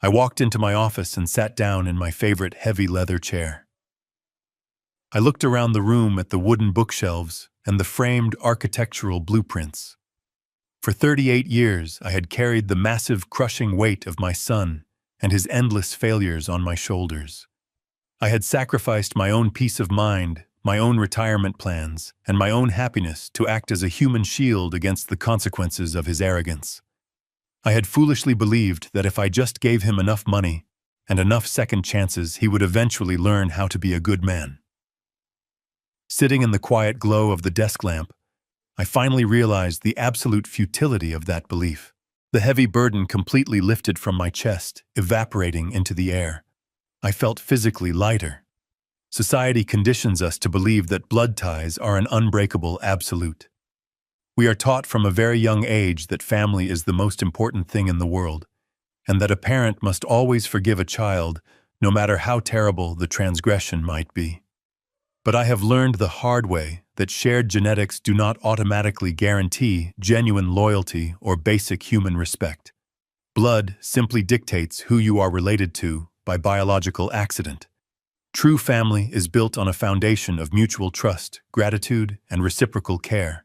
I walked into my office and sat down in my favorite heavy leather chair. I looked around the room at the wooden bookshelves and the framed architectural blueprints. For 38 years, I had carried the massive, crushing weight of my son and his endless failures on my shoulders. I had sacrificed my own peace of mind, my own retirement plans, and my own happiness to act as a human shield against the consequences of his arrogance. I had foolishly believed that if I just gave him enough money and enough second chances, he would eventually learn how to be a good man. Sitting in the quiet glow of the desk lamp, I finally realized the absolute futility of that belief. The heavy burden completely lifted from my chest, evaporating into the air. I felt physically lighter. Society conditions us to believe that blood ties are an unbreakable absolute. We are taught from a very young age that family is the most important thing in the world, and that a parent must always forgive a child, no matter how terrible the transgression might be. But I have learned the hard way that shared genetics do not automatically guarantee genuine loyalty or basic human respect. Blood simply dictates who you are related to by biological accident. True family is built on a foundation of mutual trust, gratitude, and reciprocal care.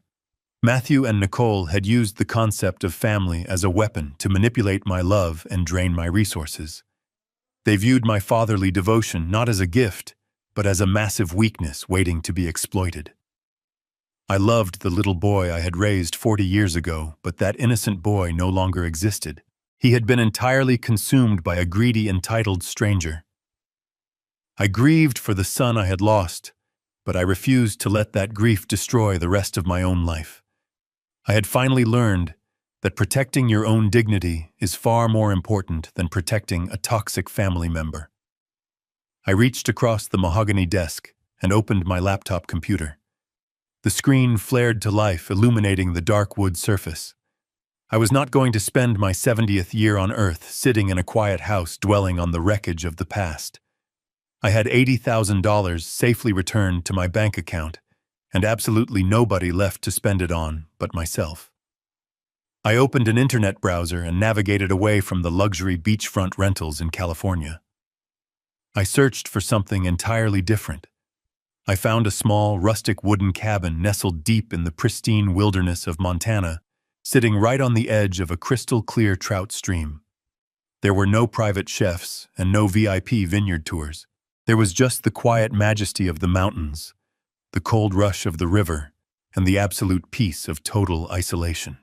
Matthew and Nicole had used the concept of family as a weapon to manipulate my love and drain my resources. They viewed my fatherly devotion not as a gift, but as a massive weakness waiting to be exploited. I loved the little boy I had raised 40 years ago, but that innocent boy no longer existed. He had been entirely consumed by a greedy, entitled stranger. I grieved for the son I had lost, but I refused to let that grief destroy the rest of my own life. I had finally learned that protecting your own dignity is far more important than protecting a toxic family member. I reached across the mahogany desk and opened my laptop computer. The screen flared to life, illuminating the dark wood surface. I was not going to spend my 70th year on Earth sitting in a quiet house dwelling on the wreckage of the past. I had $80,000 safely returned to my bank account, and absolutely nobody left to spend it on but myself. I opened an internet browser and navigated away from the luxury beachfront rentals in California. I searched for something entirely different. I found a small, rustic wooden cabin nestled deep in the pristine wilderness of Montana, sitting right on the edge of a crystal-clear trout stream. There were no private chefs and no VIP vineyard tours. There was just the quiet majesty of the mountains, the cold rush of the river, and the absolute peace of total isolation.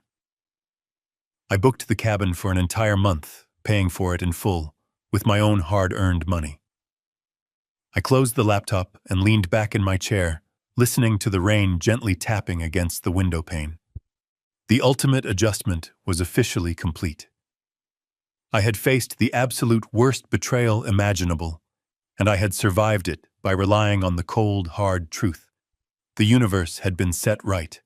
I booked the cabin for an entire month, paying for it in full, with my own hard-earned money. I closed the laptop and leaned back in my chair, listening to the rain gently tapping against the window pane. The ultimate adjustment was officially complete. I had faced the absolute worst betrayal imaginable, and I had survived it by relying on the cold, hard truth. The universe had been set right.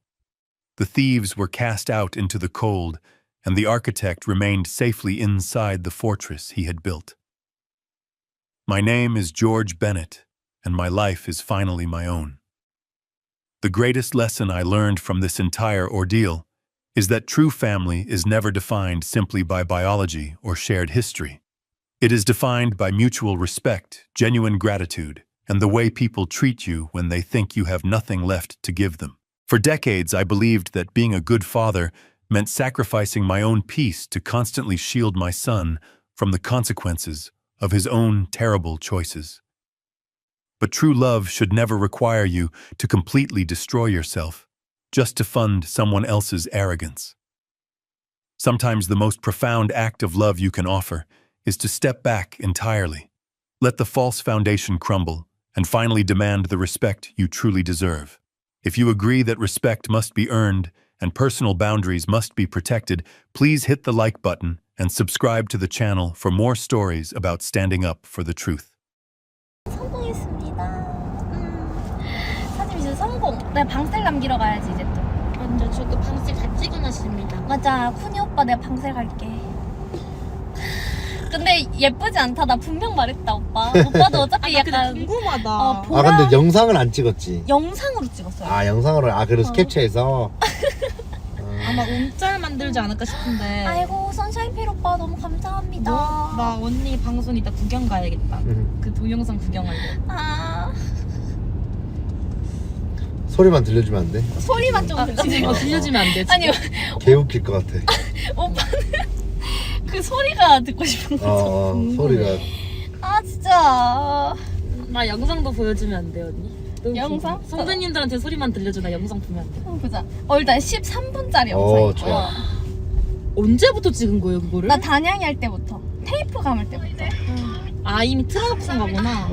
The thieves were cast out into the cold, and the architect remained safely inside the fortress he had built. My name is George Bennett, and my life is finally my own. The greatest lesson I learned from this entire ordeal is that true family is never defined simply by biology or shared history. It is defined by mutual respect, genuine gratitude, and the way people treat you when they think you have nothing left to give them. For decades, I believed that being a good father meant sacrificing my own peace to constantly shield my son from the consequences of his own terrible choices. But true love should never require you to completely destroy yourself just to fund someone else's arrogance. Sometimes the most profound act of love you can offer is to step back entirely, let the false foundation crumble, and finally demand the respect you truly deserve. If you agree that respect must be earned and personal boundaries must be protected, please hit the like button and subscribe to the channel for more stories about standing up for the truth. 성공했습니다. 사실 이제 성공. 내가 방셀 남기러 가야지 이제 또. 완전 저도 방세 다 찍어놨습니다. 맞아, 쿠니 오빠 내가 방셀 갈게. 근데 예쁘지 않다. 나 분명 말했다 오빠. 오빠도 어차피 약간 궁금하다. 보라... 아 근데 영상은 안 찍었지. 영상으로 찍었어요. 아 영상으로 그래서 캡처해서. 아마 움짤 만들지 않을까 싶은데. 아이고 선샤인필 오빠 너무 감사합니다. 나 언니 방송 이따 구경 가야겠다. 그 동영상 구경하려고. 아 소리만 들려주면 안 돼? 소리만 좀 들려주세요. 들려주면 안 되지? 아니 개웃길 것 같아. 오빠는 그 소리가 듣고 싶은 거죠. 소리가. 아 진짜. 나 영상도 보여주면 안 돼 언니? 너무 영상? 궁금해. 선배님들한테 소리만 들려줘. 나 영상 보면 안 돼? 한번 보자. 일단 13분짜리 영상이 좋아. 언제부터 찍은 거예요 그거를? 나 단양이 할 때부터 테이프 감을 때부터. 아 이미 틀어놓고 산 거구나.